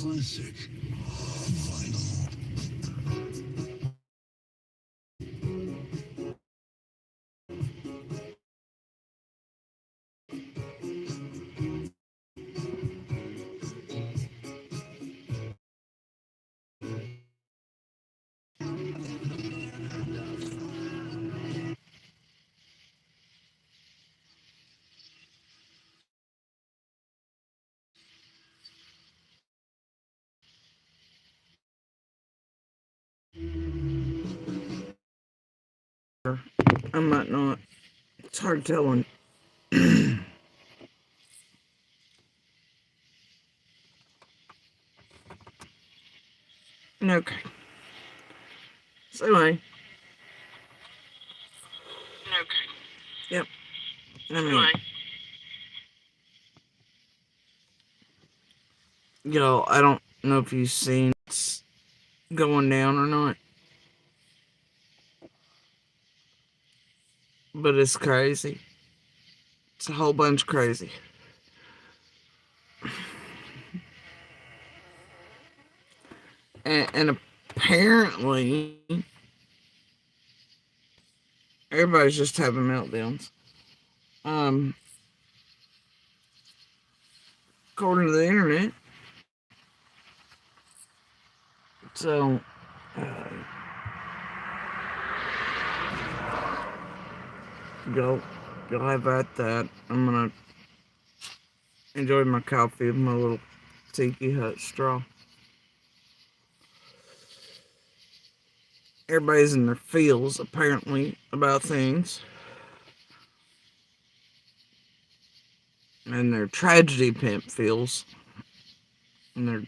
Classic vinyl. I might not. It's hard telling. Okay. So anyway. Okay. Yep. I mean, I don't know if you've seen it's going down or not, but it's crazy. It's a whole bunch crazy. And apparently, everybody's just having meltdowns. Um, According to the internet. So, go, go have at that. I'm gonna enjoy my coffee with my little tiki hut straw. Everybody's in their feels, apparently, about things. And their tragedy pimp feels. And their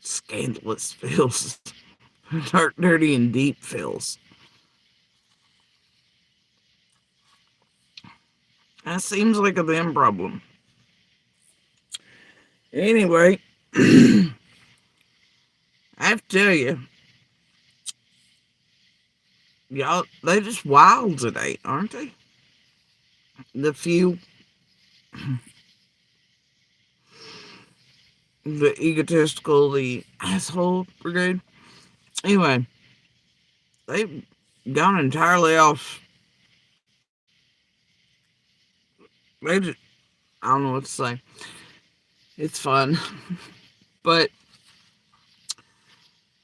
scandalous feels. Dark, dirty, and deep feels. That seems like a them problem. Anyway, I have to tell you, y'all, they just wild today, aren't they? The few, the egotistical, the asshole brigade. Anyway, they've gone entirely off. They just, I don't know what to say. It's fun. But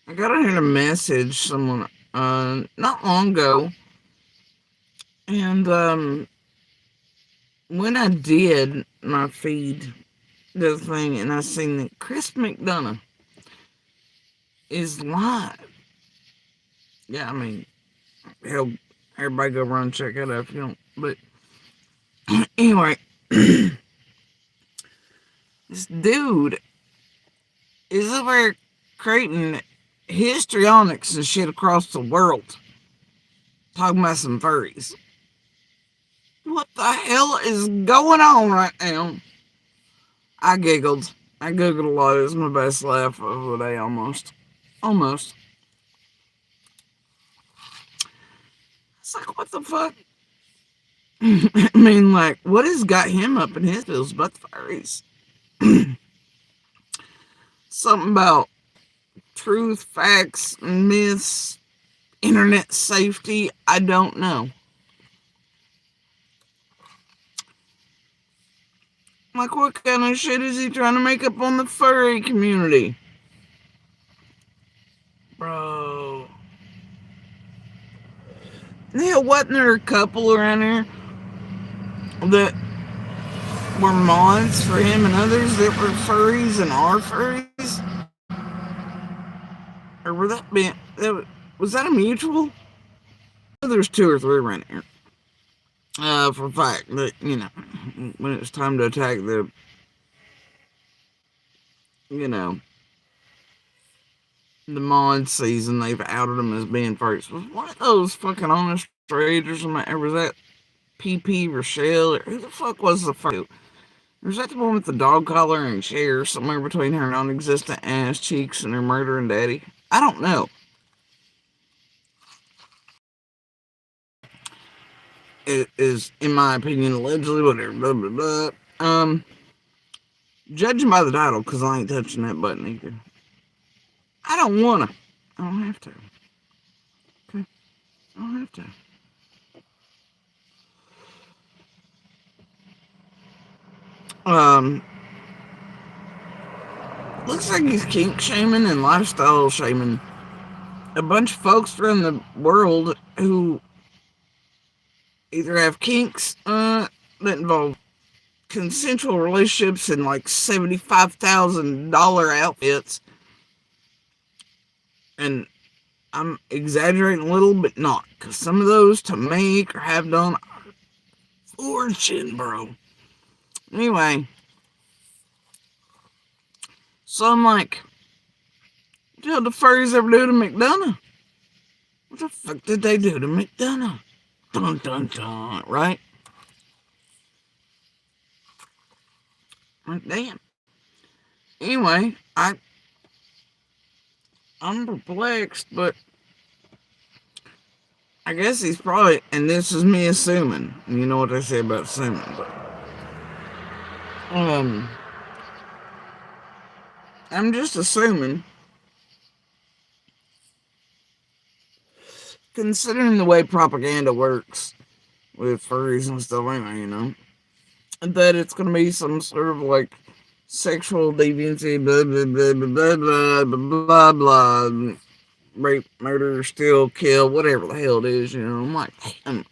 I got to hear a message someone not long ago. And when I did my feed, the thing, and I seen that Chris McDonough is live. Yeah, I mean, hell, everybody go run and check it out if you don't. But anyway, this dude is over there creating histrionics and shit across the world. Talking about some furries. What the hell is going on right now? I giggled. I giggled a lot. It was my best laugh of the day almost. Almost. It's like, what the fuck? I mean, like, what has got him up in his feels but the furries? Something about truth, facts, myths, internet safety. I don't know. Like, what kind of shit is he trying to make up on the furry community? Bro. Hell, wasn't there a couple around here that were mods for him and others that were furries and are furries? Or were was that a mutual? There's two or three around here. For a fact that, when it's time to attack you know, the mod season, they've outed them as being furries. Was one of those fucking honest trades or something? Or was that PP Rochelle? Or who the fuck was the first? Or was that the one with the dog collar and chair somewhere between her non existent ass cheeks and her murdering daddy? I don't know. It is, in my opinion, allegedly whatever. Blah, blah, blah. Judging by the title, because I ain't touching that button either. I don't wanna. I don't have to. Okay? I don't have to. Um, Looks like he's kink shaming and lifestyle shaming a bunch of folks around the world who either have kinks that involve consensual relationships in like $75,000 outfits, and I'm exaggerating a little, but not, because some of those to make or have done fortune, bro. Anyway, so I'm like, what did the furries ever do to McDonough? What the fuck did they do to McDonough? Dun dun dun, right? Like, damn. Anyway, I'm perplexed, but I guess he's probably, and this is me assuming, and you know what they say about assuming, but um, I'm just assuming, considering the way propaganda works with furries and stuff anyway, that it's gonna be some sort of like sexual deviancy, blah blah blah blah blah blah blah blah, rape, murder, steal, kill, whatever the hell it is, I'm like, damn.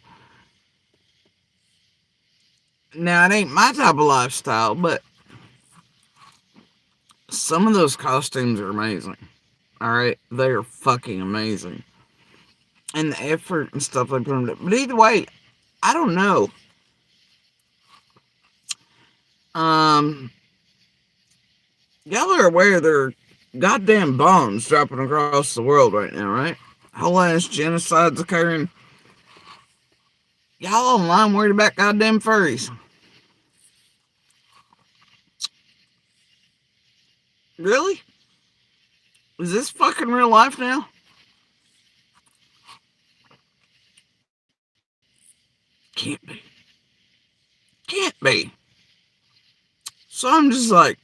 Now it ain't my type of lifestyle, but some of those costumes are amazing. Alright? They are fucking amazing. And the effort and stuff they put into it. But either way, I don't know. Um, Y'all are aware there are goddamn bombs dropping across the world right now, right? Whole ass genocides occurring. Y'all online worried about goddamn furries. Really? Is this fucking real life now? Can't be. Can't be. So I'm just like,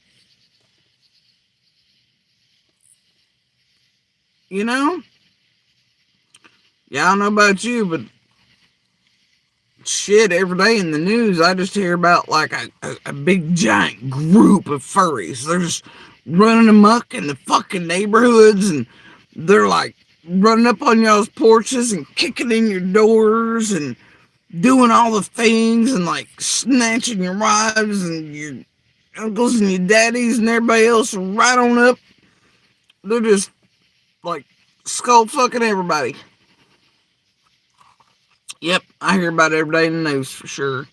you know? Yeah, I don't know about you, but shit, every day in the news, I just hear about like a big giant group of furries. They're just running amok in the fucking neighborhoods, and they're like running up on y'all's porches and kicking in your doors and doing all the things and like snatching your wives and your uncles and your daddies and everybody else right on up. They're just like skull fucking everybody. Yep, I hear about it every day in the news for sure.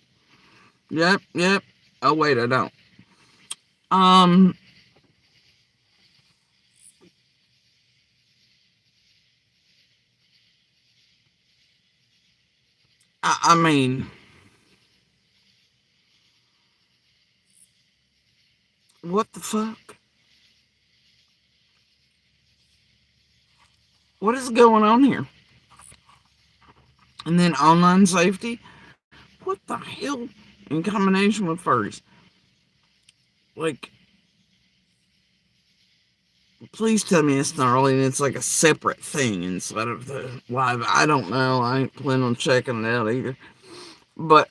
Yep, yep. Oh wait, I don't. Um, I mean, what the fuck? What is going on here? And then online safety. What the hell? In combination with furries, like, please tell me it's gnarly and it's like a separate thing instead of the live. I don't know. I ain't planning on checking it out either. But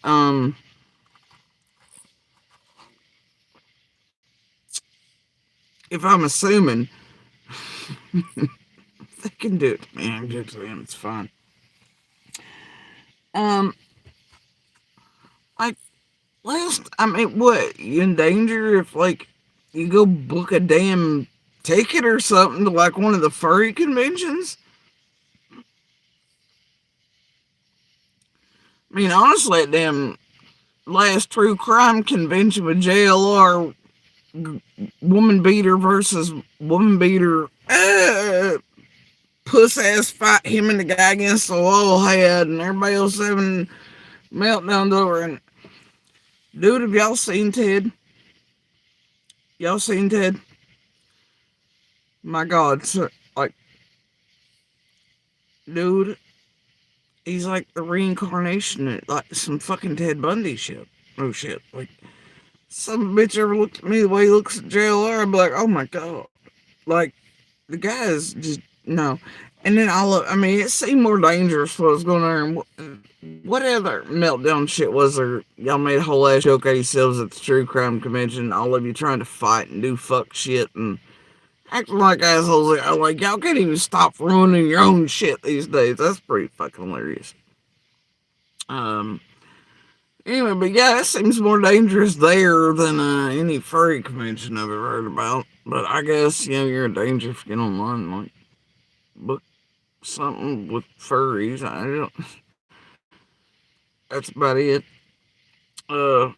if I'm assuming they can do it to me, I can do it to them. It's fine. Um, like I mean, what? You in danger if, like, you go book a damn ticket or something to, like, one of the furry conventions? I mean, honestly, that damn last true crime convention with JLR, woman beater versus woman beater, puss ass fight him and the guy against the wall had, and everybody else having meltdowns over. And dude, have y'all seen Ted? Y'all seen Ted? My God, so, like, dude, he's like the reincarnation of, like, some fucking Ted Bundy shit. Oh shit, like, some bitch ever looked at me the way he looks at JLR, I'd be like, oh my God, like, the guy is just no. And then I mean, it seemed more dangerous what was going on. What other meltdown shit was there? Y'all made a whole ass joke out of yourselves at the true crime convention. All of you trying to fight and do fuck shit and acting like assholes. Like, y'all can't even stop ruining your own shit these days. That's pretty fucking hilarious. Um. Anyway, but yeah, it seems more dangerous there than any furry convention I've ever heard about. But I guess, you're in danger if you get online, like, book something with furries. I don't. That's about it. Uh,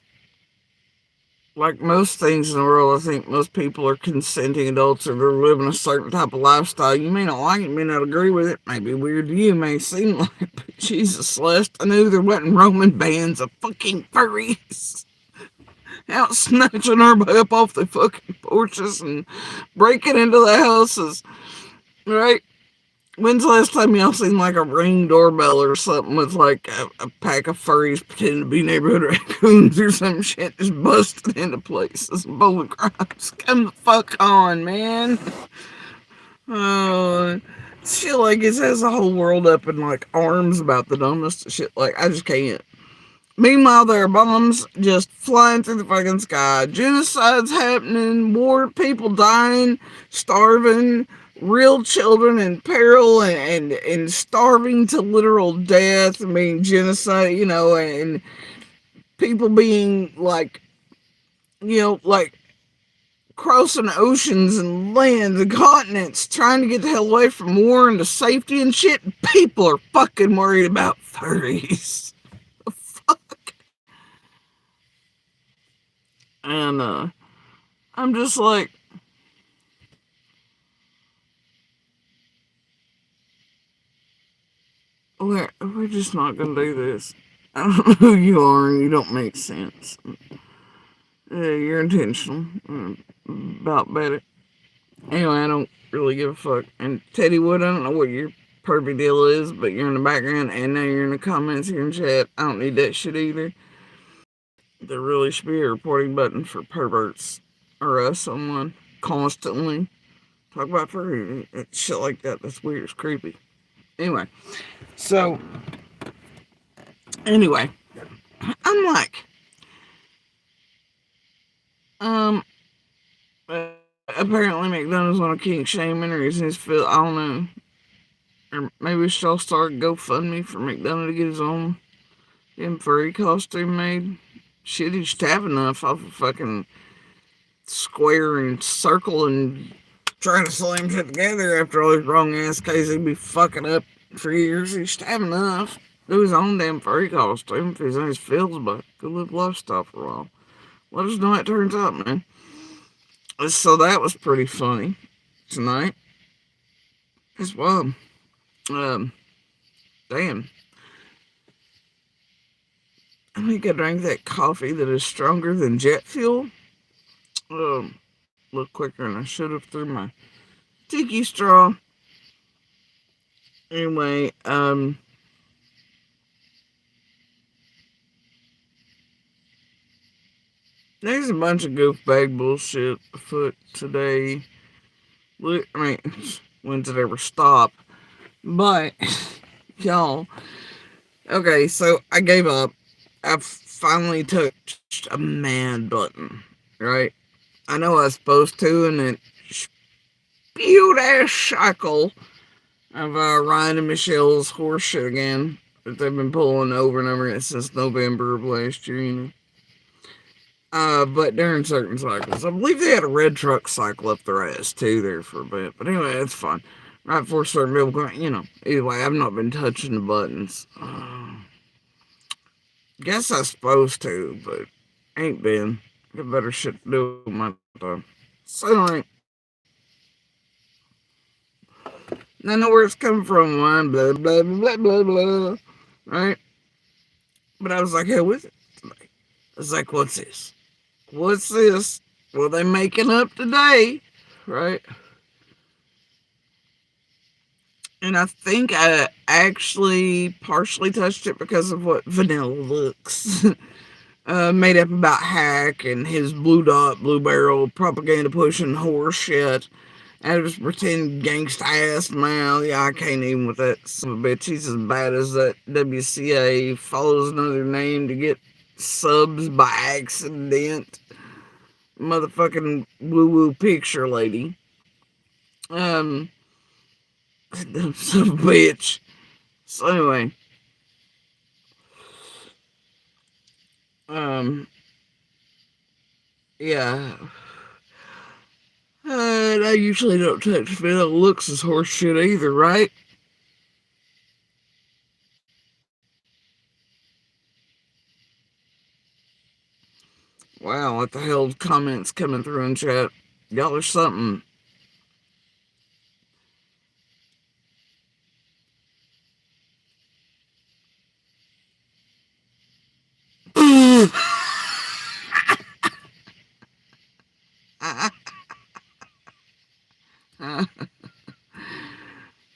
like most things in the world, I think most people are consenting adults or they're living a certain type of lifestyle. You may not like it, may not agree with it, may be weird to you, may seem like it, but Jesus Celeste, I knew there wasn't Roman bands of fucking furries out snatching everybody up off their fucking porches and breaking into the houses, right? When's the last time y'all seen like a ring doorbell or something with like a pack of furries pretending to be neighborhood raccoons or some shit just busted into places? Bull crimes. Come the fuck on, man. Uh, Shit like it has the whole world up in like arms about the dumbest shit. Like, I just can't. Meanwhile, there are bombs just flying through the fucking sky. Genocide's happening, war, people dying, starving, real children in peril and starving to literal death. I mean, genocide, and people being like, like crossing oceans and lands and continents trying to get the hell away from war and to safety and shit. People are fucking worried about furries. And I'm just like, we're just not gonna do this. I don't know who you are, and you don't make sense. You're intentional about better. Anyway, I don't really give a fuck. And Teddy Wood, I don't know what your perfect deal is, but you're in the background, and now you're in the comments here in chat. I don't need that shit either. There really should be a reporting button for perverts or us someone constantly. Talk about furry shit like that. That's weird. It's creepy. Anyway, so anyway, I'm like, um, apparently McDonough's on a Kink shaming or is his feel. I don't know. Or maybe we should all start a GoFundMe for McDonough to get his own damn furry costume made. Shit, he should have enough off of fucking square and circle and trying to slam shit together after all his wrong ass cases he'd be fucking up for years. He should have enough. Do his own damn furry costume if he's in his fields, but go live lifestyle for a while. Let us know how it turns out, man. So that was pretty funny tonight as well. Um, Damn. I think I drank that coffee that is stronger than jet fuel. A little quicker than I should have through my tiki straw. Anyway, there's a bunch of goofbag bullshit afoot today. I mean, when did it ever stop? But, y'all, okay, so I gave up. I finally touched a mad button, right? I know I was supposed to, and it spewed ass cycle of Ryan and Michelle's horseshit again that they've been pulling over and over again since November of last year, But during certain cycles, I believe they had a red truck cycle up their ass too there for a bit. But anyway, it's fine. Right before certain people going, either way, I've not been touching the buttons. Guess I'm supposed to, but ain't been. Got better shit to do with my time. So anyway, I know where it's coming from. Blah blah blah blah blah blah. Right? But I was like, hey, what's it? I was like, what's this? What's this? What are they making up today? Right? And I think I actually partially touched it because of what Vanilla looks. Made up about Hack and his blue dot, blue barrel propaganda pushing horse shit. And just pretend gangsta ass man. Yeah, I can't even with that son of a bitch. He's as bad as that WCA. Follows another name to get subs by accident. Motherfucking woo woo picture lady. Um, son of a bitch. So anyway, um, yeah. And I usually don't touch Vanilla looks as horse shit either, right? Wow, what the hell comments coming through in chat? Y'all are something.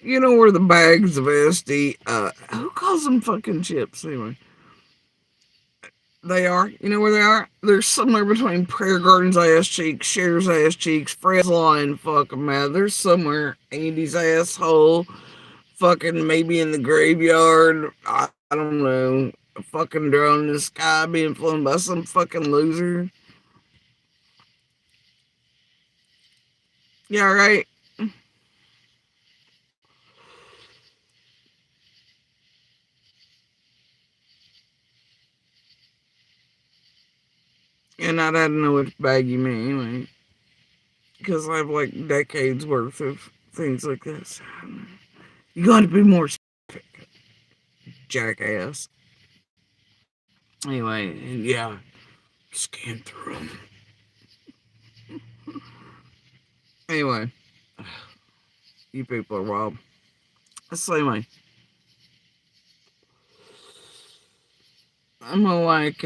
You know where the bags of SD, who calls them fucking chips anyway? They are. You know where they are? They're somewhere between Prayer Garden's ass cheeks, Cher's ass cheeks, Fred's line, fucking man. They're somewhere. Andy's asshole, fucking maybe in the graveyard. I don't know. A fucking drone in the sky being flown by some fucking loser. Yeah, right. And I didn't know which bag you meant anyway, because I have like decades worth of things like this. You got to be more jackass. Anyway, yeah, scan through them. Anyway, you people are wild. So anyway, I'm gonna like,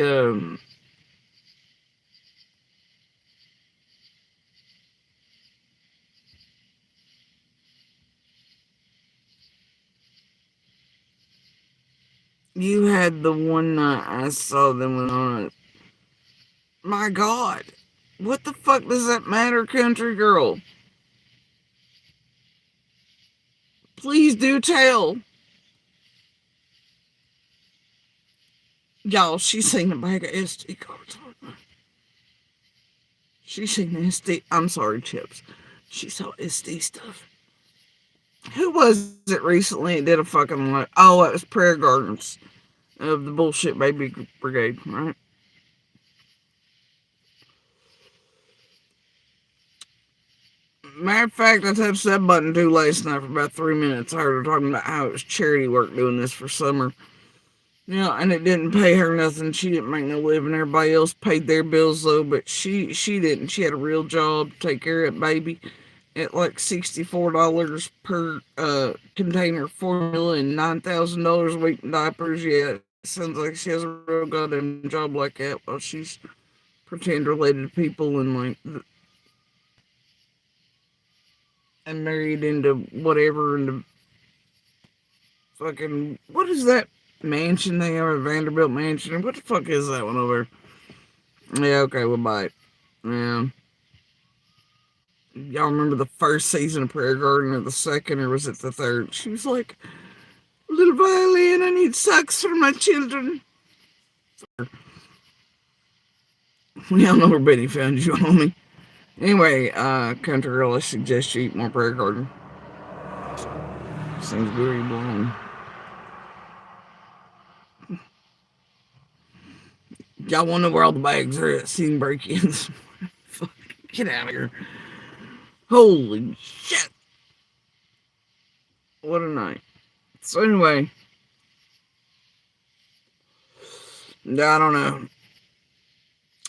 you had the one night I saw them on it. My God, what the fuck does that matter, country girl? Please do tell. Y'all, she's seen a bag of SD cards. She's seen SD. I'm sorry, Chips. She saw SD stuff. Who was it recently that did a fucking like? Oh, it was Prayer Gardens of the Bullshit Baby Brigade, right? Matter of fact, I touched that button too last night for about 3 minutes. I heard her talking about how it was charity work doing this for summer. And it didn't pay her nothing. She didn't make no living. Everybody else paid their bills though, but she didn't. She had a real job to take care of that baby at like $64 per container formula and $9,000 a week in diapers. Yeah, it sounds like she has a real goddamn job like that while she's pretend related to people and and married into whatever and the fucking what is that mansion they have, a Vanderbilt mansion? What the fuck is that one over there? Yeah, okay, we'll buy it. Yeah. Y'all remember the first season of Prayer Garden or the second or was it the third? She was like, little violin, I need socks for my children. We all know where Betty found you, homie. Anyway, country girl, I suggest you eat more Prayer Garden. Seems very boring. Y'all want to know where all the bags are at? Seen break-ins. Fuck, get out of here. Holy shit. What a night. So anyway, I don't know.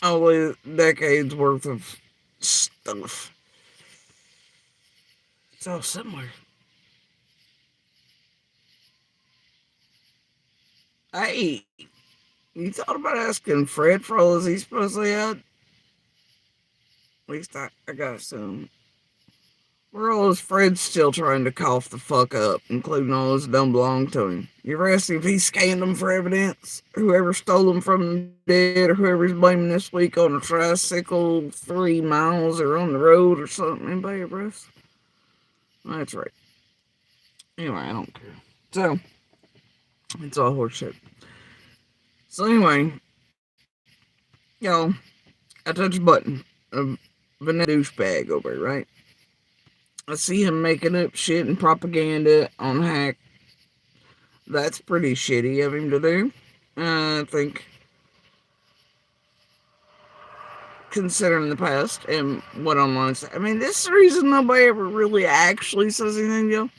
Only decades worth of stuff. It's all similar. Hey, you thought about asking Fred for all he supposedly had? At least I got assume. Where all is Fred still trying to cough the fuck up, including all those don't belong to him? You ever asked him if he scanned them for evidence? Whoever stole them from the dead, or whoever's blaming this week on a tricycle 3 miles or on the road or something? Anybody ever asked? That's right. Anyway, I don't care. So, it's all horseshit. So anyway, y'all, I touch a button. A vanilla douchebag over there, right? I see him making up shit and propaganda on hack. That's pretty shitty of him to do. I think, considering the past and what online said. I mean, this is the reason nobody ever really actually says anything, y'all.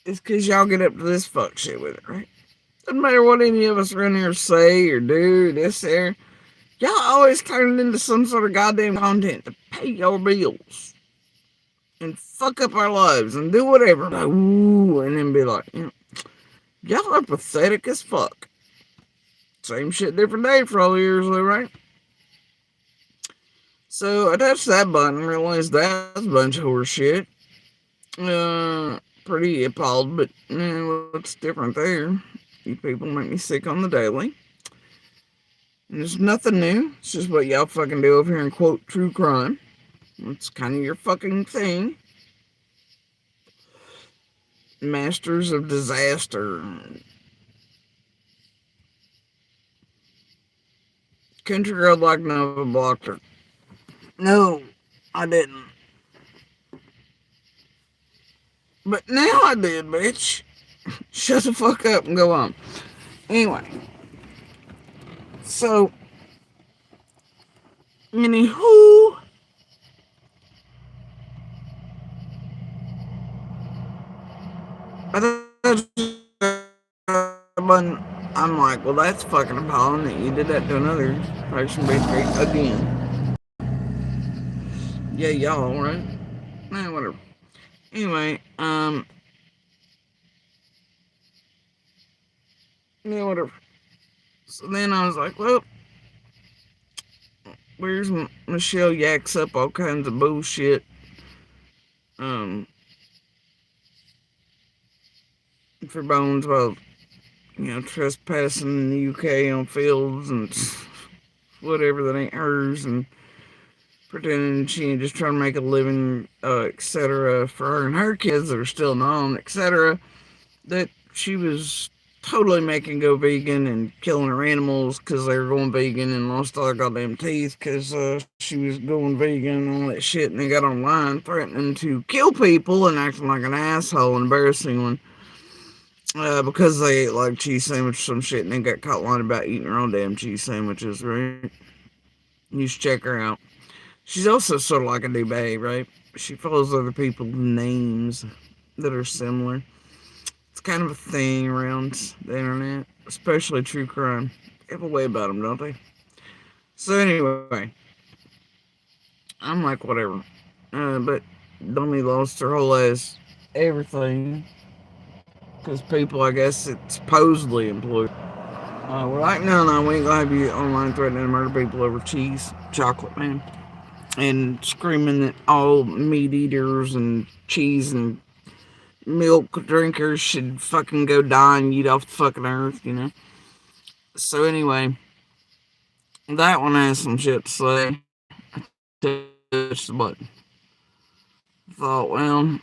It's because y'all get up to this fuck shit with it, right? Doesn't matter what any of us around here say or do, this, there. Y'all always turn it into some sort of goddamn content to pay your bills and fuck up our lives and do whatever. Like, ooh, and then be like, y'all are pathetic as fuck. Same shit, different day for all the years, though, right? So I touched that button and realized that's a bunch of horse shit. Pretty appalled, but what's different there? You people make me sick on the daily. And there's nothing new. It's just what y'all fucking do over here and quote true crime. It's kind of your fucking thing. Masters of disaster. Country girl like Nova blocked her. No, I didn't. But now I did, bitch. Shut the fuck up and go on. Anyway. So, anywho. I'm like, well, that's fucking appalling that you did that to another person bakery again. Yeah, y'all, right? Whatever. Anyway, yeah, whatever. So then I was like, well, where's Michelle yaks up all kinds of bullshit, um, for Bones about, trespassing in the UK on fields and whatever that ain't hers, and pretending she ain't just trying to make a living, etc., for her and her kids that are still known, etc., that she was totally making go vegan and killing her animals because they were going vegan and lost all their goddamn teeth because she was going vegan and all that shit, and they got online threatening to kill people and acting like an asshole, embarrassing one, because they ate like cheese sandwich or some shit, and they got caught lying about eating their own damn cheese sandwiches, right? You should check her out. She's also sort of like a new babe, right? She follows other people's names that are similar. It's kind of a thing around the internet, especially true crime. They have a way about them, don't they? So anyway, I'm like, whatever. But Dummy lost her whole ass everything because people, I guess, it supposedly employed. We're like, no, we ain't gonna have you online threatening to murder people over cheese, chocolate, man. And screaming that all meat eaters and cheese and milk drinkers should fucking go die and eat off the fucking earth. So anyway, that one has some shit to say. Touch the button. Thought, well,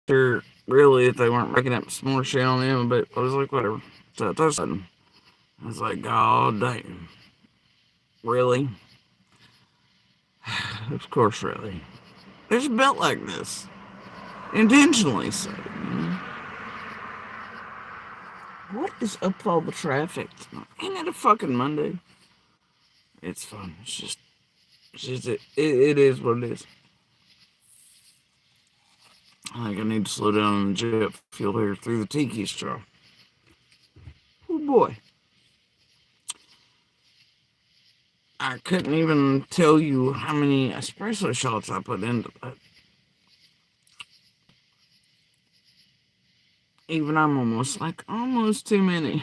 sure, really, if they weren't making up some more shit on them, but I was like, whatever. So I touched the button. I was like, God damn. Really? Of course, really. There's a belt like this. Intentionally so. What is up with all the traffic? Ain't it a fucking Monday? It's fun. It is what it is. I think I need to slow down on the jet fuel here through the tiki straw. Oh boy. I couldn't even tell you how many espresso shots I put into that. Even I'm almost too many.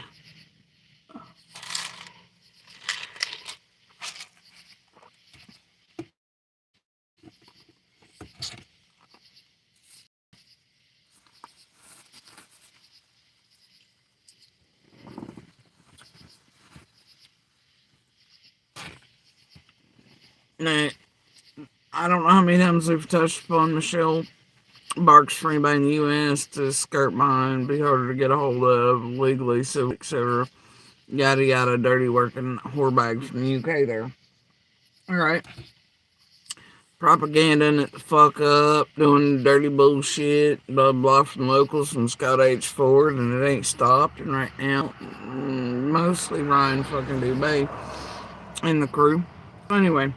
Now, I don't know how many times we've touched upon Michelle Barks for anybody in the U.S. to skirt behind, be harder to get a hold of, legally, civil, etc. Yada yada, dirty working whorebag from the UK there. Alright. Propaganda it the fuck up, doing dirty bullshit, blah blah from locals from Scott H. Ford, and it ain't stopped. And right now, mostly Ryan fucking Dubay and the crew. Anyway,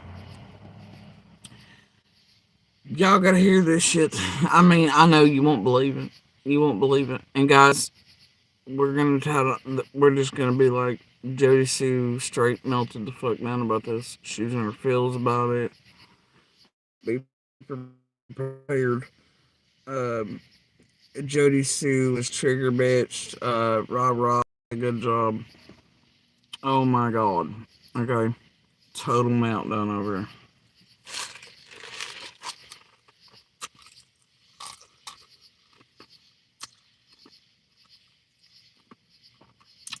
y'all gotta hear this shit. I mean, I know you won't believe it. You won't believe it. And guys, we're just gonna be like Jody Sue straight melted the fuck down about this. She's in her feels about it. Be prepared. Um, Jody Sue was trigger bitched. Rah rah. Good job. Oh my god. Okay. Total meltdown over here.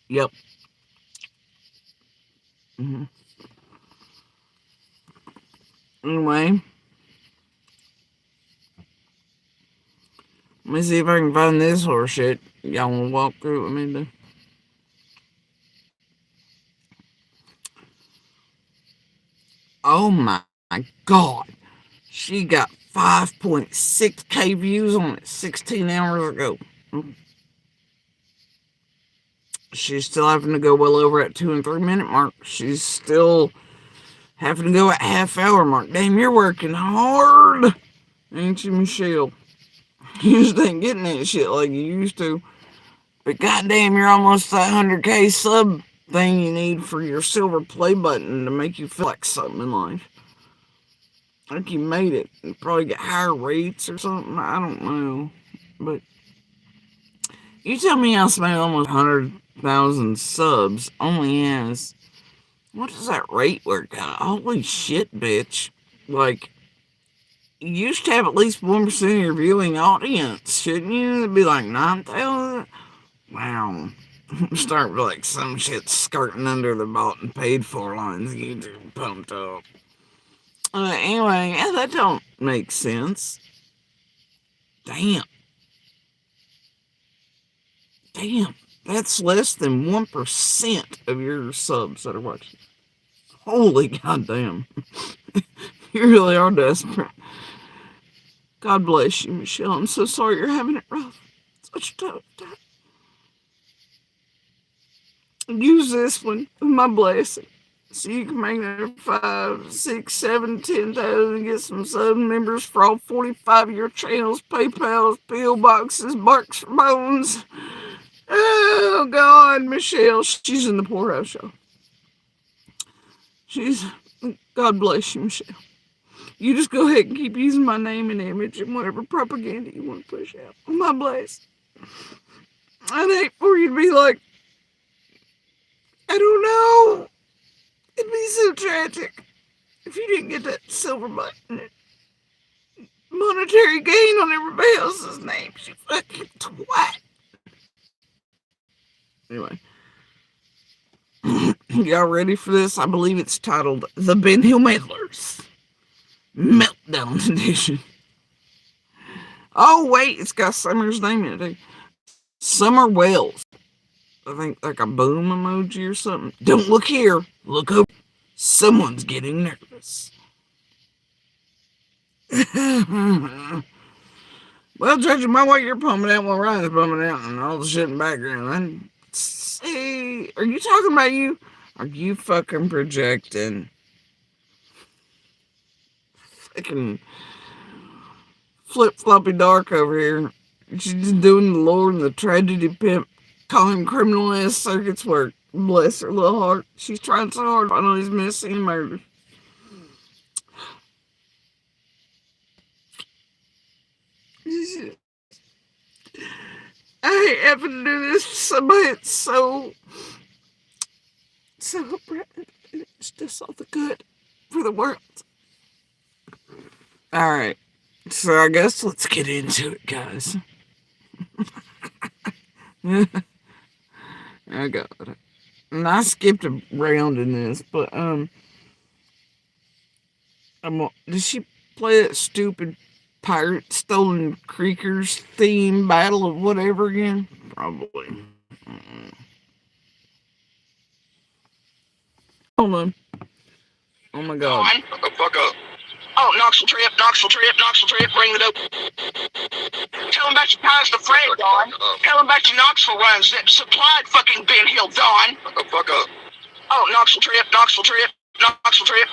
Yep. hmm Anyway, let me see if I can find this horse shit. Y'all wanna walk through it with me? Oh my god. She got 5.6K views on it 16 hours ago. She's still having to go well over at 2 and 3 minute mark. She's still having to go at half hour mark. Damn, you're working hard, ain't you, Michelle? You just ain't getting that shit like you used to. But goddamn, you're almost that 100K sub thing you need for your silver play button to make you feel like something in life. I think you made it. You probably get higher rates or something. I don't know. But you tell me how somebody almost 100,000 subs only has. What does that rate work out? Holy shit, bitch. Like, you used to have at least 1% of your viewing audience, shouldn't you? It'd be like 9,000. Wow. Start with like some shit skirting under the bought and paid for lines. You get pumped up. Anyway, yeah, that don't make sense. Damn. Damn. That's less than 1% of your subs that are watching. Holy goddamn. You really are desperate. God bless you, Michelle. I'm so sorry you're having it rough. Such a tough time. Use this one with my blessing. So you can make it 5, 6, 7, 10,000 and get some sub members for all 45 of your channels, PayPals, PO boxes, Barks for Bones. Oh God, Michelle, she's in the poorhouse show. She's God bless you, Michelle. You just go ahead and keep using my name and image and whatever propaganda you want to push out. My bless. I'd hate for you to be like, I don't know. It'd be so tragic if you didn't get that silver button. Monetary gain on everybody else's name. You fucking twat. Anyway. Y'all ready for this? I believe it's titled The Ben Hill Meddlers Meltdown Edition. Oh, wait, it's got Summer's name in it. Summer Wells. I think like a boom emoji or something. Don't look here. Look over. Someone's getting nervous. Well, judging by what you're pumping out while Ryan's pumping out and all the shit in the background, See, are you talking about you? Are you fucking projecting? Fucking flip floppy dark over here. She's just doing the Lord and the tragedy pimp, calling criminal ass circuits work. Bless her little heart. She's trying so hard to find all these missing murders. I hate having to do this to somebody. It's so threatening. It's just all the good for the world. All right. So I guess let's get into it, guys. I got it. And I skipped a round in this, but did she play that stupid pirate stolen creekers theme battle of whatever again? Probably. Hold on. Oh my god. Shut the fuck up. Oh, Knoxville trip, bring the dope. Tell him about your ties to Fred, Don. Tell him about your Knoxville runs that supplied fucking Ben Hill, Don. Shut the fuck up. Oh, Knoxville trip,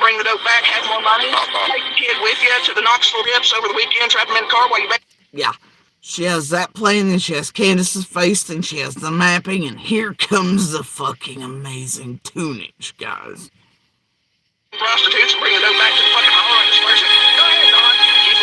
bring the dope back, have more money. Take the kid with you to the Knoxville trips over the weekend, trap him in the car while you back. Yeah. She has that playing, and she has Candace's face, and she has the mapping, and here comes the fucking amazing tunage, guys. Prostitutes, bring the dope back to the fucking holler and disperse it. Go ahead, Don. Keep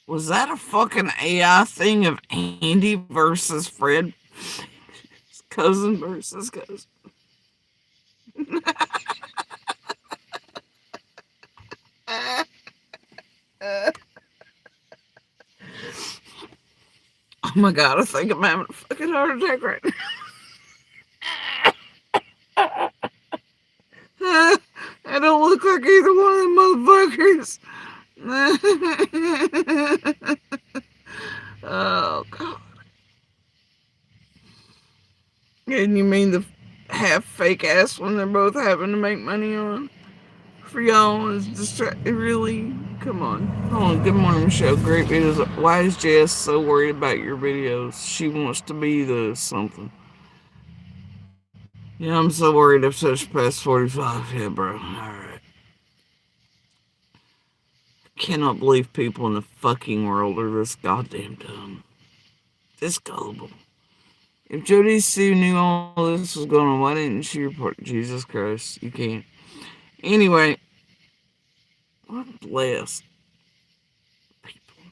Was that a fucking AI thing of Andy versus Fred? Cousin versus cousin. Oh my god, I think I'm having a fucking heart attack right now. I don't look like either one of them motherfuckers. Oh god. And you mean the half fake ass one they're both having to make money on? For y'all is really? Come on. Hold on. Good morning, Michelle. Great videos. Why is Jess so worried about your videos? She wants to be the something. Yeah, I'm so worried I've touched past 45. Yeah, bro. Alright. Cannot believe people in the fucking world are this goddamn dumb. This gullible. If Jody Sue knew all this was going on, why didn't she report? Jesus Christ, you can't. Anyway, what bless people.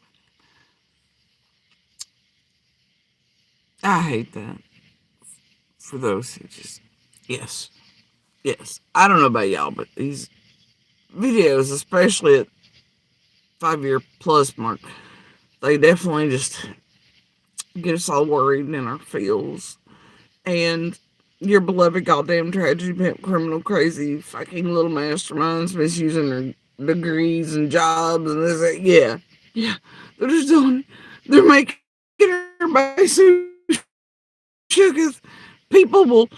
I hate that. For those who just, yes, yes. I don't know about y'all, but these videos, especially at 5 year plus mark, they definitely just get us all worried in our feels. And your beloved goddamn tragedy pimp criminal crazy fucking little masterminds misusing their degrees and jobs and this that. Yeah. Yeah. They're just doing it. They're making everybody so shook. People will,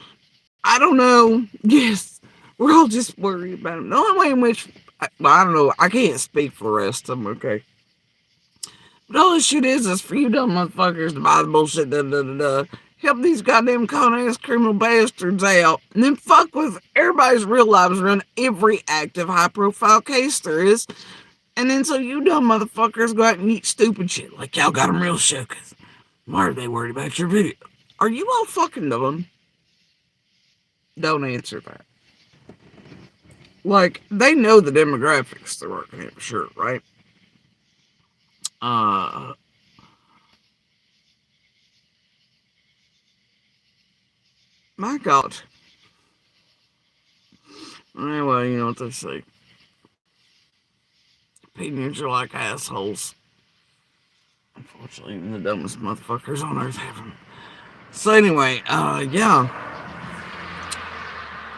I don't know. Yes. We're all just worried about them. The only way in which, well, I don't know. I can't speak for the rest of them, okay? But all this shit is for you dumb motherfuckers to buy the bullshit, help these goddamn con ass criminal bastards out, and then fuck with everybody's real lives around every active high profile case there is. And then so you dumb motherfuckers go out and eat stupid shit like y'all got them real shookers. Why are they worried about your video? Are you all fucking dumb? Don't answer that. Like, they know the demographics they're working in, sure, right? My God. Anyway, you know what they say. opinions are like assholes. Unfortunately, even the dumbest motherfuckers on earth have them. So anyway, yeah.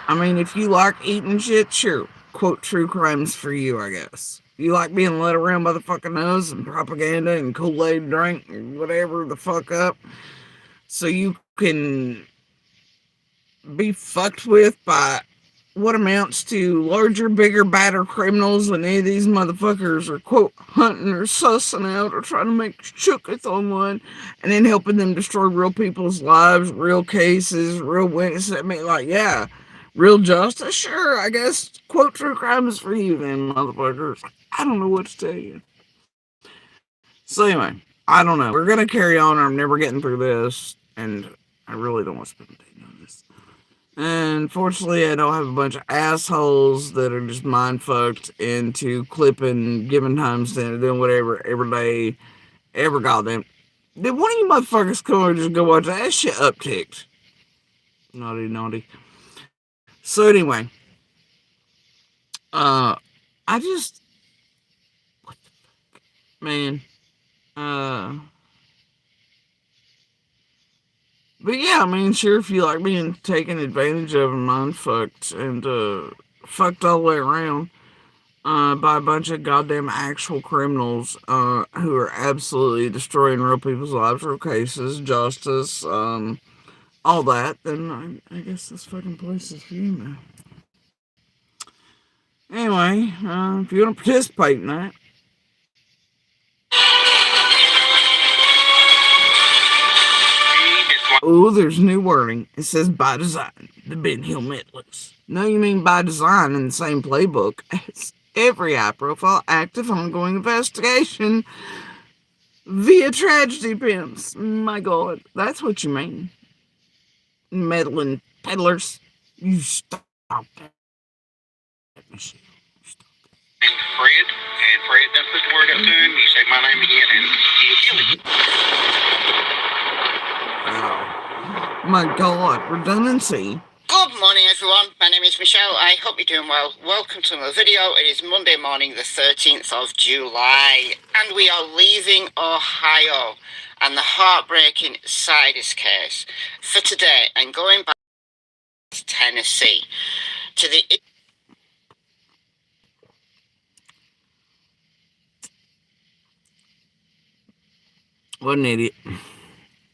I mean, if you like eating shit, sure. Quote true crimes for you, I guess. If you like being led around by the fucking nose and propaganda and Kool-Aid drink and whatever the fuck up, so you can be fucked with by what amounts to larger, bigger, badder criminals than any of these motherfuckers are, quote, hunting or sussing out or trying to make shooketh on one, and then helping them destroy real people's lives, real cases, real witnesses. I mean, like, yeah, real justice? Sure, I guess, quote, true crime is for you then, motherfuckers. I don't know what to tell you. So anyway, I don't know. We're going to carry on. I'm never getting through this, and I really don't want to spend the day on this. And fortunately, I don't have a bunch of assholes that are just mind fucked into clipping, giving timestamps, doing whatever every day, ever goddamn. Did one of you motherfuckers come over and just go watch that? That shit upticked? Naughty, naughty. So anyway, uh, I just, what the fuck, man, uh, but yeah, I mean, sure, if you like being taken advantage of and mind fucked and fucked all the way around by a bunch of goddamn actual criminals who are absolutely destroying real people's lives, real cases, justice, all that, then I guess this fucking place is for you, man. Anyway, if you want to participate in that. Oh, there's new wording. It says by design, the Ben Hill Meddlers. No, you mean by design in the same playbook as every high profile, active, ongoing investigation via tragedy pimps. My God, that's what you mean. Meddling peddlers. You stop that, Michelle. And Fred done put the word up to him. You say my name again, and he'll kill you. Wow. My God, redundancy. Good morning, everyone. My name is Michelle. I hope you're doing well. Welcome to another video. It is Monday morning, the 13th of July, and we are leaving Ohio and the heartbreaking Sidus case for today and going back to Tennessee to the What an idiot.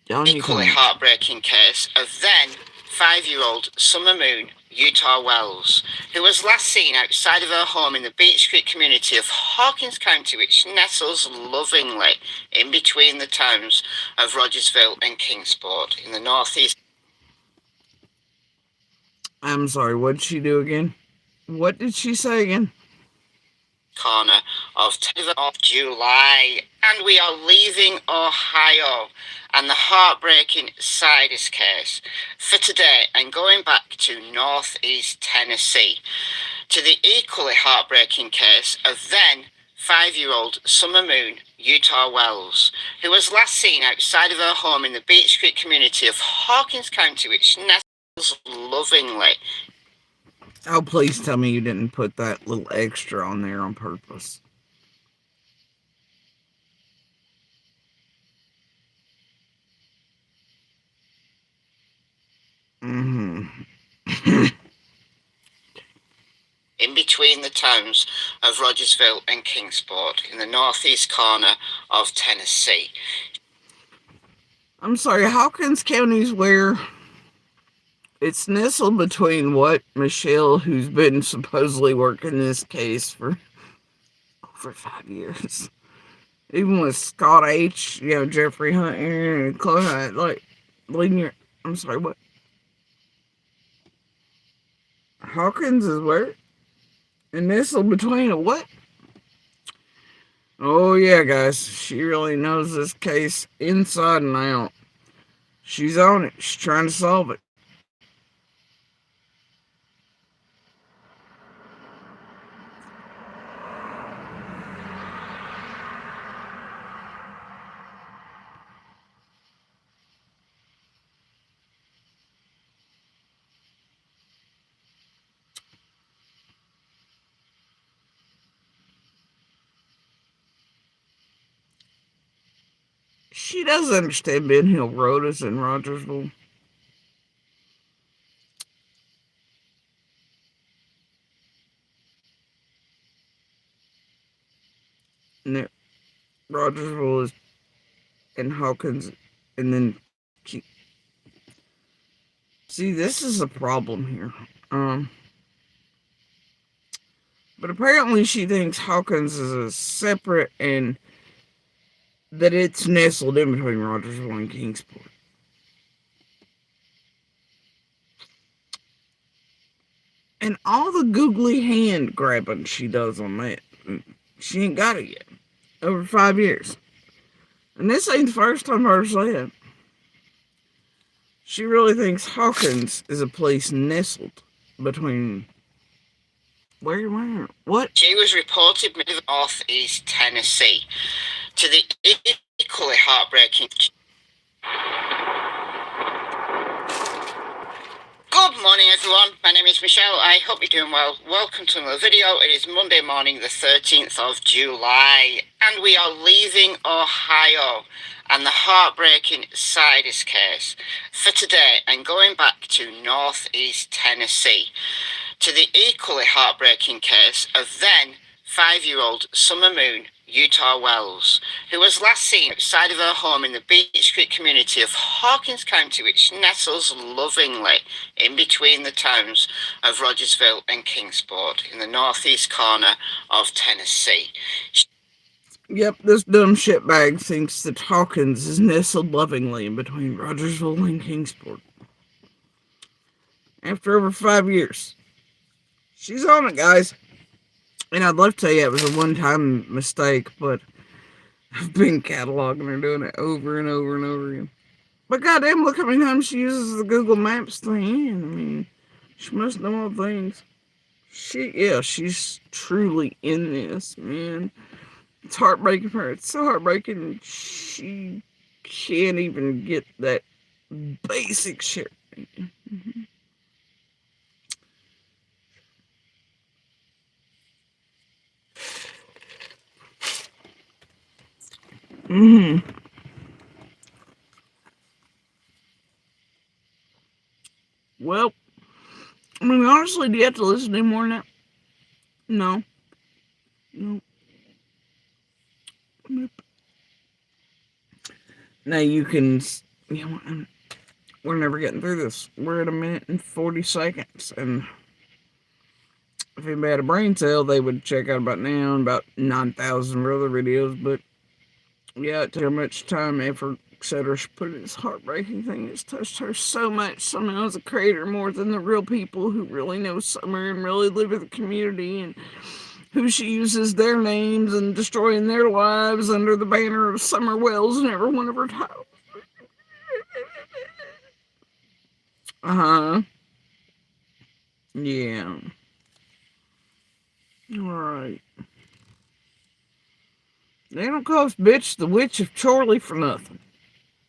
equally heartbreaking case of then 5-year-old Summer Moon Utah Wells, who was last seen outside of her home in the Beach Creek community of Hawkins County, which nestles lovingly in between the towns of Rogersville and Kingsport in the northeast. I'm sorry, what did she do again? What did she say again? Corner of 10th of July, and we are leaving Ohio and the heartbreaking Sidus case for today and going back to northeast Tennessee to the equally heartbreaking case of then 5-year-old Summer Moon Utah Wells, who was last seen outside of her home in the Beach Creek community of Hawkins County, which nestles lovingly. Oh, please tell me you didn't put that little extra on there on purpose. Mm-hmm. In between the towns of Rogersville and Kingsport in the northeast corner of Tennessee. I'm sorry, Hawkins County's where it's nestled between what, Michelle, who's been supposedly working this case for over 5 years. Even with Scott H., Jeffrey Hunt and Chloe Hunt, like, leading your, I'm sorry, what? Hawkins is where? And nestled between a what? Oh yeah, guys, she really knows this case inside and out. She's on it. She's trying to solve it. She does understand Ben Hill Road is in Rogersville. And Rogersville is in Hawkins, and then see, this is a problem here. But apparently she thinks Hawkins is a separate and that it's nestled in between Rogersville and Kingsport. And all the googly hand grabbing she does on that, she ain't got it yet. Over 5 years. And this ain't the first time I heard her say it. She really thinks Hawkins is a place nestled between. Where? What? She was reported moving northeast Tennessee to the equally heartbreaking. Good morning, everyone. My name is Michelle. I hope you're doing well. Welcome to another video. It is Monday morning, the 13th of July, and we are leaving Ohio and the heartbreaking Sidus case for today and going back to northeast Tennessee to the equally heartbreaking case of then 5-year-old Summer Moon Utah Wells, who was last seen outside of her home in the Beech Creek community of Hawkins County, which nestles lovingly in between the towns of Rogersville and Kingsport in the northeast corner of Tennessee. Yep, this dumb shitbag thinks that Hawkins is nestled lovingly in between Rogersville and Kingsport. After over 5 years. She's on it, guys. And I'd love to tell you it was a one-time mistake, but I've been cataloging her doing it over and over and over again. But goddamn, look how many times she uses the Google Maps thing. I mean, she must know all things. She's truly in this, man. It's heartbreaking for her. It's so heartbreaking. She can't even get that basic shit. Well, I mean, honestly, do you have to listen to more than that? No. Nope. Now you can, we're never getting through this. We're at 1 minute and 40 seconds, and if anybody had a brain cell, they would check out about now and about 9,000 other videos. But yeah, it took her much time, effort, etc. She put in this heartbreaking thing. It's touched her so much. Somehow, as a creator, more than the real people who really know Summer and really live in the community, and who she uses their names and destroying their lives under the banner of Summer Wells and every one of her titles. Yeah. Alright. They don't call us bitch the Witch of Chorley for nothing.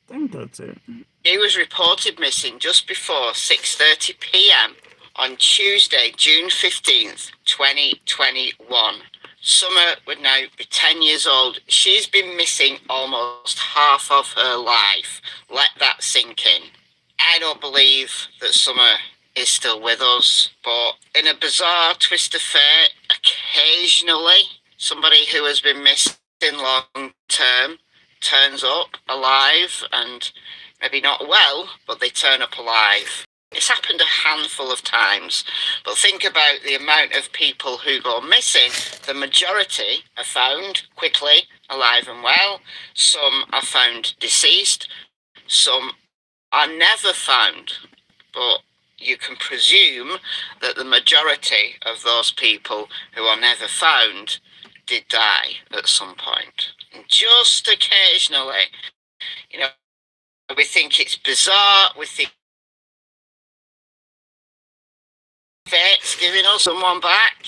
I think that's it. He was reported missing just before 6:30 p.m. on Tuesday, June 15th, 2021. Summer would now be 10 years old. She's been missing almost half of her life. Let that sink in. I don't believe that Summer is still with us, but in a bizarre twist of fate, occasionally somebody who has been missing long term turns up alive, and maybe not well, but they turn up alive. It's happened a handful of times, but think about the amount of people who go missing. The majority are found quickly, alive and well. Some are found deceased. Some are never found. But you can presume that the majority of those people who are never found did die at some point. And just occasionally, we think it's bizarre, we think fate's giving us someone back.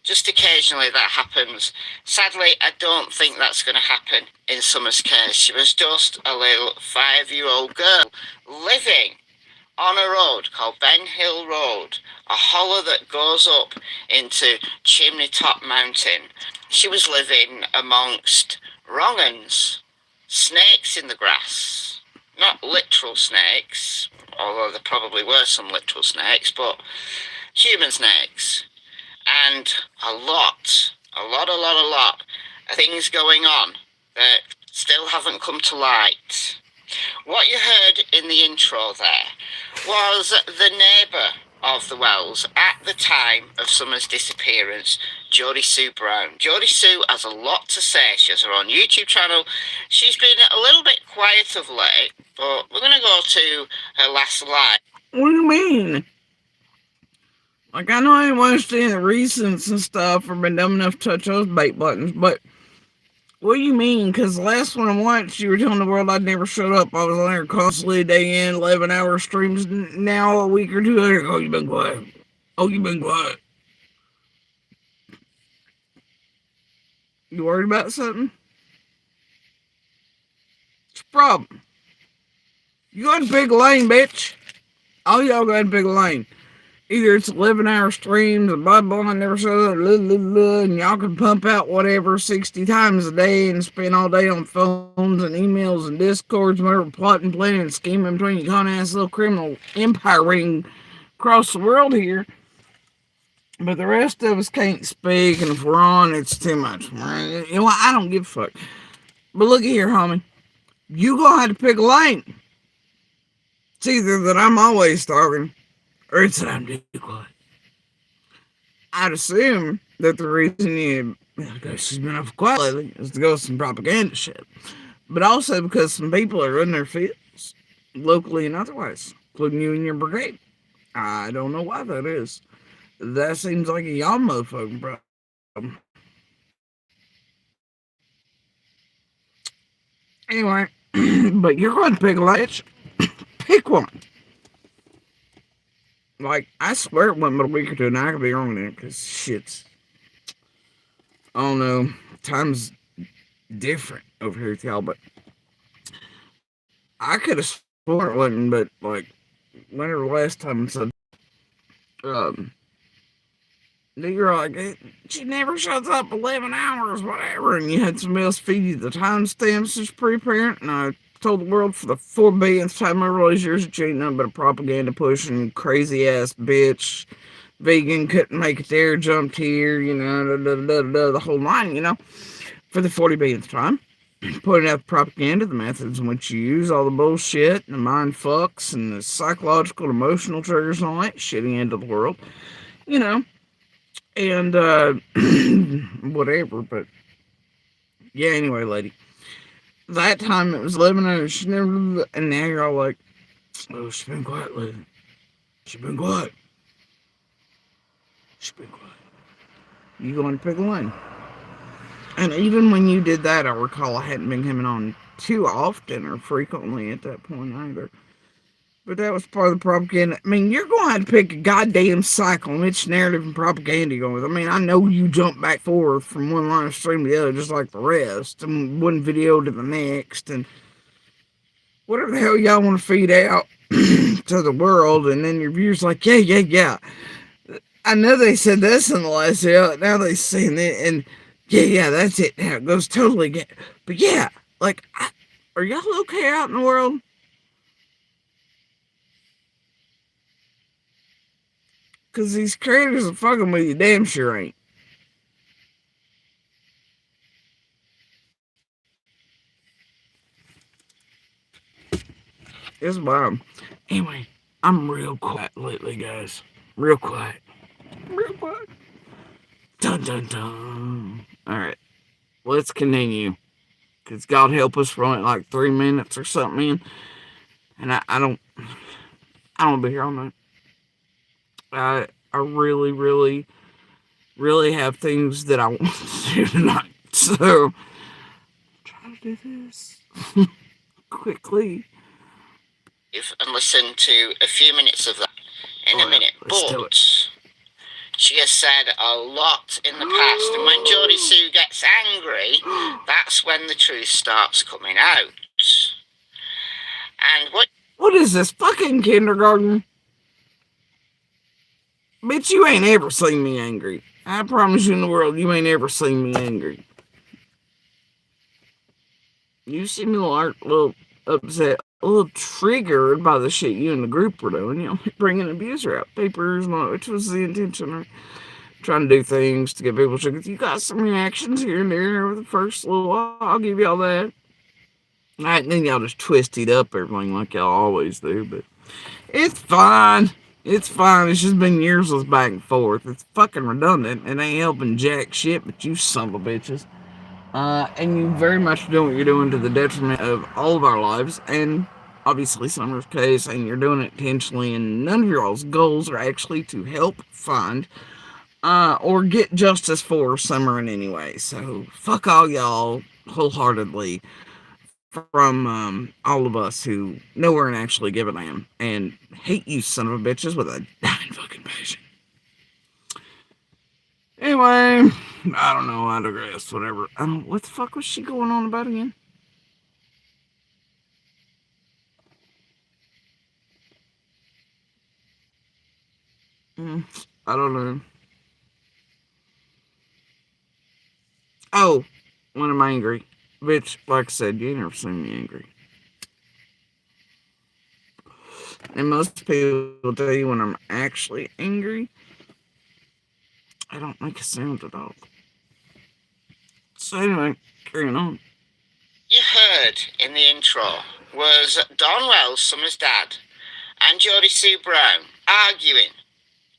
Just occasionally that happens. Sadly, I don't think that's going to happen in Summer's case. She was just a little 5-year-old girl living on a road called Ben Hill Road, a hollow that goes up into Chimney Top Mountain. She was living amongst wrong-uns, snakes in the grass. Not literal snakes, although there probably were some literal snakes, but human snakes. And a lot of things going on that still haven't come to light. What you heard in the intro there was the neighbour of the Wells at the time of Summer's disappearance, Jodie Sue Brown. Jodie Sue has a lot to say. She has her own YouTube channel. She's been a little bit quiet of late, but we're going to go to her last live. What do you mean? Like, I know I ain't watched any of the recents and stuff or been dumb enough to touch those bait buttons, but what do you mean? Because the last one I watched, you were telling the world I'd never shut up. I was on there constantly, day in, 11-hour streams. Now, a week or two later, oh, you been quiet. Oh, you been quiet. You worried about something? What's the problem? You got to pick a lane, bitch. All y'all got to pick a lane. Either it's 11-hour streams, and blah, blah, I never shut up, blah, blah, blah, and y'all can pump out whatever 60 times a day and spend all day on phones and emails and discords, whatever, plotting, planning, and scheming between you con-ass little criminal empire ring across the world here. But the rest of us can't speak, and if we're on, it's too much. You know what? I don't give a fuck. But look at here, homie. You gonna have to pick a lane. It's either that I'm always talking, or it's that I'm too quiet. I'd assume that the reason you, because she's been up quiet lately, is to go with some propaganda shit. But also because some people are in their fields, locally and otherwise, including you and your brigade. I don't know why that is. That seems like a y'all motherfucking problem. Anyway, but you're going to pick a latch. Pick one. Like, I swear it went but a week or two, and I could be wrong there, because shit's, I don't know, time's different over here with y'all, but I could have sworn it wasn't, but, like, whenever the last time I said, you're like, she never shuts up 11 hours, whatever, and you had somebody else feed you the timestamps, it's pretty apparent, and I told the world for the 4 billionth time over all these years that you ain't nothing but a propaganda pushing, crazy ass bitch, vegan, couldn't make it there, jumped here, you know, the whole line, you know, for the 40 billionth time. Putting out the propaganda, the methods in which you use, all the bullshit, and the mind fucks, and the psychological, emotional triggers and all that shitty end of the world, you know. And, whatever, but, yeah, anyway, lady. That time it was 11 hours, she never, and now you're all like, oh, she's been quiet lately. She's been quiet. She's been quiet. You going to pick a lane. And even when you did that, I recall I hadn't been coming on too often or frequently at that point either. But that was part of the propaganda. I mean, you're going to have to pick a goddamn cycle, which narrative and propaganda you're going with. I mean, I know you jump back forth from one line of stream to the other, just like the rest, and one video to the next, and whatever the hell y'all want to feed out to the world, and then your viewers like, yeah. I know they said this in the last video, now they saying it, and yeah, that's it now. It goes totally again. But yeah, like, are y'all okay out in the world? Because these creators are fucking with you, damn sure ain't. It's wild. Anyway, I'm real quiet lately, guys. Real quiet. Real quiet. Dun dun dun. Alright. Let's continue. Because God help us, we're only like 3 minutes or something in. And I don't be here all night. I really have things that I want to do tonight. So, I'm trying to do this quickly. And listen to a few minutes of that in a minute. But she has said a lot in the past, and when Jodie Sue gets angry, that's when the truth starts coming out. And what is this, fucking kindergarten? Bitch, you ain't ever seen me angry. I promise you in the world, you ain't ever seen me angry. You seem a little upset, a little triggered by the shit you and the group were doing. Bringing an abuser out, papers, and all, which was the intention, right? Trying to do things to get people to. You got some reactions here and there over the first little while. I'll give y'all that. All right, and then y'all just twisted up everything like y'all always do, but it's fine. It's fine. It's just been years of back and forth. It's fucking redundant. It ain't helping jack shit, but you son of a bitches. And you very much doing what you're doing to the detriment of all of our lives, and obviously Summer's case, and you're doing it intentionally, and none of your all's goals are actually to help find or get justice for Summer in any way. So fuck all y'all wholeheartedly from all of us who nowhere and actually give a damn and hate you son of a bitches with a dying fucking passion. Anyway, I don't know. I digress. Whatever. I don't. What the fuck was she going on about again? I don't know. Oh, when I'm angry. Bitch, like I said, you ain't never seen me angry. And most people tell you when I'm actually angry, I don't make a sound at all. So anyway, carrying on. You heard in the intro was Don Wells, Summer's dad, and Jodie Sue Brown arguing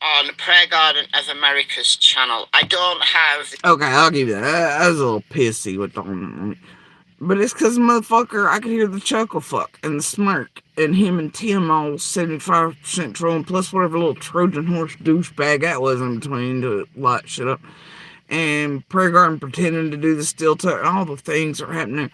on Prayer Garden of America's channel. I don't have... Okay, I'll give you that. I was a little pissy with Don. But it's because motherfucker, I could hear the chuckle fuck and the smirk and him and Tim all 75% trolling plus whatever little Trojan horse douchebag that was in between to light shit up. And Prayer Garden pretending to do the steel toe, all the things are happening.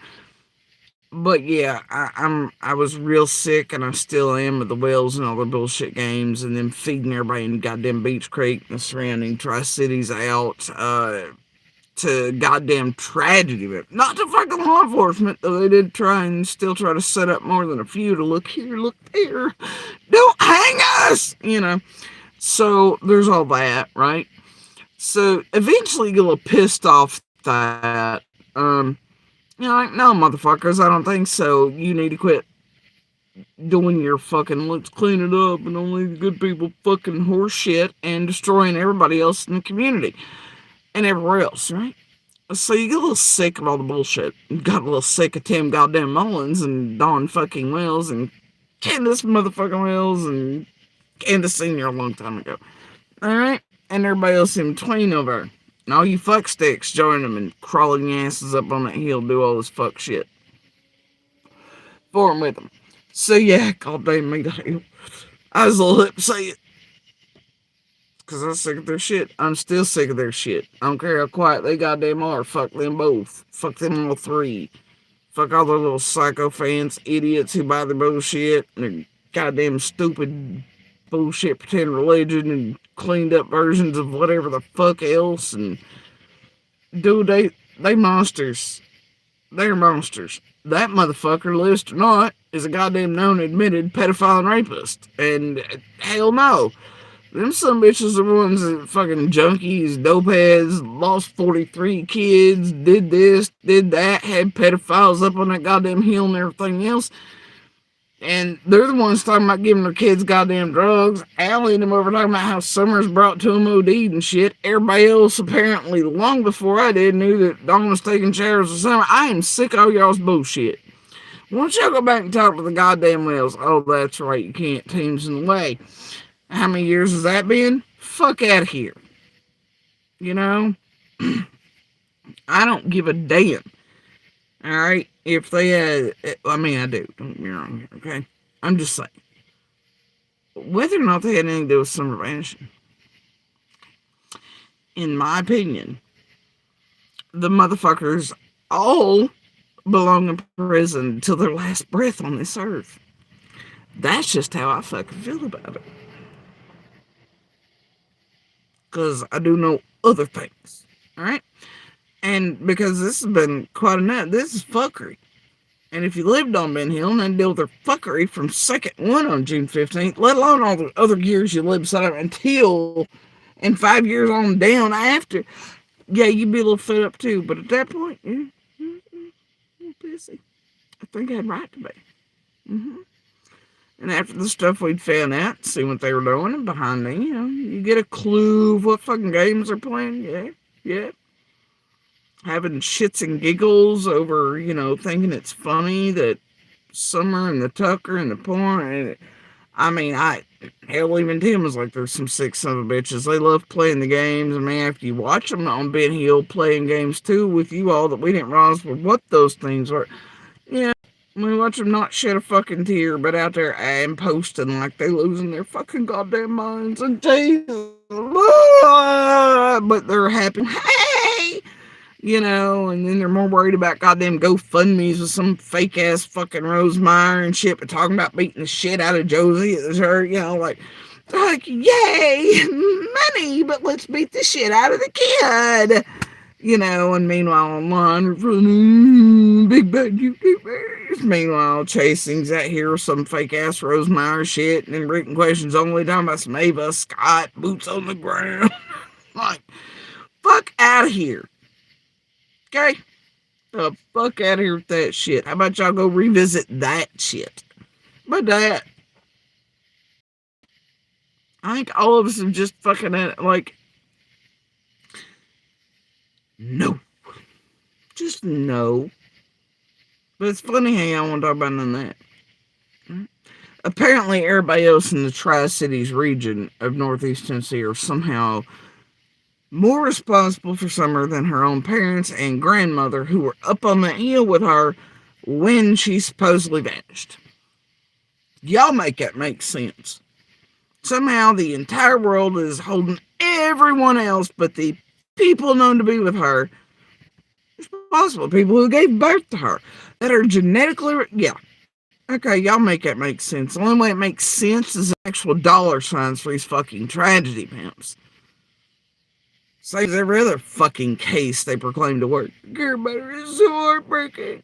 But yeah, I was real sick, and I still am, of the Wells and all the bullshit games, and then feeding everybody in goddamn Beach Creek and the surrounding Tri-Cities out to goddamn tragedy. But not to fucking law enforcement, though they did try and still try to set up more than a few to look here, look there. Don't hang us! So there's all that, right? So eventually you get a little pissed off that, like, no, motherfuckers, I don't think so. You need to quit doing your fucking let's clean it up and only the good people fucking horse shit and destroying everybody else in the community and everywhere else, right? So you get a little sick of all the bullshit. You got a little sick of Tim goddamn Mullins and Don fucking Wells and Candace motherfucking Wells and Candace Senior a long time ago. Alright? And everybody else in between over. And all you fuck sticks join them and crawling your asses up on that hill, do all this fuck shit. For them with them. So yeah, goddamn me to hell. I was a little upset. Because I'm sick of their shit. I'm still sick of their shit. I don't care how quiet they goddamn are. Fuck them both. Fuck them all three. Fuck all their little psycho fans, idiots who buy the bullshit and their goddamn stupid bullshit pretend religion and cleaned up versions of whatever the fuck else. And dude, they monsters. They're monsters. That motherfucker, list or not, is a goddamn known admitted pedophile and rapist. And hell no. Them some bitches are the ones that fucking junkies, dopeheads, lost 43 kids, did this, did that, had pedophiles up on that goddamn hill and everything else. And they're the ones talking about giving their kids goddamn drugs. Allie and them over talking about how Summers brought to them OD'd and shit. Everybody else apparently, long before I did, knew that Dawn was taking showers with Summer. I am sick of all y'all's bullshit. Why don't y'all go back and talk to the goddamn Wells? Oh, that's right, you can't. Team's in the way. How many years has that been? Fuck out of here. I don't give a damn. Alright? If they had, I mean, I do. Don't get me wrong here, okay? I'm just saying. Whether or not they had anything to do with Summer vanishing, in my opinion, the motherfuckers all belong in prison till their last breath on this earth. That's just how I fucking feel about it. Because I do know other things. Alright? And because this has been quite enough, this is fuckery. And if you lived on Ben Hill and then deal with their fuckery from second one on June 15th, let alone all the other years you lived beside until, and 5 years on down after, yeah, you'd be a little fed up too. But at that point, yeah, pissy. think had right to be. Mm-hmm. And after the stuff we'd found out, see what they were doing, and behind me, you get a clue of what fucking games they're playing. Yeah. Having shits and giggles over, thinking it's funny that Summer and the Tucker and the porn. And hell, even Tim was like, there's some sick son of bitches. They love playing the games. I mean, after you watch them on Ben Hill playing games too with you all that we didn't realize what those things were. Yeah, we watch them not shed a fucking tear, but out there and posting like they losing their fucking goddamn minds. And Jesus, but they're happy. Hey! And then they're more worried about goddamn GoFundMe's with some fake ass fucking Rose Meyer and shit, but talking about beating the shit out of Josie at the church, they're like, yay, money, but let's beat the shit out of the kid, and meanwhile online, big bad YouTubers, meanwhile chasing's out here with some fake ass Rose Meyer shit, and then written questions only talking about some Ava Scott, boots on the ground, like, fuck out of here. Okay? The fuck out of here with that shit. How about y'all go revisit that shit? But that, I think all of us have just fucking like, no. Just no. But it's funny how y'all want to talk about none of that. Apparently, everybody else in the Tri-Cities region of Northeast Tennessee are somehow more responsible for Summer than her own parents and grandmother, who were up on the hill with her when she supposedly vanished. Y'all make that make sense. Somehow the entire world is holding everyone else but the people known to be with her responsible. People who gave birth to her, that are genetically, okay, y'all make that make sense. The only way it makes sense is actual dollar signs for these fucking tragedy pimps. Same as every other fucking case they proclaim to work. Everybody is so heartbreaking.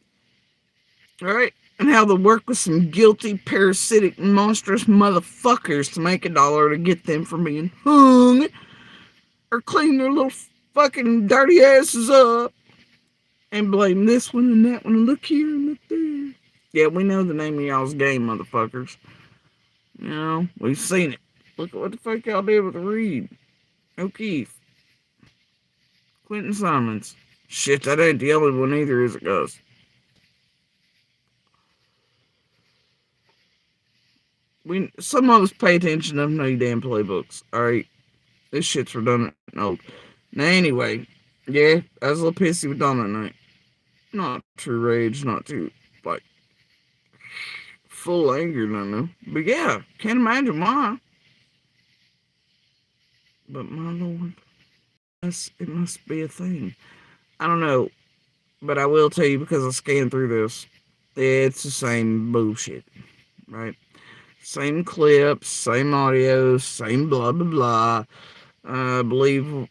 Alright? And how they'll work with some guilty, parasitic, monstrous motherfuckers to make $1 to get them from being hung. Or clean their little fucking dirty asses up. And blame this one and that one. And look here and look there. Yeah, we know the name of y'all's game, motherfuckers. We've seen it. Look at what the fuck y'all did with Reed. O'Keefe. Quentin Simons. Shit, that ain't the only one either, is it, guys? Some of us pay attention enough to know you damn playbooks. Alright? This shit's redundant and old. Now, anyway. Yeah, I was a little pissy with Donna tonight. Not true rage, not too, full anger, no. But yeah, can't imagine why. But my lord. It must be a thing. I don't know, but I will tell you because I scanned through this. It's the same bullshit, right? Same clips, same audio, same blah blah blah. I believe,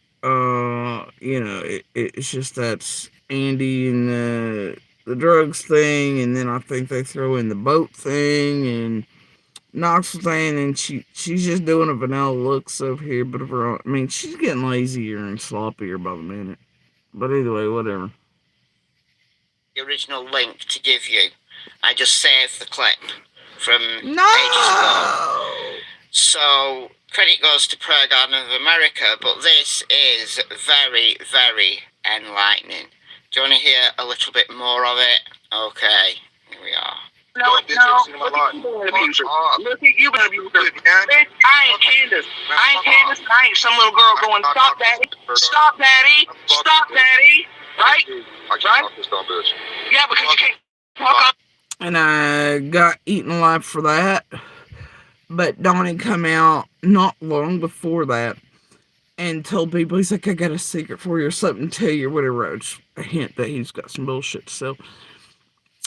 it's just that's Andy and the drugs thing, and then I think they throw in the boat thing and Knoxville thing, and she's just doing a vanilla looks over here, but of her own. I mean, she's getting lazier and sloppier by the minute. But either way, whatever. The original link to give you. I just saved the clip from ages ago. So credit goes to Prayer Garden of America, but this is very, very enlightening. Do you want to hear a little bit more of it? Okay, here we are. No. Look at you, abuser. Bitch, I ain't Candace. And I ain't some little girl going, stop, daddy. Stop, daddy. Stop, daddy. Right? Right? Yeah, because you can't talk up. And I got eaten alive for that. But Donnie come out not long before that and told people, he's like, I got a secret for you or something to tell you or whatever. It's a hint that he's got some bullshit to sell.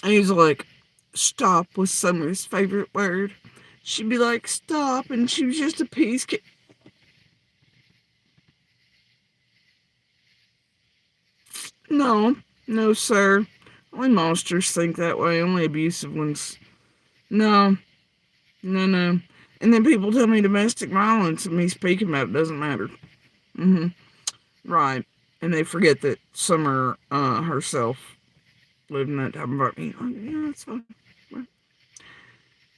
And he's like, stop was Summer's favorite word. She'd be like, stop, and she was just a peace kid. No, sir. Only monsters think that way. Only abusive ones. No. And then people tell me domestic violence and me speaking about it doesn't matter. Right. And they forget that Summer herself living that type of environment. Yeah, that's fine. Well,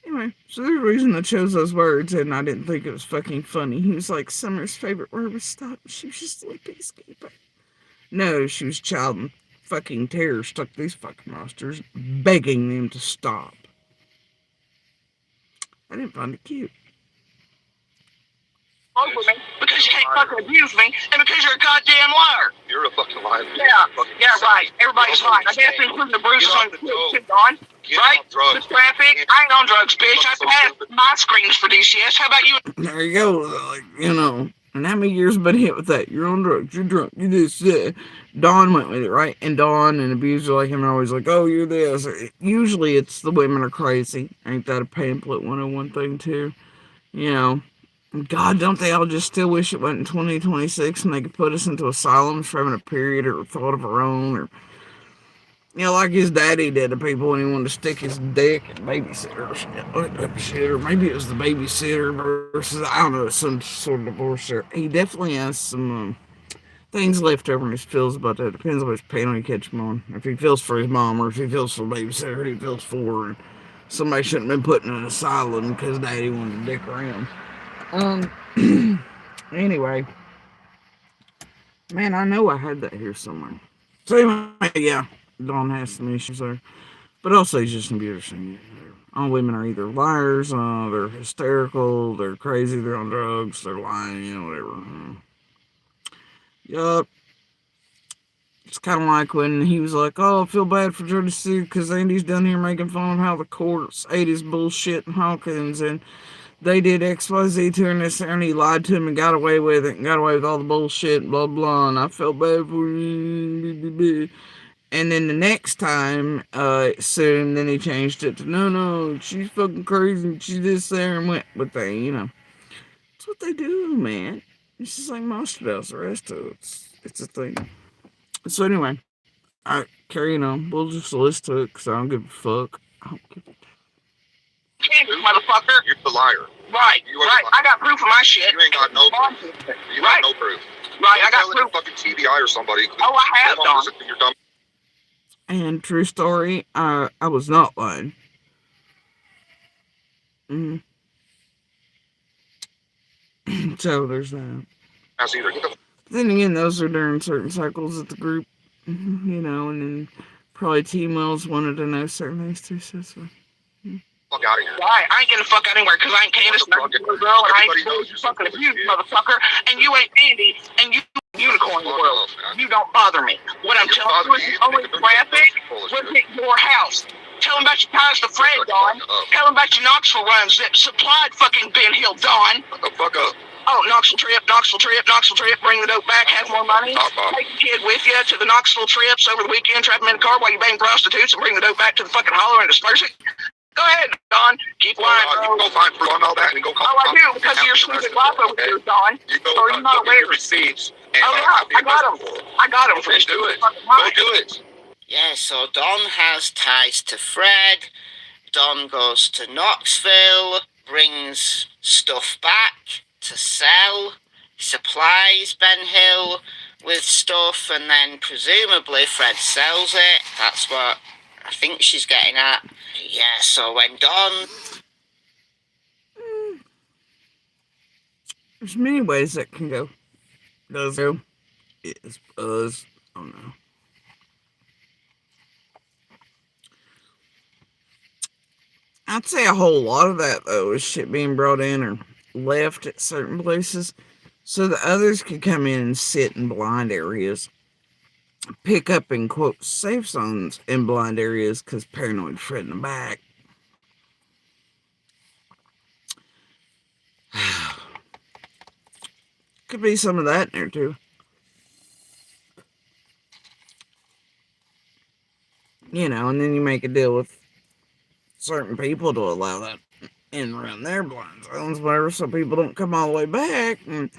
anyway, so there's a reason I chose those words, and I didn't think it was fucking funny. He was like, Summer's favorite word was stop. She was just a little peacekeeper. No, she was child and fucking terror stuck these fucking monsters, begging them to stop. I didn't find it cute. Over me because you can't fucking abuse me and because you're a goddamn liar. You're a fucking liar. Yeah, right. Everybody's lying. I guess including the bruises on your feet, Don. Right? The traffic. I ain't on drugs, bitch. I passed my screens for DCS. How about you? There you go. Like, you know. And how many years been hit with that? You're on drugs. You're drunk. You this. Dawn went with it, right? And Dawn and abuser like him are always like, oh, you're this. Usually it's the women are crazy. Ain't that a pamphlet 101 thing, too? You know. God, don't they all just still wish it went in 2026 and they could put us into asylums for having a period or a thought of our own, or, you know, like his daddy did to people when he wanted to stick his dick in babysitter or shit, or maybe it was the babysitter versus, I don't know, some sort of divorce there. He definitely has some things left over in his feels about that. Depends on which panel you catch him on. If he feels for his mom or if he feels for the babysitter, who he feels for, and somebody shouldn't have been put in an asylum because daddy wanted to dick around. Anyway, man, I know I had that here somewhere. So anyway, yeah, Dawn has some issues there, but also he's just an abuser. All women are either liars, they're hysterical, they're crazy, they're on drugs, they're lying, you know, whatever. Yup. It's kind of like when he was like, oh, I feel bad for Jody Sue because Andy's down here making fun of how the courts ate his bullshit in Hawkins and they did XYZ to her and this, and he lied to him and got away with it and got away with all the bullshit, blah, blah, and I felt bad for you. And then the next time, soon, then he changed it to, no, she's fucking crazy, she's this, there, and went with that, you know. That's what they do, man. It's just like most of us, the rest of it. It's a thing. So anyway, I carrying on. We'll just list to it because I don't give a fuck. I don't give a motherfucker. You're the liar. Right. I got proof of my shit. You ain't got no proof. You got no proof. Right, I got proof. Fucking TBI or somebody. Oh, I have, Don. You're dumb. And true story, I was not lying. So there's that. That's either. Get the Then again, those are during certain cycles of the group, you know, and then probably Team Wells wanted to know certain things too, so that's why. fuck out of here. Right, I ain't getting the fuck out anywhere because I ain't Candace and I ain't a girl and I ain't fucking abused, motherfucker. And you ain't Andy and you unicorn world. You don't bother me. What I'm telling you is only traffic was at your house. Tell him about your ties to Fred, Dawn. Tell him about your Knoxville runs that supplied fucking Ben Hill, Dawn. Shut the fuck up. Oh, Knoxville trip, bring the dope back, have more money, take the kid with you to the Knoxville trips over the weekend, trap him in the car while you bang prostitutes and bring the dope back to the fucking holler and disperse it. Go ahead, Don. Keep lying, bro. You can go find proof on all that and go call. Oh, I do, because of your stupid life over here, Don. Or you're not aware. Receipts. Oh, yeah, I got them. I got them. Please do it. Go do it. Yeah, so Don has ties to Fred. Don goes to Knoxville, brings stuff back to sell, supplies Ben Hill with stuff, and then presumably Fred sells it. That's what I think she's getting at. Yeah, so when Don... There's many ways that can go. Does go. It's buzz. Oh no. I'd say a whole lot of that, though, is shit being brought in or left at certain places so that others can come in and sit in blind areas, pick up and quote safe zones in blind areas because paranoid Fred in the back. Could be some of that in there, too. You know, and then you make a deal with certain people to allow that in around their blind zones, whatever, so people don't come all the way back, and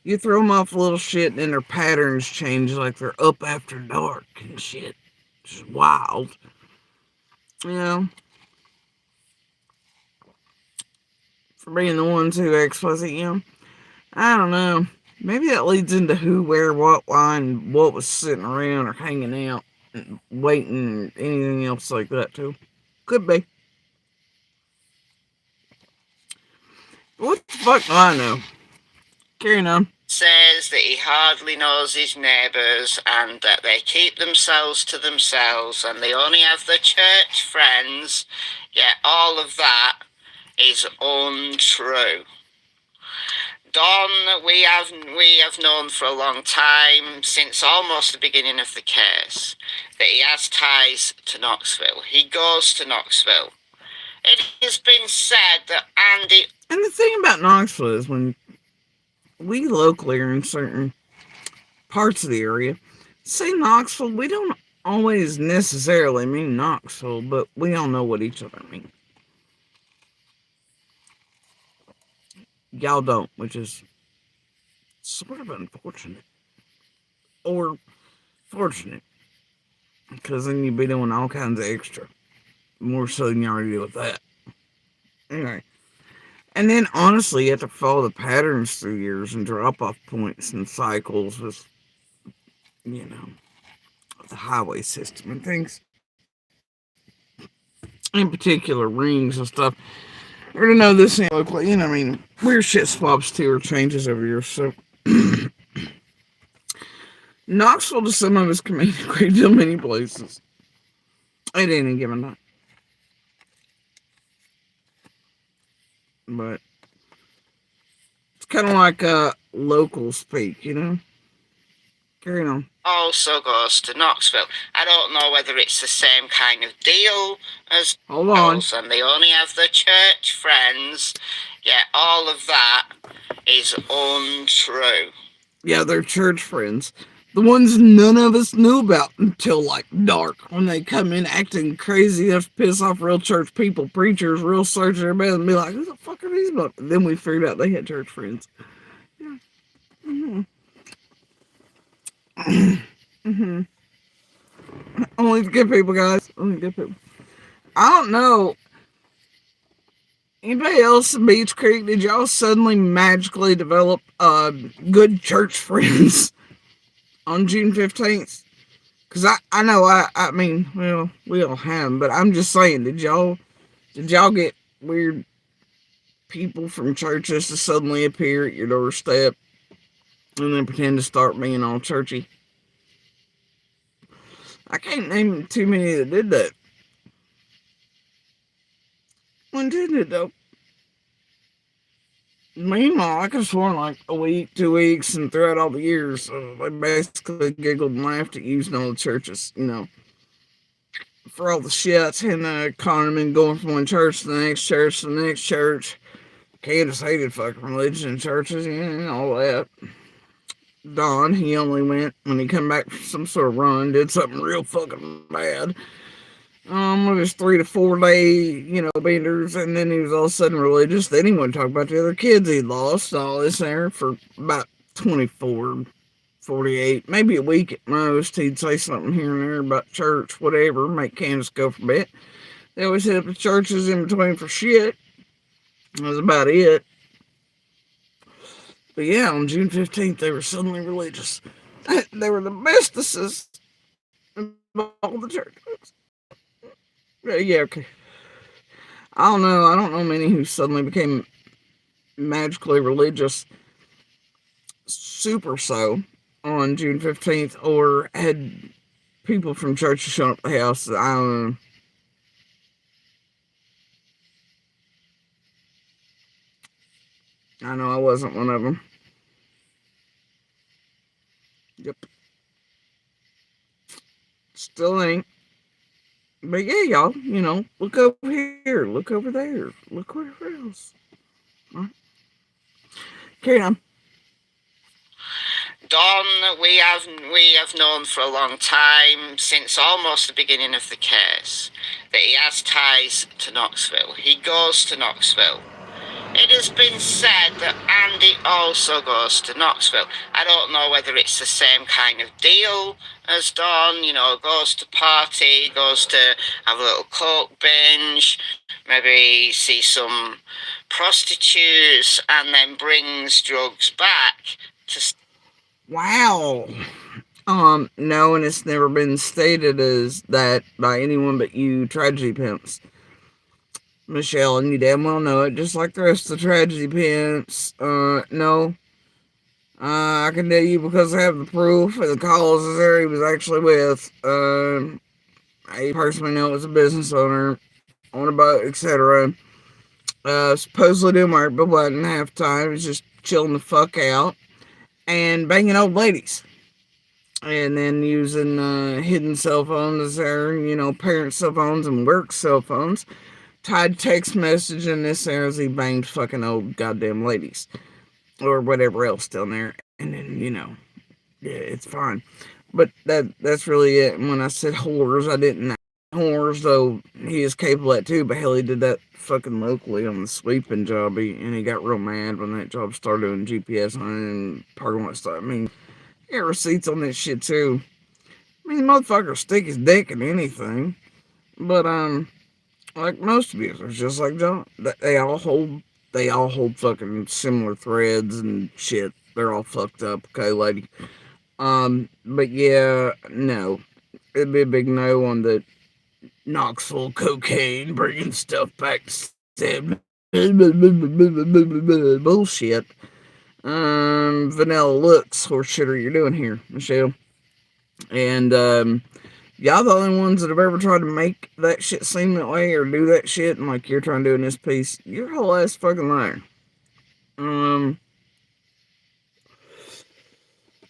you throw them off a little shit, and then their patterns change, like they're up after dark and shit. It's wild. You know? For being the ones who explicit, you know? I don't know. Maybe that leads into who, where, what line, what was sitting around or hanging out. weight and anything else like that too. Could be. What the fuck do I know? Carrying on. Says that he hardly knows his neighbours and that they keep themselves to themselves and they only have their church friends. Yeah, all of that is untrue. Don, we have known for a long time, since almost the beginning of the case, that he has ties to Knoxville. He goes to Knoxville. It has been said that Andy... And the thing about Knoxville is when we locally are in certain parts of the area, say Knoxville, we don't always necessarily mean Knoxville, but we all know what each other mean. Y'all don't, which is sort of unfortunate. Or fortunate. Because then you'd be doing all kinds of extra. More so than you already do with that. Anyway. And then honestly, you have to follow the patterns through years and drop off points and cycles with, you know, the highway system and things. In particular, rings and stuff. Or to know this locally, you know, I mean, weird shit swaps too or changes over years. So, Knoxville to some of us can mean a great deal many places at any given time. But it's kind of like local speak, you know? Carry on. Also goes to Knoxville. I don't know whether it's the same kind of deal as Hold on. and they only have their church friends. Yeah, all of that is untrue. Yeah, they're church friends. The ones none of us knew about until like dark, when they come in acting crazy enough to piss off real church people, preachers, real search everybody, and be like, who the fuck are these about? Then we figured out they had church friends. Yeah. Only the good people, guys. Only the good people. I don't know. Anybody else in Beach Creek, did y'all suddenly magically develop good church friends on June 15th? Because I know, I mean, well, we all have, but I'm just saying, did y'all get weird people from churches to suddenly appear at your doorstep and then pretend to start being all churchy? I can't name too many that did that. One did it though. Meanwhile, I could have sworn like a week, 2 weeks, and throughout all the years, they basically giggled and laughed at using all the churches, you know, for all the shits and Kahneman going from one church to the next church to the next church. Candace hated fucking religion and churches, and all that. Don, he only went when he come back from some sort of run, did something real fucking bad. It was 3 to 4 day, you know, benders, and then he was all of a sudden religious. Then he wouldn't talk about the other kids he'd lost, all this there, for about 24, 48, maybe a week at most. He'd say something here and there about church, whatever, make Candace go for a bit. They always hit up the churches in between for shit. That was about it. But yeah, on June 15th, they were suddenly religious. They were the bestest of all the churches. Yeah, okay. I don't know. I don't know many who suddenly became magically religious super so on June 15th or had people from churches showing up at the house. I don't know. I know I wasn't one of them. Yep. Still ain't. But yeah, y'all, you know, look over here, look over there, look wherever else. All right. Carry on. Don, we have known for a long time, since almost the beginning of the case, that he has ties to Knoxville. He goes to Knoxville. It has been said that Andy also goes to Knoxville. I don't know whether it's the same kind of deal as Don, you know, goes to party, goes to have a little coke binge, maybe see some prostitutes, and then brings drugs back to... Wow. No, and it's never been stated as that by anyone but you tragedy pimps, Michelle, and you damn well know it, just like the rest of the tragedy pimps. No. I can tell you because I have the proof and the calls there he was actually with. I personally know it was a business owner on a boat, etc. Supposedly doing work, but wasn't half the time. He was just chilling the fuck out and banging old ladies. And then using hidden cell phones as their, parent cell phones and work cell phones. Tied text message in this there as he banged fucking old goddamn ladies. Or whatever else down there. And then, yeah, it's fine. But that's really it. And when I said whores, I didn't know whores, though he is capable of that too. But hell, he did that fucking locally on the sweeping job. And he got real mad when that job started doing GPS on it and parking lot stuff. I mean, he got receipts on that shit too. I mean, the motherfucker stick his dick in anything. But like most abusers, just like John, they all hold fucking similar threads and shit. They're all fucked up, okay, lady. But yeah, no. It'd be a big no on the Knoxville cocaine, bringing stuff back to stem. Bullshit. Vanilla looks, horse shitter you're doing here, Michelle. And, y'all the only ones that have ever tried to make that shit seem that way or do that shit, and like you're trying to do in this piece, you're a whole ass fucking liar.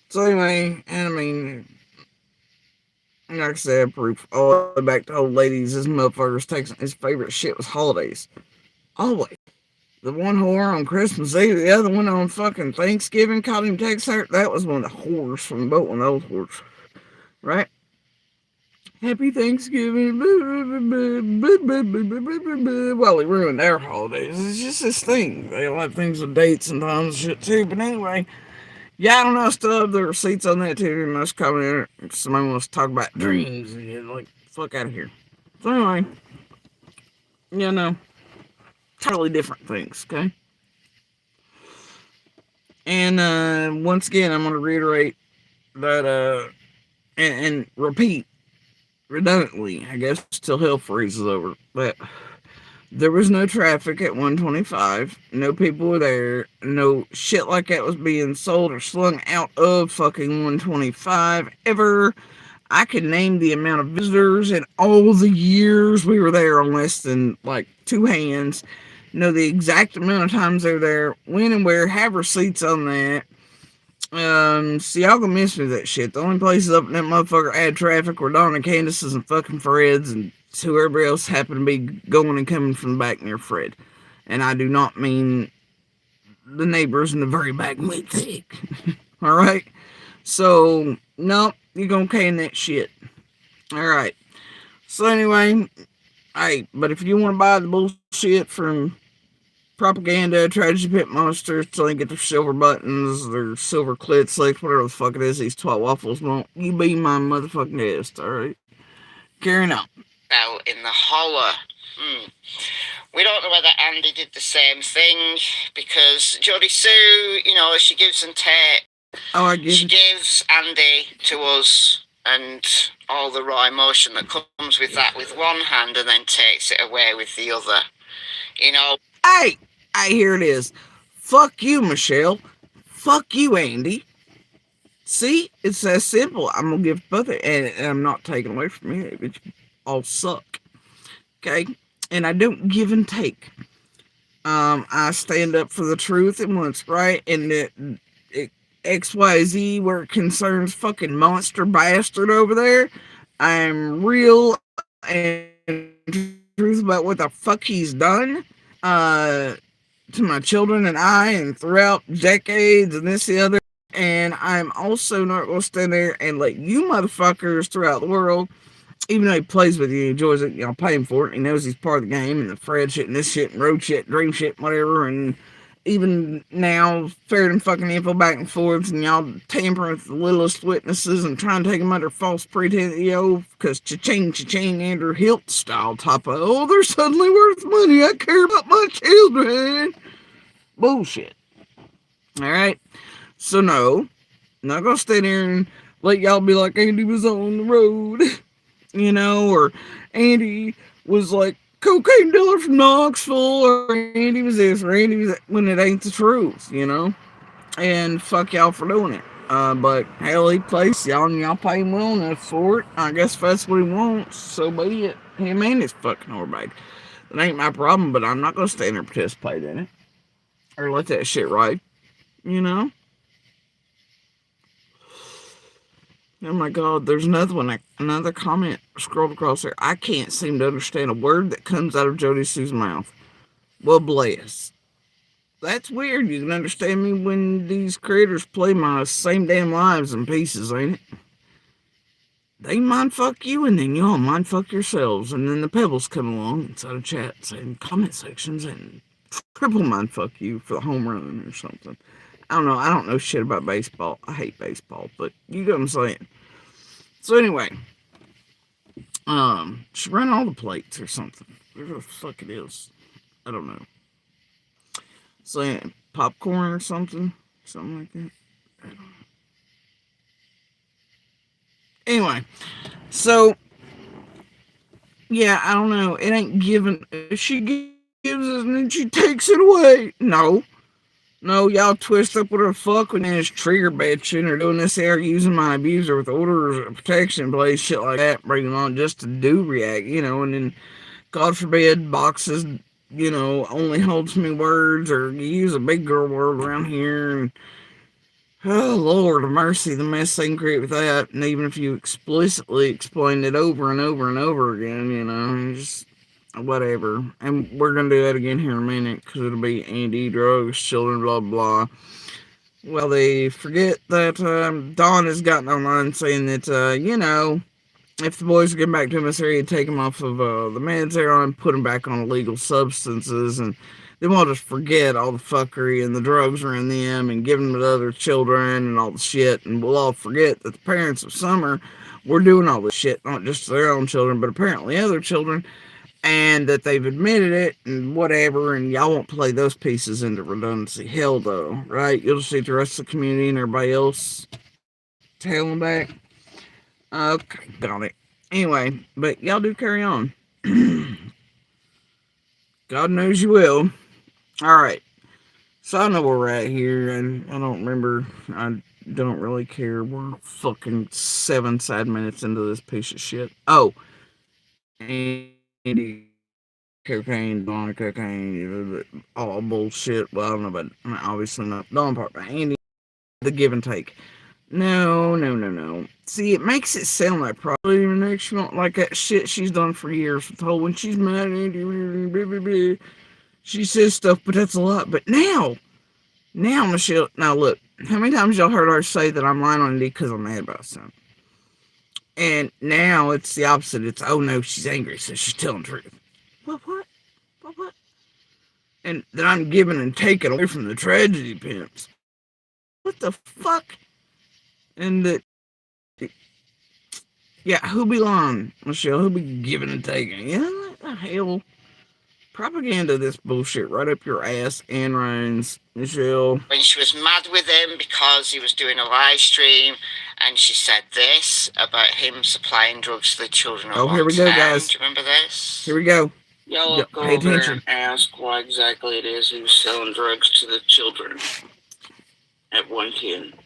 So anyway, and I mean, like I said, proof all the way back to old ladies. This motherfucker's texting. His favorite shit was holidays. Always. The one whore on Christmas Eve, the other one on fucking Thanksgiving caught him texting her. That was one of the whores from the boat, one of those whores. Right? Happy Thanksgiving. Well, he ruined their holidays. It's just this thing. They like things with dates and times and shit too. But anyway, yeah, I don't know. I still have the receipts on that too. And that's coming in. Somebody wants to talk about dreams. And you're like, fuck out of here. So anyway, totally different things, okay? And once again, I'm going to reiterate that, and repeat redundantly, I guess, till hell freezes over. But there was no traffic at 125. No people were there. No shit like that was being sold or slung out of fucking 125 ever. I could name the amount of visitors in all the years we were there on less than like two hands. Know the exact amount of times they were there, when and where, have receipts on that. So y'all gonna miss me that shit. The only places up in that motherfucker had traffic were Donna Candace's and fucking Fred's and whoever else happened to be going and coming from the back near Fred. And I do not mean the neighbors in the very back mid thick. Alright? So, no, you're gonna can that shit. Alright. So anyway, hey, but if you want to buy the bullshit from Propaganda, Tragedy Pit Monsters, till they get their silver buttons, their silver clit slicks, whatever the fuck it is, these twat waffles want, you be my motherfucking guest, alright? Carrying on. Now, in the holler. We don't know whether Andy did the same thing, because Jodie Sue, she gives and takes. Oh, I get She it. gives Andy to us and all the raw emotion that comes with that with one hand and then takes it away with the other. Hey, here it is. Fuck you, Michelle. Fuck you, Andy. See, it's that simple. I'm gonna give both, and I'm not taking away from you. It all suck. Okay, and I don't give and take. I stand up for the truth and what's right, and XYZ where it concerns fucking monster bastard over there. I'm real and truth about what the fuck he's done. To my children and I, and throughout decades and this, the other. And I'm also not going to stand there and let you motherfuckers throughout the world, even though he plays with you, he enjoys it, y'all pay him for it, he knows he's part of the game, and the Fred shit, and this shit, and road shit, dream shit, whatever, and even now, ferreting fucking info back and forth, and y'all tampering with the littlest witnesses and trying to take them under false pretense, because cha-ching, Andrew Hilt style type of, oh, they're suddenly worth money, I care about my children. Bullshit. Alright? So no, not gonna stay there and Like y'all be like, Andy was on the road, or Andy was like cocaine dealer from Knoxville, or Andy was this, or Andy was that, when it ain't the truth. And fuck y'all for doing it. But hell, he plays y'all, and y'all pay him well enough for it. I guess if that's what he wants, so be it. Him and his fucking whorebag. That ain't my problem, but I'm not gonna stand there and participate in it or let that shit ride. You know. Oh my god, there's another one, another comment scrolled across there. I can't seem to understand a word that comes out of Jody Sue's mouth. Well, bless. That's weird. You can understand me when these creators play my same damn lives in pieces, ain't it? They mind fuck you, and then y'all mind fuck yourselves, and then the pebbles come along inside of chats and comment sections and triple mind fuck you for the home run or something. I don't know. I don't know shit about baseball. I hate baseball, but you know what I'm saying. So anyway, she ran all the plates or something. Whatever the fuck it is. I don't know. Saying popcorn or something like that. I don't know. Anyway, so yeah, I don't know. It ain't given. She gives it and then she takes it away. No, y'all twist up with her fuck when it's trigger bitching or doing this there, using my abuser with orders of protection, place shit like that, bringing on just to do react, and then God forbid boxes, only holds me words, or you use a big girl word around here, and oh Lord of mercy, the mess they can create with that. And even if you explicitly explain it over and over and over again, just whatever. And we're gonna do that again here in a minute because it'll be Andy, drugs, children, blah blah. Well, they forget that Dawn has gotten online saying that if the boys get back to him, he'd take him off of the meds they're on, put him back on illegal substances, and then we'll just forget all the fuckery and the drugs are in them and give them to other children and all the shit, and we'll all forget that the parents of Summer were doing all this shit, not just to their own children, but apparently other children, and that they've admitted it and whatever, and y'all won't play those pieces into redundancy. Hell, though, right? You'll just see the rest of the community and everybody else tailing back. Okay, got it. Anyway, but y'all do carry on. God knows you will. Alright, so I know where we're at here, and I don't remember. I don't really care. We're fucking 7 sad minutes into this piece of shit. Oh, Andy cocaine, Donna cocaine, all bullshit. Well, I don't know about, obviously not Donna part, but Andy, the give and take. No. See, it makes it sound like probably next month, like that shit she's done for years. With the whole when she's mad at Andy, she says stuff, but that's a lot. But now, Michelle, now look, how many times y'all heard her say that I'm lying on Andy because I'm mad about something? And now it's the opposite. It's, oh no, she's angry, so she's telling the truth. What? And that I'm giving and taking away from the tragedy pimps. What the fuck? And that, yeah, who be lying, Michelle? Who be giving and taking? What the hell? Propaganda this bullshit right up your ass, Anne Ryan's, Michelle. When she was mad with him because he was doing a live stream, and she said this about him supplying drugs to the children. Oh, here we go, guys. Do you remember this? Here we go. Y'all go pay over there attention. and ask why exactly it is he was selling drugs to the children at 110.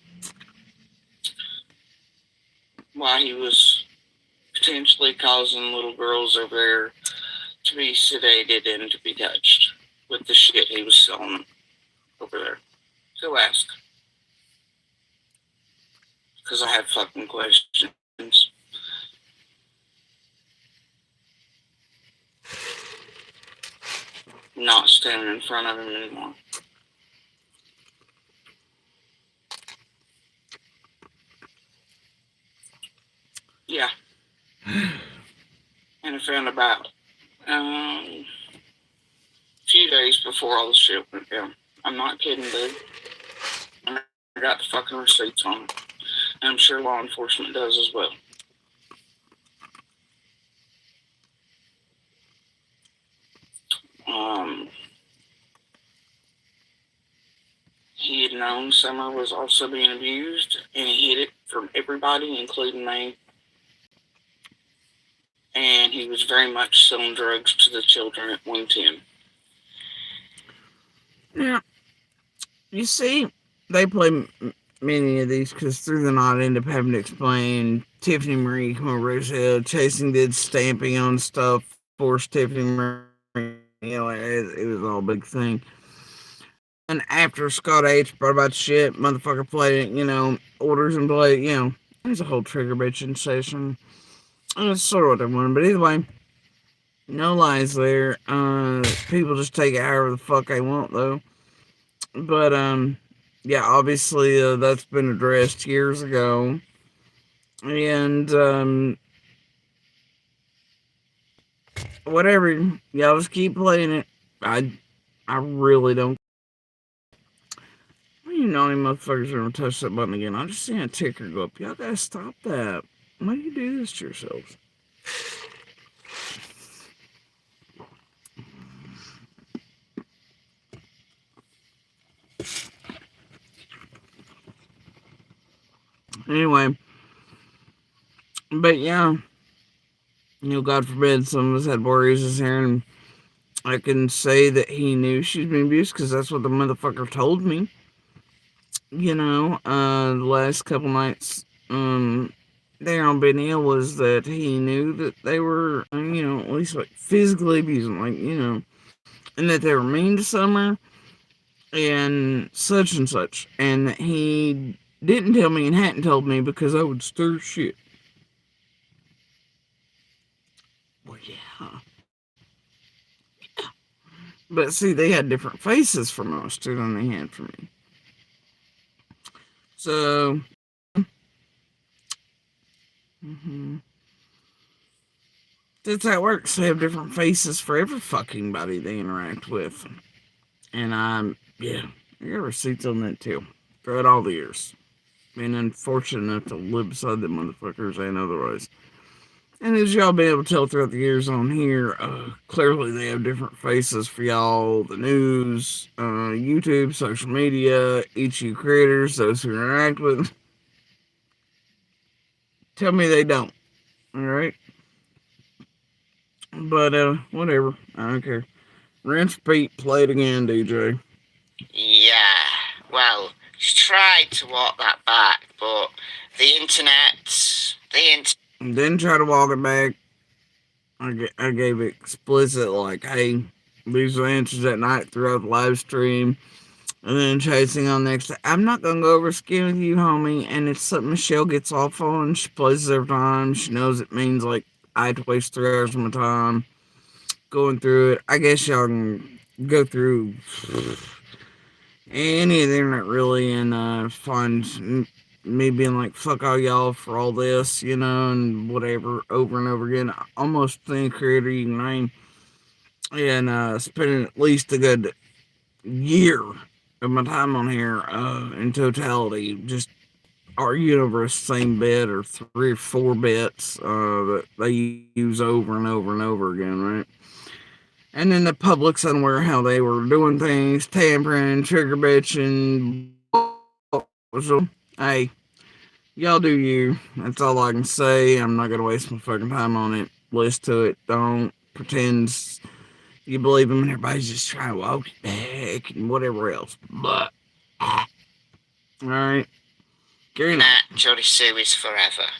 Why he was potentially causing little girls over there to be sedated and to be touched with the shit he was selling over there. Go ask. Because I have fucking questions. Not standing in front of him anymore. Yeah. And I found about a few days before all the shit went down. I'm not kidding, dude. I got the fucking receipts on it. And I'm sure law enforcement does as well. He had known Summer was also being abused, and he hid it from everybody, including me. And he was very much selling drugs to the children at 110. Now, you see, they play many of these because through the night I end up having to explain Tiffany Marie come over his head, Chasing did stamping on stuff, forced Tiffany Marie, it was all a big thing. And after Scott H brought about shit, motherfucker played it, orders and play, it was a whole trigger bitching session. That's sort of what they wanted, but either way, no lies there. People just take it however the fuck they want, though. But, yeah, obviously, that's been addressed years ago. And, whatever, y'all just keep playing it. I really don't. You naughty motherfuckers are gonna touch that button again. I just seen a ticker go up. Y'all gotta stop that. Why do you do this to yourselves? Anyway, but yeah, God forbid some of us had bruises here, and I can say that he knew she's been abused because that's what the motherfucker told me. The last couple nights, there on Ben Hill was that he knew that they were, at least like physically abusing, and that they were mean to Summer and such, and that he didn't tell me and hadn't told me because I would stir shit. Well, yeah. But see, they had different faces for most than they had for me. So, that's how it works. They have different faces for every fucking body they interact with. And I got receipts on that too. Throughout all the years. Being unfortunate enough to live beside them motherfuckers and otherwise. And as y'all been able to tell throughout the years on here, clearly they have different faces for y'all. The news, YouTube, social media, each of you creators, those who interact with. Tell me they don't. Alright? But, whatever. I don't care. Rinse, repeat, play it again, DJ. Yeah, well, she tried to walk that back, but the internet. Didn't try to walk it back. I gave it explicit, like, hey, these are the answers at night throughout the live stream. And then chasing on next. I'm not going to go over skin with you, homie. And it's something Michelle gets off on. She plays it every time. She knows it means, like, I had to waste 3 hours of my time going through it. I guess y'all can go through any of the internet, really, and find me being like, fuck all y'all for all this, and whatever, over and over again. Almost any creator you can name. And spending at least a good year of my time on here in totality, just arguing over the same bit or 3 or 4 bits that they use over and over and over again, right? And then the public's unaware how they were doing things, tampering, trigger bitching. So, hey, y'all do you. That's all I can say. I'm not going to waste my fucking time on it. Listen to it. Don't pretend you believe him and everybody's just trying to walk it back and whatever else. But, alright. Jodie Sue is forever.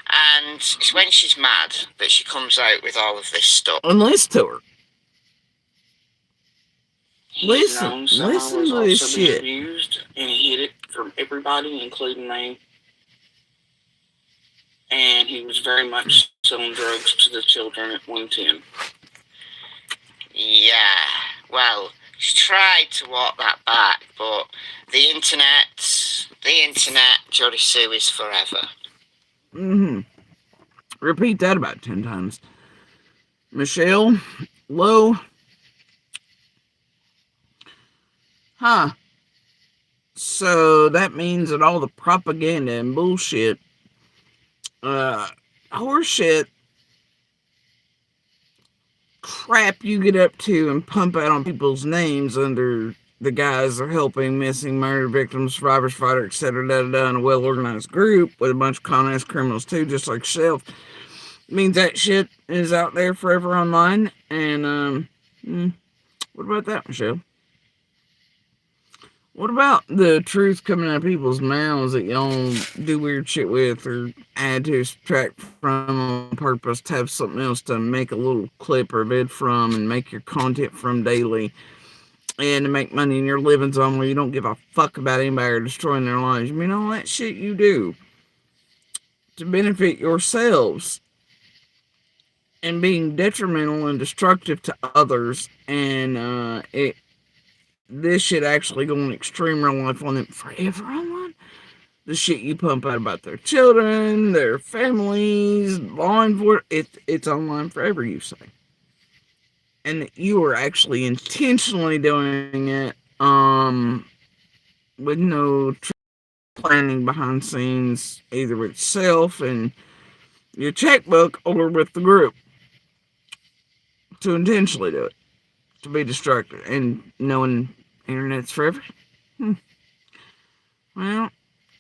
And it's when she's mad that she comes out with all of this stuff. And listen to her. Listen to this shit. Abused, and he hid it from everybody, including me. And he was very much selling drugs to the children at 110. Yeah, well, she tried to walk that back, but the internet, Jodie Sue is forever. Repeat that about 10 times. Michelle Lowe. Huh. So that means that all the propaganda and bullshit, horseshit, crap you get up to and pump out on people's names under the guys are helping missing, murder victims, survivors, fighter, etc. In a well-organized group with a bunch of con-ass criminals too, just like yourself. Means that shit is out there forever online. And what about that, Michelle? What about the truth coming out of people's mouths that y'all do weird shit with or add to, subtract from on purpose to have something else to make a little clip or vid from and make your content from daily and to make money in your living zone where you don't give a fuck about anybody or destroying their lives? You mean all that shit you do to benefit yourselves and being detrimental and destructive to others, and this shit actually going extreme real life on them forever online. The shit you pump out about their children, their families, law enforcement, it's online forever, you say. And that you are actually intentionally doing it with no planning behind scenes, either with yourself and your checkbook or with the group, to intentionally do it, to be destructive, and knowing internet's forever. Well,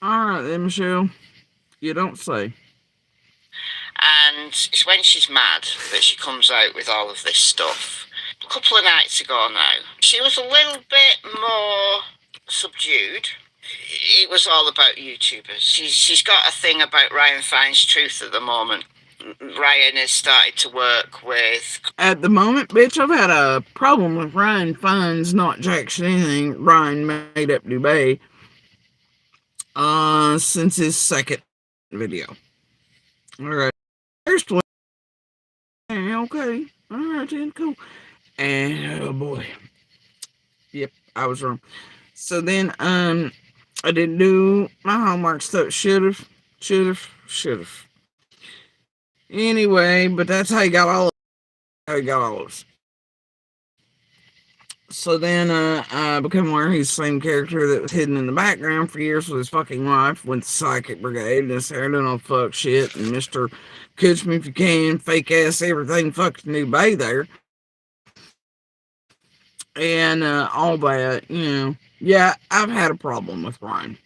alright then, Michelle. You don't say. And it's when she's mad that she comes out with all of this stuff. A couple of nights ago now, she was a little bit more subdued. It was all about YouTubers. She's got a thing about Ryan Finds Truth at the moment. Ryan has started to work with... At the moment, bitch, I've had a problem with Ryan Finds not jack shit anything. Ryan Made Up Dubai. Since his second video. Alright. First one. Okay. Alright then, cool. And oh boy. Yep, I was wrong. So then, I didn't do my homework stuff. Should've. Anyway, but that's how you got all of us. So then, I became aware he's the same character that was hidden in the background for years with his fucking wife, went to Psychic Brigade, and this hair doing all fuck shit, and Mr. Catch Me If You Can, fake ass everything fucking new bay there. And, all that, yeah, I've had a problem with Ryan.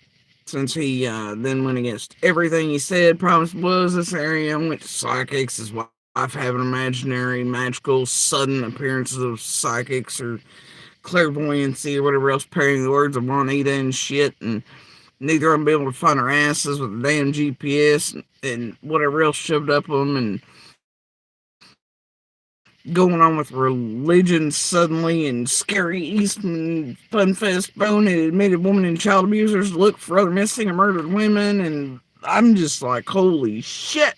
Since he, then went against everything he said, promised was this area, went to psychics, his wife having imaginary, magical, sudden appearances of psychics or clairvoyancy or whatever else, pairing the words of Juanita and shit, and neither of them be able to find their asses with a damn GPS and whatever else shoved up them, and going on with religion suddenly, and scary Eastman Fun Fest, boneheaded admitted woman and child abusers look for other missing or murdered women, and I'm just like, holy shit.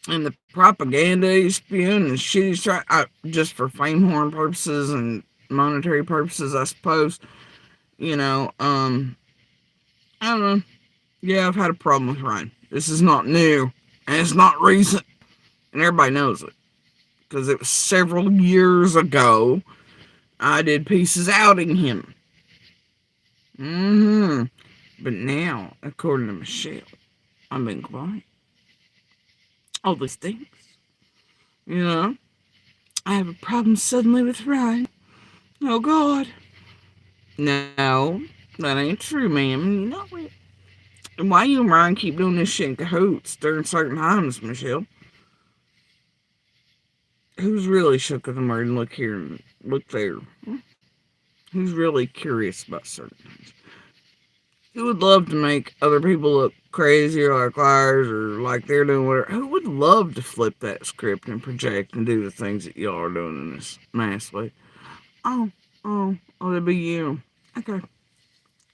And the propaganda he's spewing and shit he's trying, just for fame horn purposes and monetary purposes, I suppose. I don't know. Yeah, I've had a problem with Ryan. This is not new, and it's not recent, and everybody knows it. Because it was several years ago, I did pieces outing him. But now, according to Michelle, I'm being quiet. All these things. I have a problem suddenly with Ryan. Oh, God. No, that ain't true, ma'am. You know it. And why you and Ryan keep doing this shit in cahoots during certain times, Michelle? Who's really shook at the murder and look here and look there? Who's really curious about certain things? Who would love to make other people look crazy or like liars or like they're doing whatever? Who would love to flip that script and project and do the things that y'all are doing in this mass way? Oh, that'd be you. Okay,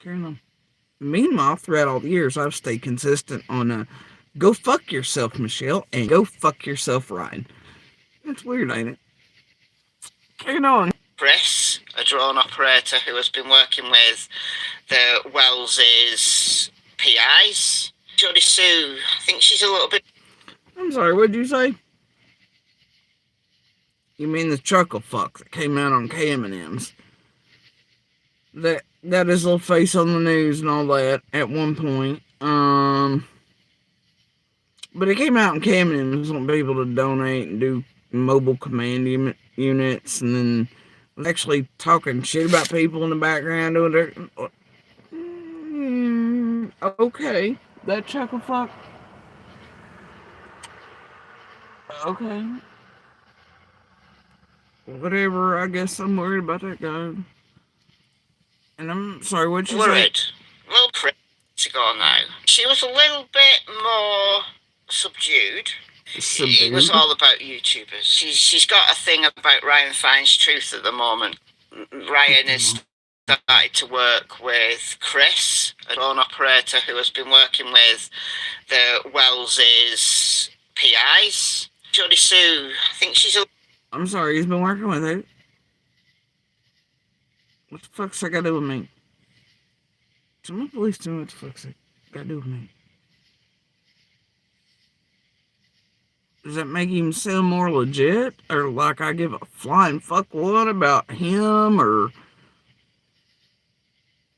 carry on. Meanwhile, throughout all the years, I've stayed consistent on go fuck yourself, Michelle, and go fuck yourself, Ryan. That's weird, ain't it? Carry on. Chris, a drone operator who has been working with the Wells's PIs. Jodie Sue, I think she's a little bit... I'm sorry, what'd you say? You mean the chuckle fuck that came out on K-M&M's? That got his little face on the news and all that at one point. But it came out in K-M&M's wanting people to donate and do mobile command units, and then was actually talking shit about people in the background doing their. Okay, that chuckle fuck. Okay, whatever. I guess I'm worried about that guy. And I'm sorry, what'd you say? Worried. Well, Chris ago now. She was a little bit more subdued. It was all about YouTubers. She's got a thing about Ryan Finds Truth at the moment. Ryan has started to work with Chris, a drone operator who has been working with the Wells's PIs. Jodie Sue, I think she's a... I'm sorry, he's been working with it. What the fuck's that got to do with me? Someone please tell me what the fuck's that got to do with me. Does that make him sound more legit? Or like I give a flying fuck what about him or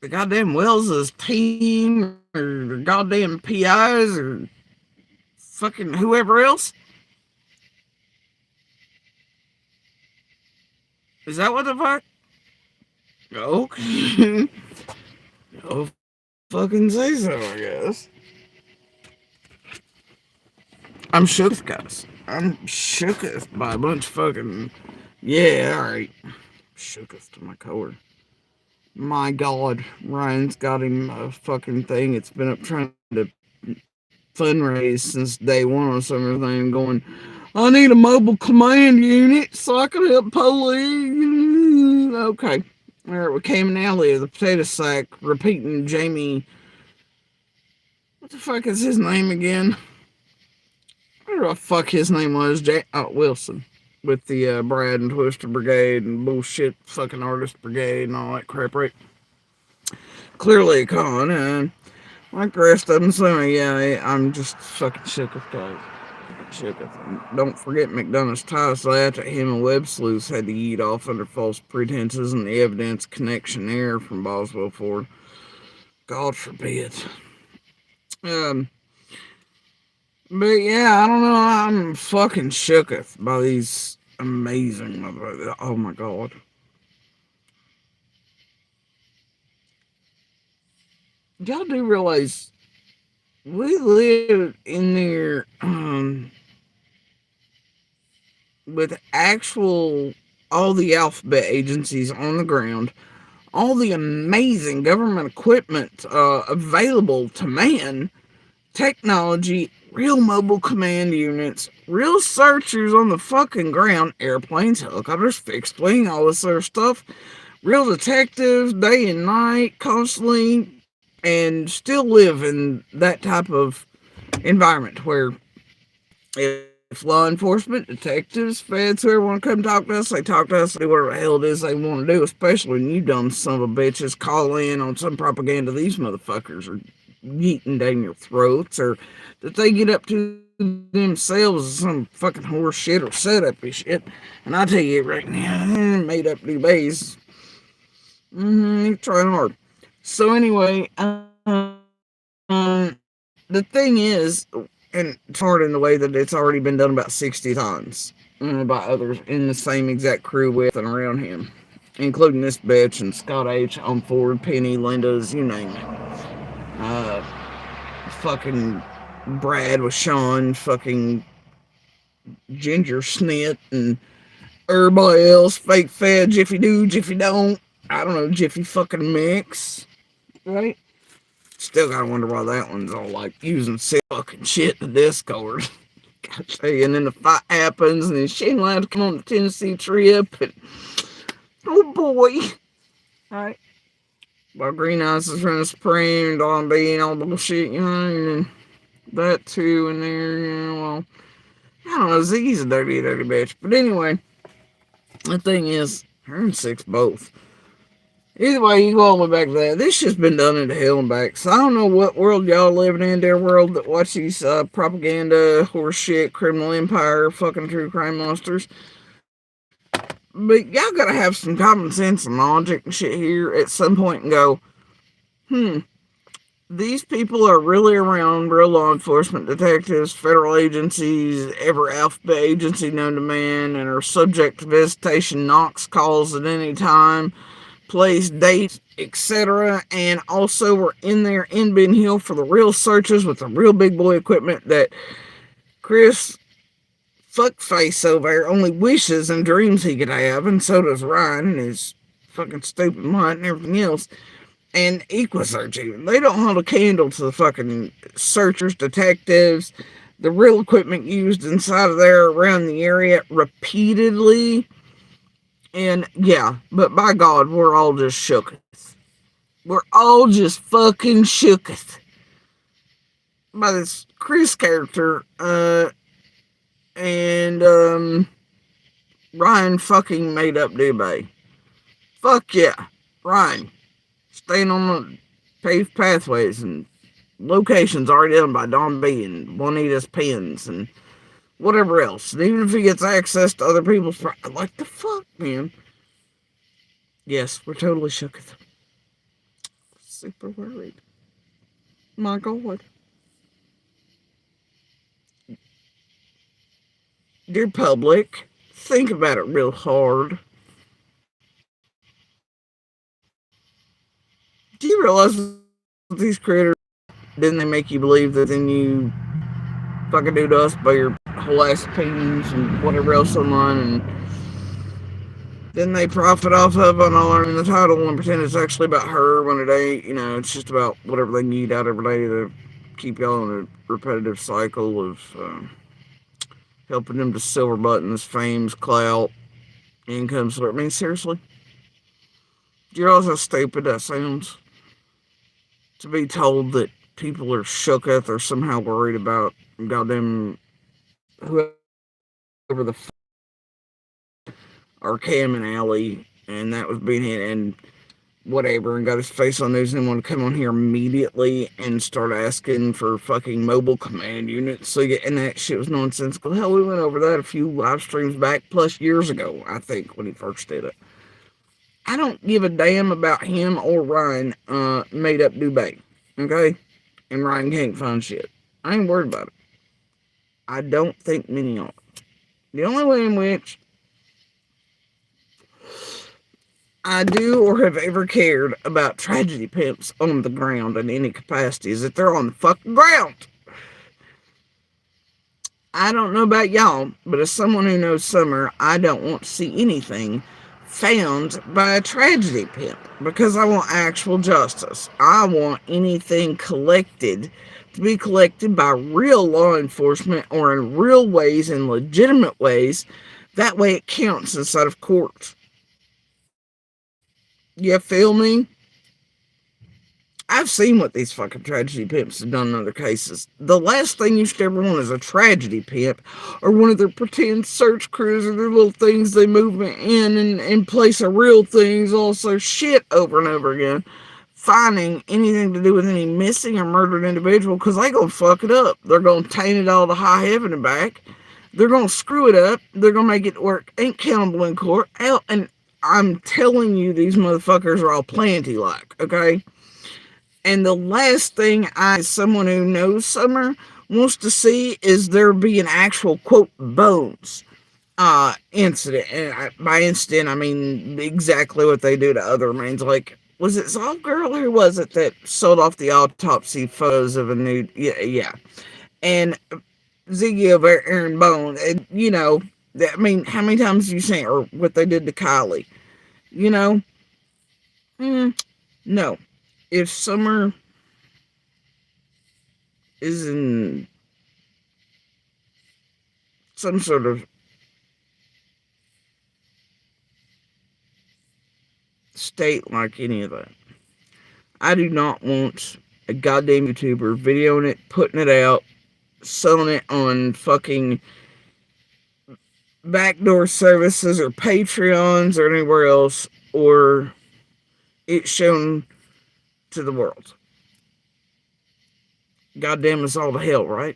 the goddamn Wells' team or the goddamn PIs or fucking whoever else? Is that what the fuck? Okay. I'll fucking say so, I guess. I'm shook, guys. I'm shooketh by a bunch of fucking... Yeah, alright. Shooketh to my core. My God, Ryan's got him a fucking thing. It's been up trying to fundraise since day one or something, going, I need a mobile command unit so I can help police. Okay. There we came in alley of the potato sack, repeating Jamie. What the fuck is his name again? Whatever the fuck his name was, Wilson, with the Brad and Twister Brigade and bullshit fucking artist brigade and all that crap, right? Clearly a con, and like the rest of them, so yeah, I'm just fucking shook with guys. Don't forget McDonough's tie slap that him and Web Sleuths had to eat off under false pretenses and the evidence connection there from Boswell Ford. God forbid. But yeah, I don't know. I'm fucking shooketh by these amazing motherfuckers. Oh my God. Y'all do realize we live in there with actual all the alphabet agencies on the ground, all the amazing government equipment available to man, technology, real mobile command units, real searchers on the fucking ground, airplanes, helicopters, fixed wing, all this other stuff, real detectives day and night, constantly, and still live in that type of environment where if law enforcement, detectives, feds, whoever want to come talk to us, they talk to us, do whatever the hell it is they want to do, especially when you dumb son of a bitches call in on some propaganda these motherfuckers are yeeting down your throats, or that they get up to themselves as some fucking horse shit or setup and shit. And I tell you right now, made up new base. You're trying hard. So anyway, the thing is, and it's hard in the way that it's already been done about 60 times by others in the same exact crew with and around him, including this bitch and Scott H. on Ford, Penny, Linda's, you name it. Fucking Brad with Sean, fucking Ginger Snit, and everybody else, fake fed, Jiffy do, Jiffy don't. I don't know, Jiffy fucking mix, right? Still gotta wonder why that one's all like using fucking shit in the Discord. Gotta tell you, and then the fight happens, and then she ain't allowed to come on the Tennessee trip, and oh boy. Alright. While Green Eyes is running Supreme, Don B and all the bullshit, you know, and that too in there, you know, well, I don't know, Ziggy's a dirty bitch. But anyway, the thing is, her and Six both. Either way, you go all the way back to that. This shit's been done into hell and back. So I don't know what world y'all living in, their world that watch these propaganda, horse shit, criminal empire, fucking true crime monsters. But y'all gotta have some common sense and logic and shit here at some point and go, these people are really around real law enforcement, detectives, federal agencies, every alphabet agency known to man, and are subject to visitation Knox calls at any time, place, date, etc. And also were in there in Ben Hill for the real searches with the real big boy equipment that Chris fuckface over there only wishes and dreams he could have, and so does Ryan and his fucking stupid mind and everything else. And Equisearch even. They don't hold a candle to the fucking searchers, detectives, the real equipment used inside of there around the area repeatedly. And yeah, but by God, we're all just shooketh. We're all just fucking shooketh by this Chris character, and Ryan fucking made up Dubé. Fuck yeah, Ryan, staying on the paved pathways and locations already done by Don B and Juanita's pens and whatever else. And even if he gets access to other people's, like the fuck, man. Yes, we're totally shooketh. Super worried. My God. Dear public, think about it real hard. Do you realize what these critters, didn't they make you believe that then you fucking do to us by your whole ass opinions and whatever else online, and then they profit off of on all in the title and pretend it's actually about her when it ain't. You know, it's just about whatever they need out every day to keep y'all in a repetitive cycle of helping them to silver buttons, fames, clout, income. So I mean, seriously, do you realize how stupid that sounds? To be told that people are shooketh or somehow worried about goddamn whoever the fuck are Cam and Allie, and that was being hit and whatever, and got his face on news and wanted to come on here immediately and start asking for fucking mobile command units. So yeah, and that shit was nonsensical. Hell, we went over that a few live streams back plus years ago, I think, when he first did it. I don't give a damn about him or Ryan made up Dubé. Okay? And Ryan can't find shit. I ain't worried about it. I don't think many are. The only way in which I do or have ever cared about tragedy pimps on the ground in any capacity is that they're on the fucking ground. I don't know about y'all, but as someone who knows Summer, I don't want to see anything found by a tragedy pimp because I want actual justice. I want anything collected to be collected by real law enforcement or in real ways, in legitimate ways. That way it counts inside of court. You feel me? I've seen what these fucking tragedy pimps have done in other cases. The last thing you should ever want is a tragedy pimp or one of their pretend search crews or their little things they move in place of real things, also shit over and over again, finding anything to do with any missing or murdered individual because they gonna fuck it up. They're gonna taint it all to high heaven and back. They're gonna screw it up. They're gonna make it work. Ain't countable in court. And I'm telling you, these motherfuckers are all planty like, okay? And the last thing I, as someone who knows Summer, wants to see is there be an actual, quote, bones incident. And by incident, I mean exactly what they do to other remains. Like, was it Soft Girl? Who was it that sold off the autopsy photos of a nude? Yeah. And Ziggy of Aaron Bone. And, you know, I mean, how many times have you seen, or what they did to Kylie? You know? No. If Summer is in some sort of state like any of that, I do not want a goddamn YouTuber videoing it, putting it out, selling it on fucking backdoor services or Patreons or anywhere else, or it shown to the world. Goddamn us all to hell, right?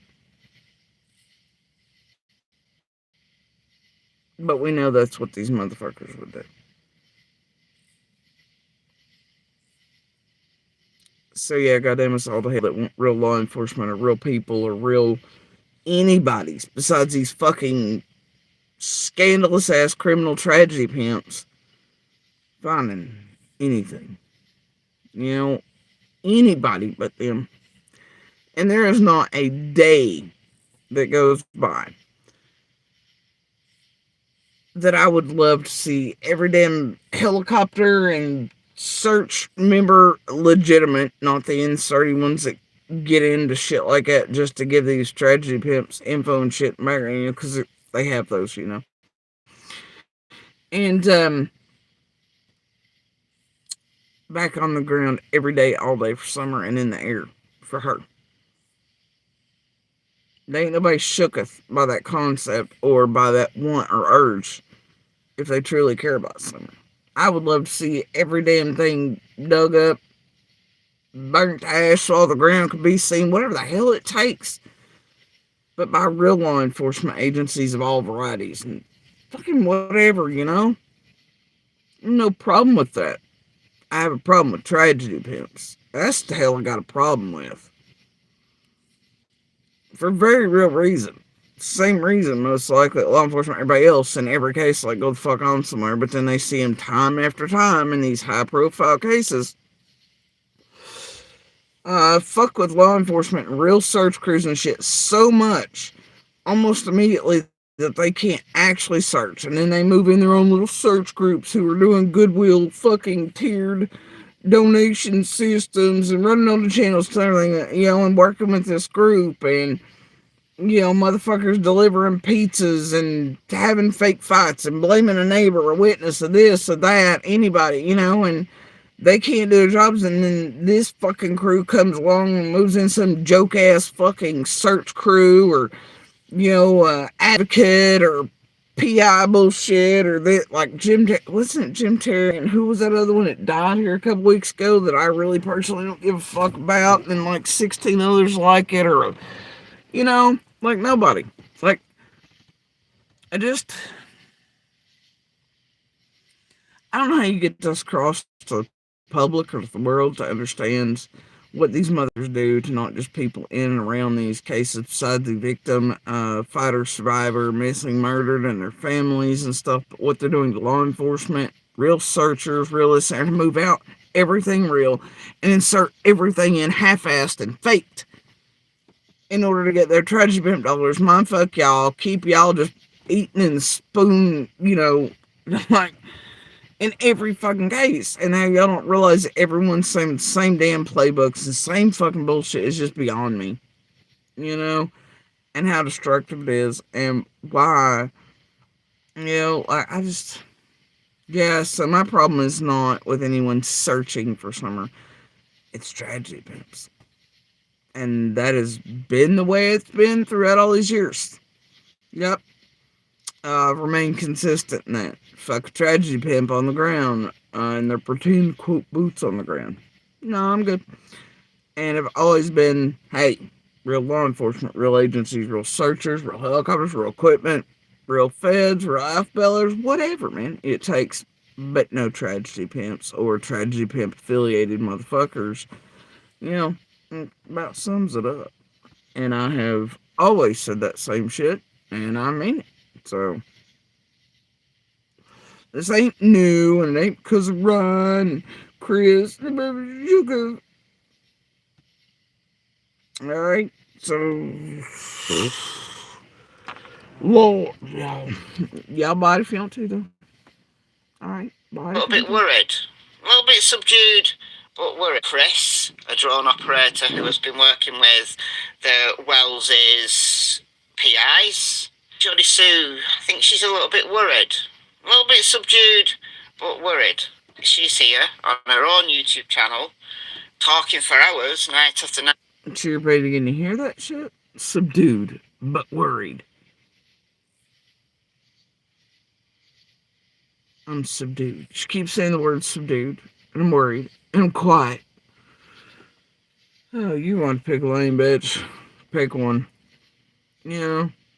But we know that's what these motherfuckers would do. So yeah, goddamn us all the hell that want real law enforcement or real people or real anybody's besides these fucking scandalous ass criminal tragedy pimps finding anything. You know, anybody but them. And there is not a day that goes by that I would love to see every damn helicopter and search member legitimate, not the inserty ones that get into shit like that just to give these tragedy pimps info and shit, because they have those, And back on the ground every day, all day for summer, and in the air for her. There ain't nobody shooketh by that concept or by that want or urge if they truly care about something. I would love to see every damn thing dug up, burnt to ash so all the ground could be seen, whatever the hell it takes. But by real law enforcement agencies of all varieties and fucking whatever, No problem with that. I have a problem with tragedy pimps. That's the hell I got a problem with. For a very real reason. Same reason, most likely, that law enforcement, everybody else in every case, like, go the fuck on somewhere, but then they see him time after time in these high profile cases. Fuck with law enforcement and real search crews and shit so much, almost immediately, that they can't actually search. And then they move in their own little search groups who are doing goodwill fucking tiered donation systems and running on the channels and everything, and working with this group and, motherfuckers delivering pizzas and having fake fights and blaming a neighbor or witness of this or that, anybody, and they can't do their jobs, and then this fucking crew comes along and moves in some joke ass fucking search crew or, advocate or PI bullshit or that, like wasn't it Jim Terry, and who was that other one that died here a couple weeks ago that I really personally don't give a fuck about, and like 16 others like it, or, like nobody. Like, I don't know how you get this across to the public or to the world to understand what these mothers do to not just people in and around these cases besides the victim, fighter, survivor, missing, murdered, and their families and stuff, but what they're doing to law enforcement, real searchers, real listeners, to move out everything real and insert everything in half-assed and faked in order to get their tragedy pimp dollars. Mind fuck y'all, keep y'all just eating and spoon, like, in every fucking case. And now y'all don't realize that everyone's saying the same damn playbooks, the same fucking bullshit is just beyond me. And how destructive it is and why. I just, so my problem is not with anyone searching for summer. It's tragedy pimps. And that has been the way it's been throughout all these years. Yep. Remain consistent in that. Fuck a tragedy pimp on the ground, and their platoon quote boots on the ground. No, I'm good. And I've always been, hey, real law enforcement, real agencies, real searchers, real helicopters, real equipment, real feds, real FBLers, whatever, man. It takes, but no tragedy pimps or tragedy pimp affiliated motherfuckers. About sums it up. And I have always said that same shit, and I mean it. So, this ain't new, and it ain't because of Ryan, Chris, alright, so, Lord, y'all bite if you want to, though. Alright, bye. A little bit worried, a little bit subdued, but worried. Chris, a drone operator who has been working with the Wells's PIs. Jodie Sue, I think she's a little bit worried. A little bit subdued, but worried. She's here on her own YouTube channel, talking for hours, night after night. Cheer, baby, can you hear that shit? Subdued, but worried. I'm subdued. She keeps saying the word subdued, and I'm worried, and I'm quiet. Oh, you want to pick a lane, bitch. Pick one.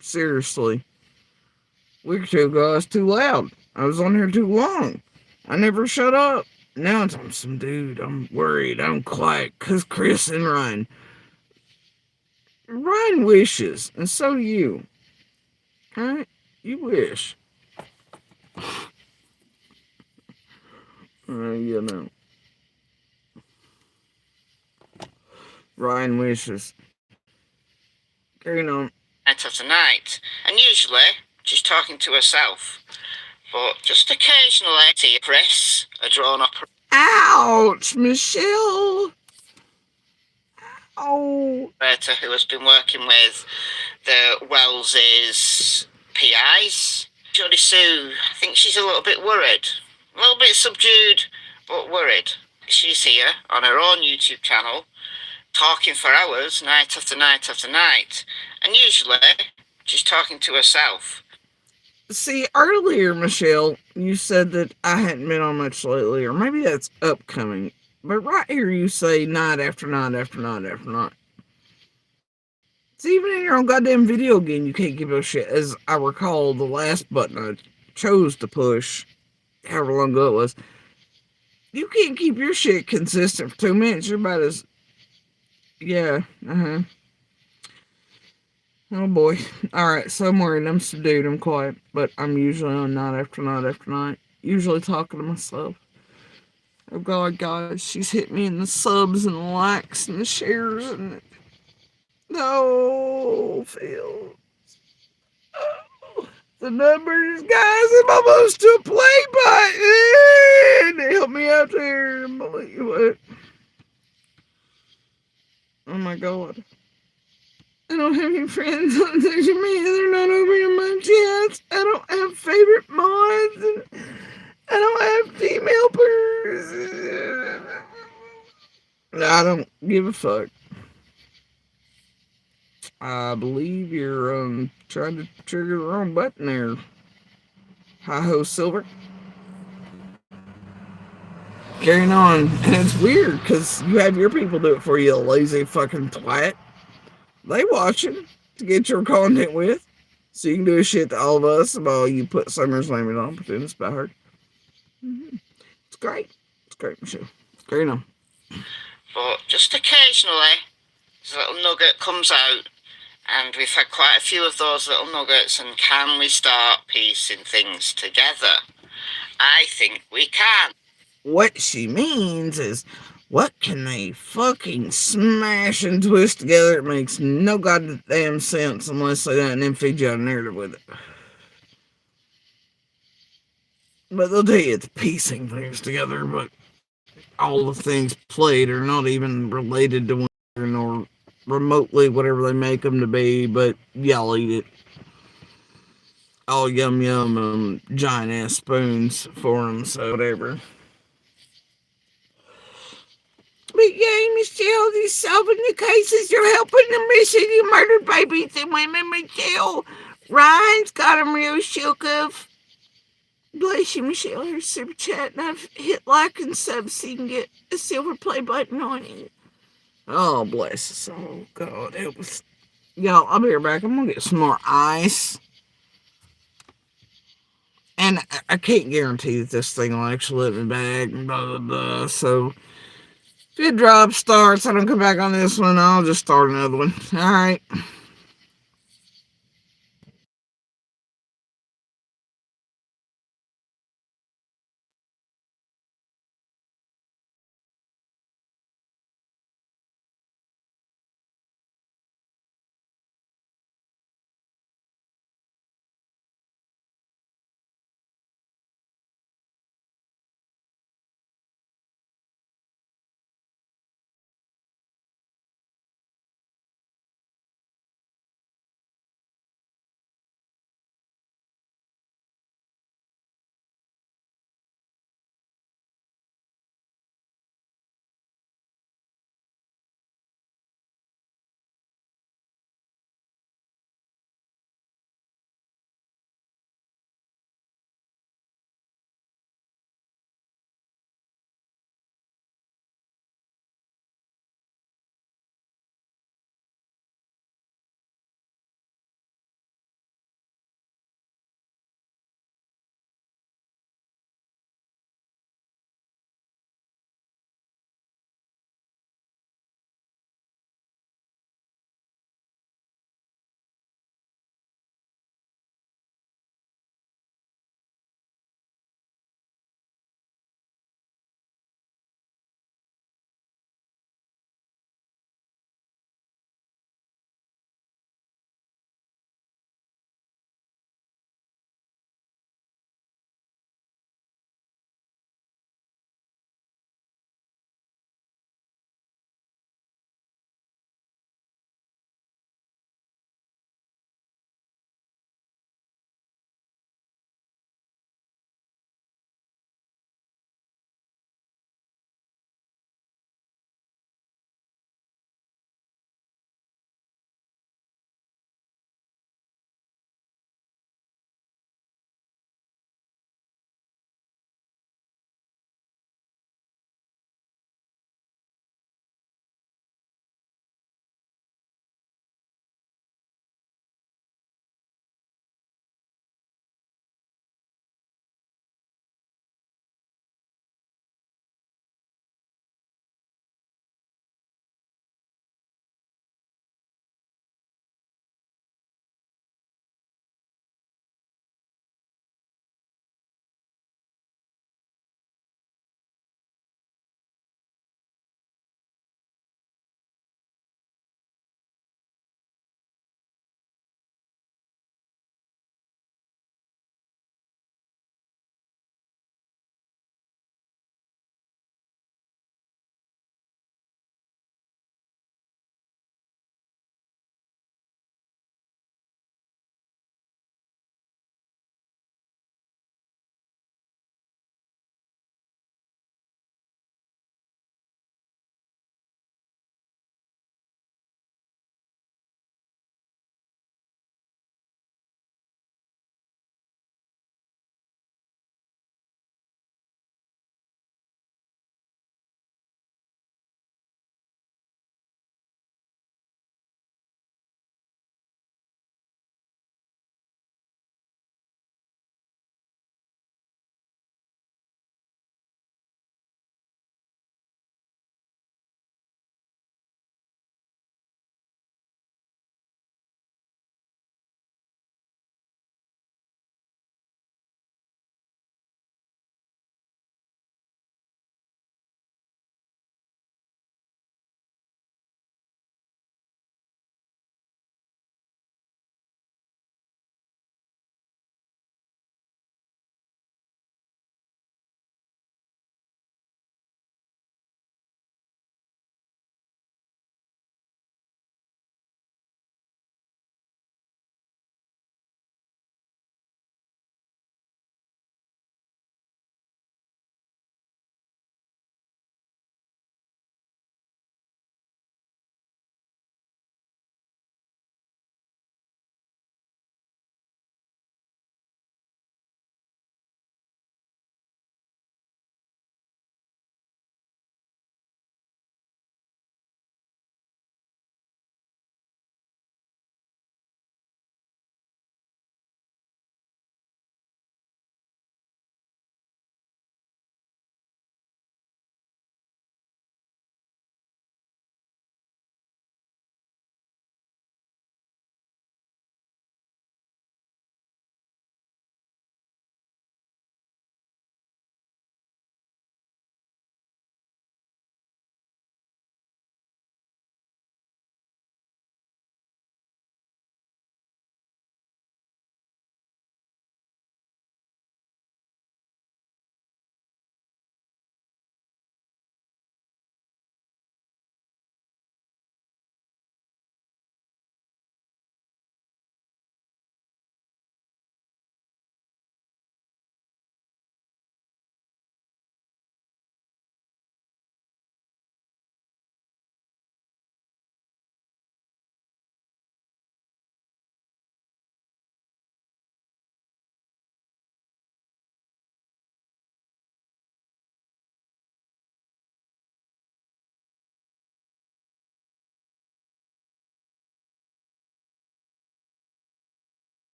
Seriously. A week or two ago, I was too loud. I was on here too long. I never shut up. Now I'm some dude. I'm worried. I'm quiet because Chris and Ryan. Ryan wishes, and so do you. Alright? You wish. You know. Ryan wishes. Carrying on. Night after night, and usually she's talking to herself. But just occasionally, see Chris, a drawn-up Ouch, Michelle. Oh. operator who has been working with the Wells's PIs. Jodie Sue, I think she's a little bit worried. A little bit subdued, but worried. She's here on her own YouTube channel, talking for hours, night after night after night. And usually, she's talking to herself. See, earlier, Michelle, you said that I hadn't been on much lately, or maybe that's upcoming. But right here, you say night after night after night after night. See, even in your own goddamn video game, you can't give a shit. As I recall, the last button I chose to push, however long ago it was, you can't keep your shit consistent for 2 minutes. You're about as... Yeah, Oh boy. Alright, so I'm worried. I'm subdued. I'm quiet. But I'm usually on night after night after night. Usually talking to myself. Oh god, guys. She's hit me in the subs and the likes and the shares and... No, Phil. Oh, the numbers, guys. I'm almost to a play button. Help me out there. Believe what? Oh my god. I don't have any friends on social media. They're not over in my chats. I don't have favorite mods. And I don't have female pers. I don't give a fuck. I believe you're trying to trigger the wrong button there. Hi-ho, Silver. Carrying on. And it's weird because you have your people do it for you, lazy fucking twat. They watching to get your content with. So you can do a shit to all of us while you put SummerSlam on, pretend it's about her. It's great. It's great, Michelle. It's great on. But just occasionally, this little nugget comes out, and we've had quite a few of those little nuggets, and can we start piecing things together? I think we can. What she means is, what can they fucking smash and twist together? It makes no goddamn sense unless they then feed you a narrative with it. But they'll tell you it's piecing things together, but all the things played are not even related to one another, nor remotely whatever they make them to be, but y'all eat it. All yum yum, giant ass spoons for them, so whatever. But yay, Michelle, you're solving the cases. You're helping the missing and murdered babies and women, Michelle. Ryan's got him real shook of. Bless you, Michelle. Here's super chat, and I've hit like and sub so you can get a silver play button on it. Oh, bless us. Oh, God, help us. Y'all, I'll be right back. I'm going to get some more ice. And I can't guarantee that this thing will actually let me back, and blah, blah, blah. So, if it drops, starts, I don't come back on this one, I'll just start another one. All right.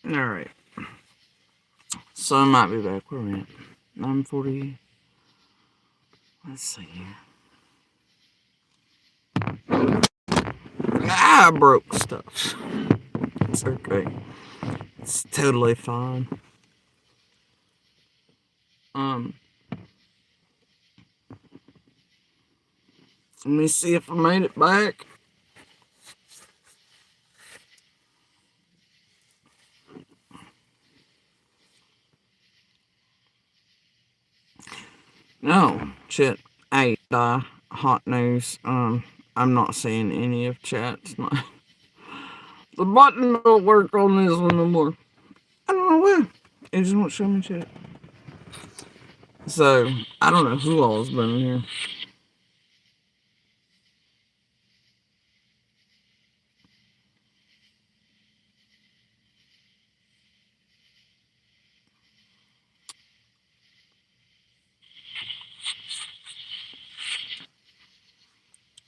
Alright. So I might be back. Where are we at? 9:40. Let's see here. I broke stuff. It's okay. It's totally fine. Let me see if I made it back. No, shit. Hey, hot news. I'm not seeing any of chats. The button don't work on this one no more. I don't know why. It just won't show me chat. So, I don't know who all's been in here.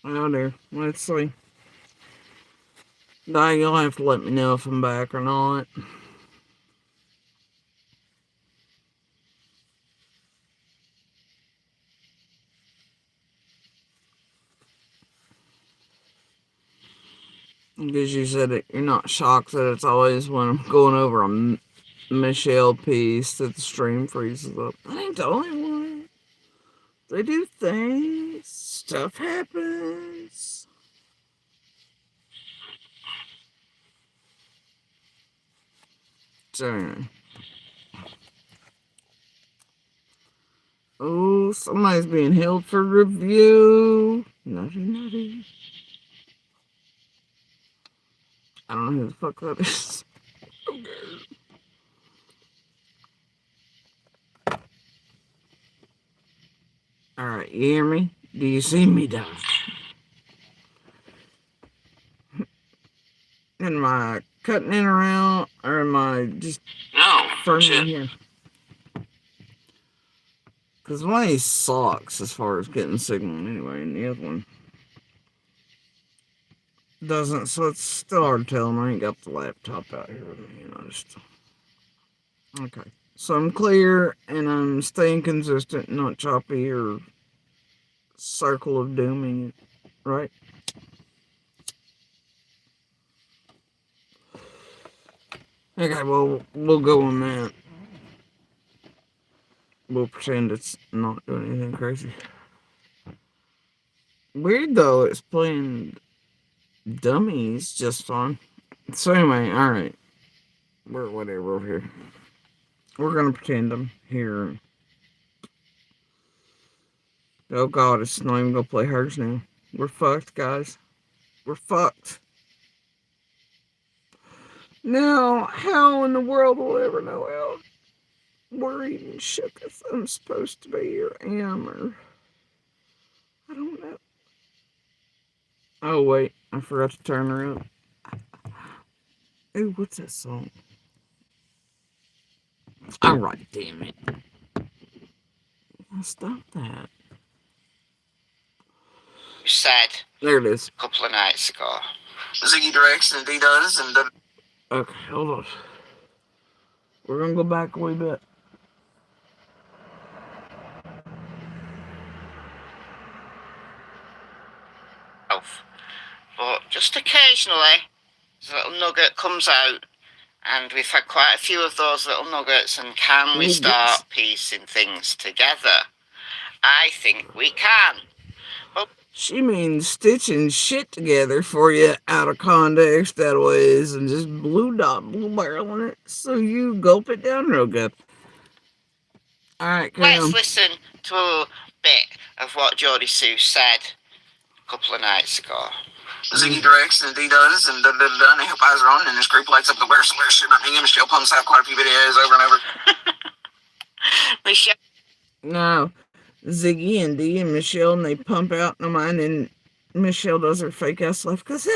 Oh dear. Let's see. You'll have to let me know if I'm back or not. Because you said it, you're not shocked that it's always when I'm going over a Michelle piece that the stream freezes up. I ain't the only one. They do things. Stuff happens. So anyway. Oh, somebody's being held for review. Nutty, nutty. I don't know who the fuck that is. Okay. Alright, you hear me? Do you see me, Doc? Am I cutting in around, or am I just firmly here? Because one of these sucks as far as getting signal anyway, and the other one doesn't, so it's still hard to tell, and I ain't got the laptop out here with me, just... Okay. So I'm clear, and I'm staying consistent, not choppy or circle of dooming, right? Okay, well, we'll go on that. We'll pretend it's not doing anything crazy. Weird though, it's playing dummies just fine. So anyway, alright. We're whatever over here. We're gonna pretend I'm here. Oh god, it's not even gonna play hers now. We're fucked, guys. We're fucked. Now, how in the world will I ever know how worried and shook as I'm supposed to be or am, or I don't know. Oh wait, I forgot to turn her up. Ooh, what's that song? Alright, damn it. Stop that. You said there it is. A couple of nights ago. Ziggy directs and D does and the... Okay, hold on. We're gonna go back a wee bit. But just occasionally, a little nugget comes out, and we've had quite a few of those little nuggets, and can we start piecing things together? I think we can. But she means stitching shit together for you out of context that ways and just blue barreling it so you gulp it down real good. Alright, let's listen to a bit of what Jodie Sue said a couple of nights ago. Ziggy directs and D does and and they help eyes are on and this group lights up the weird shit about me and Michelle pumps out quite a few videos over and over. Michelle. No, Ziggy and D and Michelle, and they pump out no mind, and Michelle does her fake ass laugh because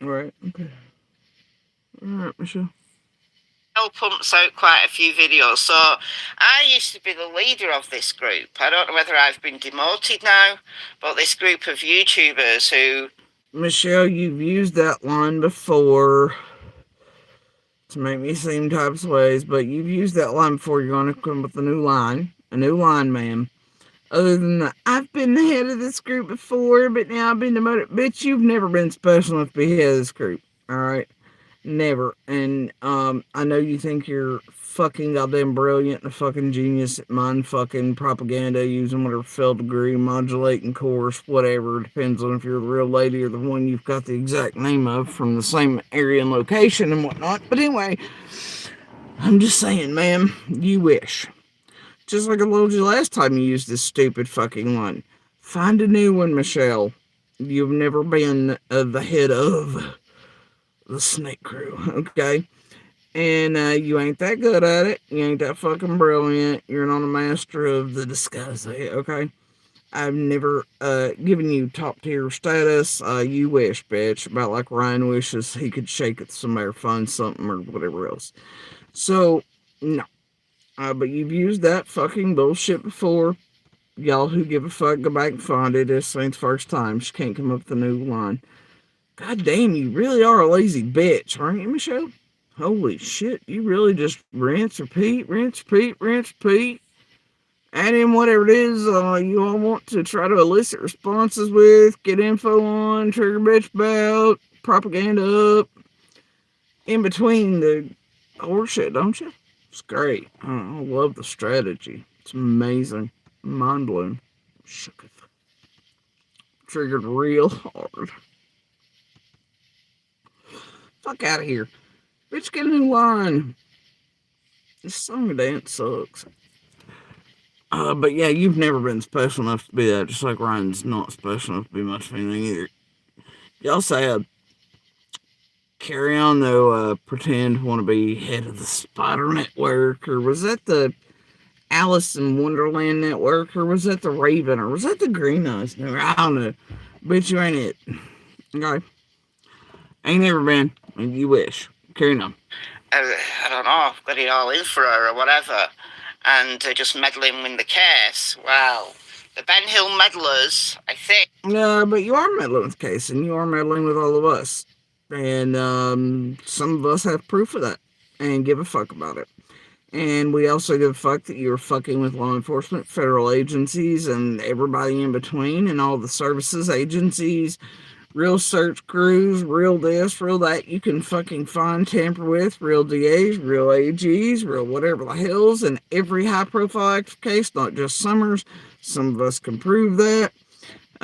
Alright, okay. Alright, Michelle. Michelle pumps out quite a few videos. So I used to be the leader of this group. I don't know whether I've been demoted now, but this group of YouTubers who... Michelle, you've used that line before to make me seem types of ways, but you've used that line before. You're going to come with a new line, ma'am. Other than that, I've been the head of this group before, but now I've been demoted. Bitch, you've never been special enough to be head of this group. All right? Never. And I know you think you're fucking goddamn brilliant and a fucking genius at mind fucking propaganda, using whatever field degree, modulating course, whatever. Depends on if you're the real lady or the one you've got the exact name of from the same area and location and whatnot. But anyway, I'm just saying, ma'am, you wish. Just like I told you last time you used this stupid fucking line. Find a new one, Michelle. You've never been the head of the snake crew, okay? And you ain't that good at it. You ain't that fucking brilliant. You're not a master of the disguise, okay? I've never given you top tier status. You wish, bitch. About like Ryan wishes he could shake it somewhere, find something or whatever else. So, no. But you've used that fucking bullshit before. Y'all who give a fuck, go back and find it. This ain't the first time. She can't come up with a new line. God damn, you really are a lazy bitch, aren't you, Michelle? Holy shit, you really just rinse, repeat. Add in whatever it is you all want to try to elicit responses with, get info on, trigger bitch about, propaganda up, in between the horseshit, don't you? It's great. I love the strategy. It's amazing. Mind blown. Shooketh. Triggered real hard. Fuck out of here. Bitch, get a new line. This song and dance sucks. But yeah, you've never been special enough to be that, just like Ryan's not special enough to be much of anything either. Y'all say carry on though, pretend want to be head of the Spider Network, or was that the Alice in Wonderland Network, or was that the Raven, or was that the Green Eyes Network? I don't know. Bitch, you ain't it. Okay? Ain't never been, and you wish. Carry on. I don't know, got it all in for her or whatever, and just meddling with the case. Well, the Ben Hill meddlers, I think. No, but you are meddling with the case, and you are meddling with all of us. And some of us have proof of that and give a fuck about it. And we also give a fuck that you're fucking with law enforcement, federal agencies, and everybody in between, and all the services, agencies, real search crews, real this, real that you can fucking find, tamper with, real DAs, real AGs, real whatever the hell's, in every high-profile active case, not just Summers. Some of us can prove that.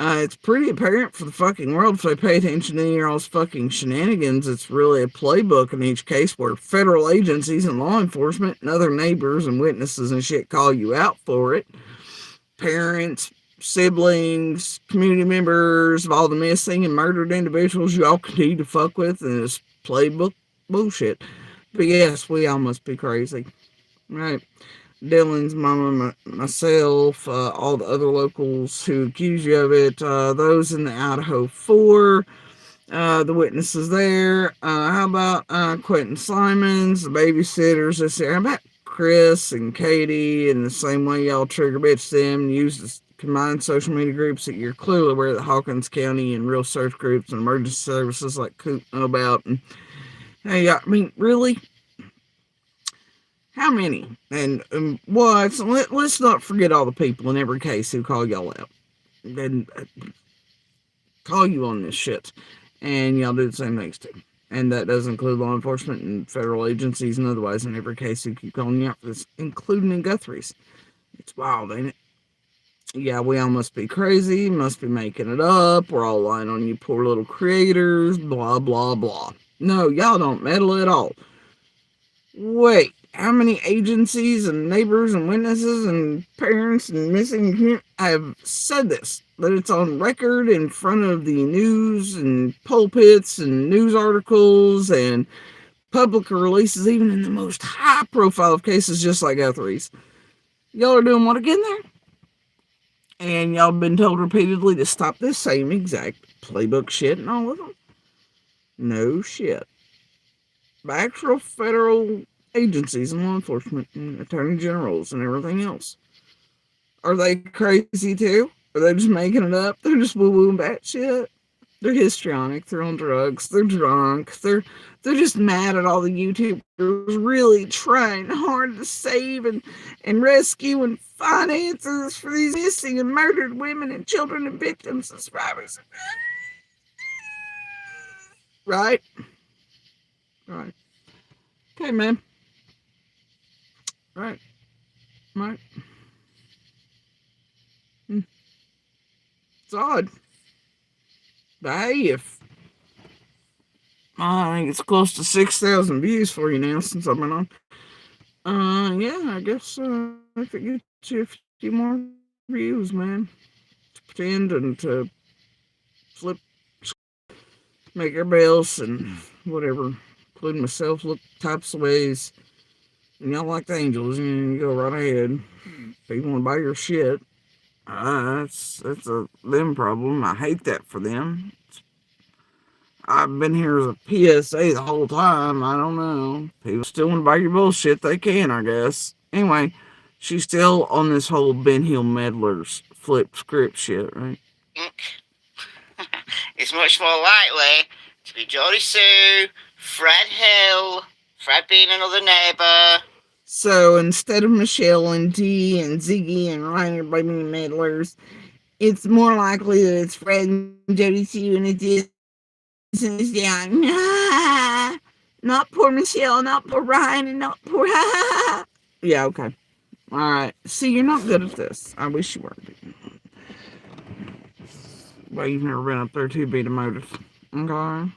It's pretty apparent for the fucking world if they pay attention to your all's fucking shenanigans. It's really a playbook in each case where federal agencies and law enforcement and other neighbors and witnesses and shit call you out for it. Parents, siblings, community members of all the missing and murdered individuals you all continue to fuck with, and this playbook bullshit. But yes, we all must be crazy. Right? Dylan's mama, myself, all the other locals who accuse you of it, those in the Idaho 4, the witnesses there. How about Quentin Simons, the babysitters this year? How about Chris and Katie, in the same way y'all trigger bitch them, use the combined social media groups that you're clearly aware that Hawkins County and real search groups and emergency services like Coop know about. And hey, I mean, really? How many? And what? Let's not forget all the people in every case who call y'all out and call you on this shit, and y'all do the same things too. And that does include law enforcement and federal agencies and otherwise in every case who keep calling you out for this, including in Guthrie's. It's wild, ain't it? Yeah, we all must be crazy, must be making it up, we're all lying on you poor little creators, blah, blah, blah. No, y'all don't meddle at all. Wait, how many agencies and neighbors and witnesses and parents and missing have said this? That it's on record in front of the news and pulpits and news articles and public releases, even in the most high profile of cases, just like Guthrie's. Y'all are doing what again there? And y'all been told repeatedly to stop this same exact playbook shit and all of them. No shit. By actual federal agencies and law enforcement and attorney generals and everything else. Are they crazy too? Are they just making it up? They're just woo-woo and batshit. They're histrionic. They're on drugs. They're drunk. They're just mad at all the YouTubers really trying hard to save and rescue and find answers for these missing and murdered women and children and victims and survivors. Right? Right. Okay, man. Right. Right. It's odd. But hey, if I think it's close to 6,000 views for you now since I've been on. Yeah, I guess if it gets you a few more views, man, to pretend and to flip, make everybody else and whatever, including myself, look types of ways. And y'all like the Angels, and you go right ahead. If you want to buy your shit, that's a them problem. I hate that for them. I've been here as a PSA the whole time. I don't know. People still want to buy your bullshit. They can, I guess. Anyway, she's still on this whole Ben Hill meddlers flip script shit, right? It's much more likely to be Jodie Sue, Fred Hill, Fred being another neighbour. So instead of Michelle and Dee and Ziggy and Ryan everybody being meddlers, it's more likely that it's Fred and Jodie Sue and it is down. Not poor Michelle, not poor Ryan, and not poor. Yeah, okay. All right. See, you're not good at this. I wish you were. Well, you've never been up there to beat a motive. Okay.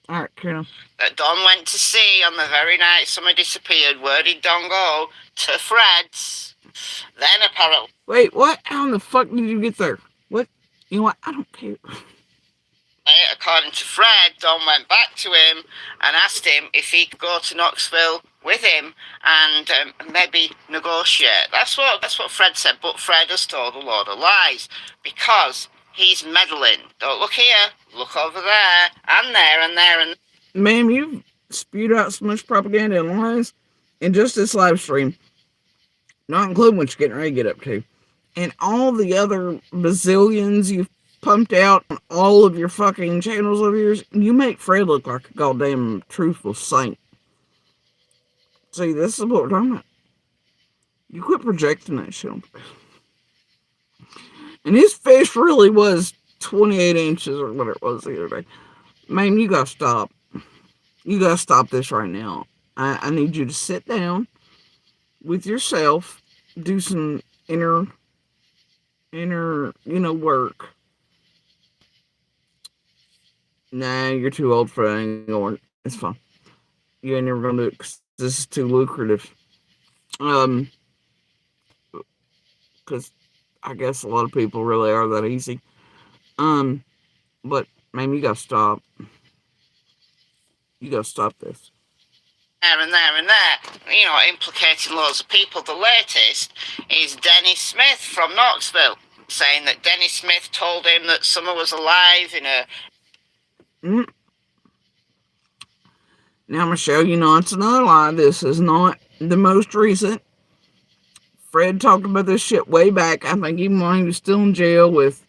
All right, Carol. That Don went to see on the very night somebody disappeared. Where did Don go? To Fred's. Then apparently. Wait, what? How in the fuck did you get there? What? You know what? I don't care. According to Fred, Don went back to him and asked him if he could go to Knoxville with him and maybe negotiate. That's what Fred said, but Fred has told a load of lies because he's meddling. Don't look here, look over there, and there, and there, and... Ma'am, you've spewed out so much propaganda and lies in just this live stream, not including what you're getting ready to get up to, and all the other bazillions you've pumped out on all of your fucking channels of yours. You make Fred look like a goddamn truthful saint. See, this is what we're talking about. You quit projecting that shit. And his fish really was 28 inches or whatever it was the other day. Man, you gotta stop. You gotta stop this right now. I need you to sit down with yourself, do some inner, work. Nah, you're too old for that anymore. It's fine. You ain't never gonna do it because this is too lucrative. Because I guess a lot of people really are that easy. But man, you gotta stop. You gotta stop this. There and there and there, implicating loads of people. The latest is Dennis Smith from Knoxville, saying that Dennis Smith told him that Summer was alive in a... Now, Michelle, it's another lie. This is not the most recent. Fred talked about this shit way back. I think even when he was still in jail with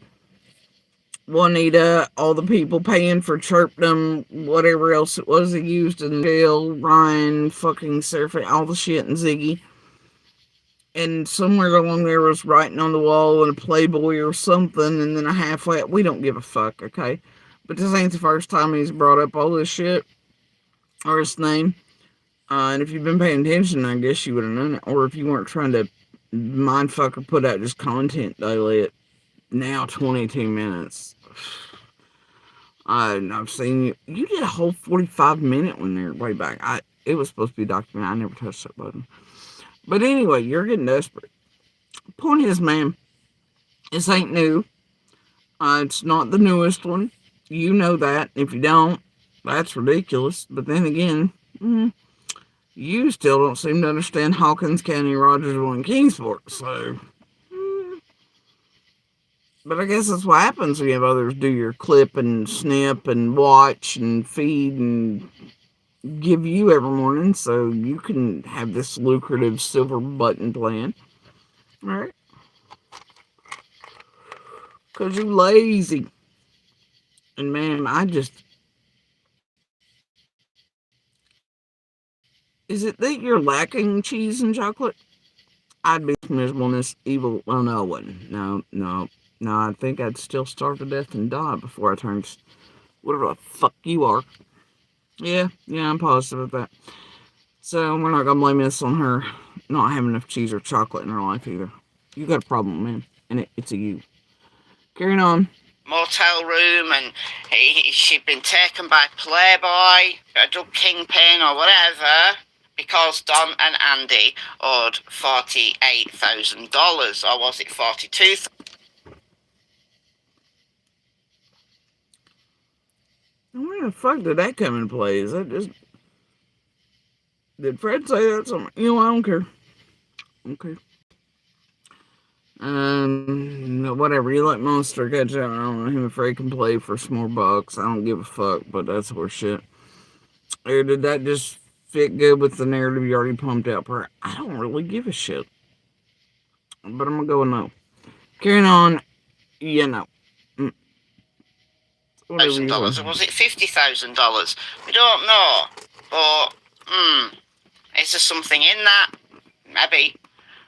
Juanita, all the people paying for chirpdom, whatever else it was he used in jail, Ryan, fucking Seraph, all the shit, and Ziggy. And somewhere along there was writing on the wall in a Playboy or something, and then a halfway, we don't give a fuck, okay? But this ain't the first time he's brought up all this shit, or his name. And if you've been paying attention, I guess you would have known it. Or if you weren't trying to mindfuck or put out just content daily at now 22 minutes. I've seen you. You did a whole 45-minute one there way back. It was supposed to be documented. I never touched that button. But anyway, you're getting desperate. Point is, man, this ain't new. It's not the newest one. You know that. If you don't, that's ridiculous. But then again, you still don't seem to understand Hawkins County, Rogersville, and Kingsport. So, but I guess that's what happens when you have others do your clip and snip and watch and feed and give you every morning so you can have this lucrative silver button plan. All right? Because you're lazy. And man, is it that you're lacking cheese and chocolate? I'd be miserable in this evil. Well, no, I wouldn't. No. I think I'd still starve to death and die before I turned whatever the fuck you are. Yeah, I'm positive of that. So we're not gonna blame this on her not having enough cheese or chocolate in her life either. You got a problem, man, and it's a you. Carrying on. Motel room, and she'd been taken by Playboy, a drug kingpin or whatever, because Don and Andy owed $48,000, or was it 42,000? Where the fuck did that come into play? Is that just... Did Fred say that? Something? I don't care. Okay. Whatever. You let Monster catch out. I don't know. Him and Fred can play for some more bucks. I don't give a fuck, but that's horse shit. Or did that just fit good with the narrative you already pumped out? I don't really give a shit. But I'm gonna go with no. Carrying on. No. $1,000, or was it $50,000? We don't know. But, is there something in that? Maybe.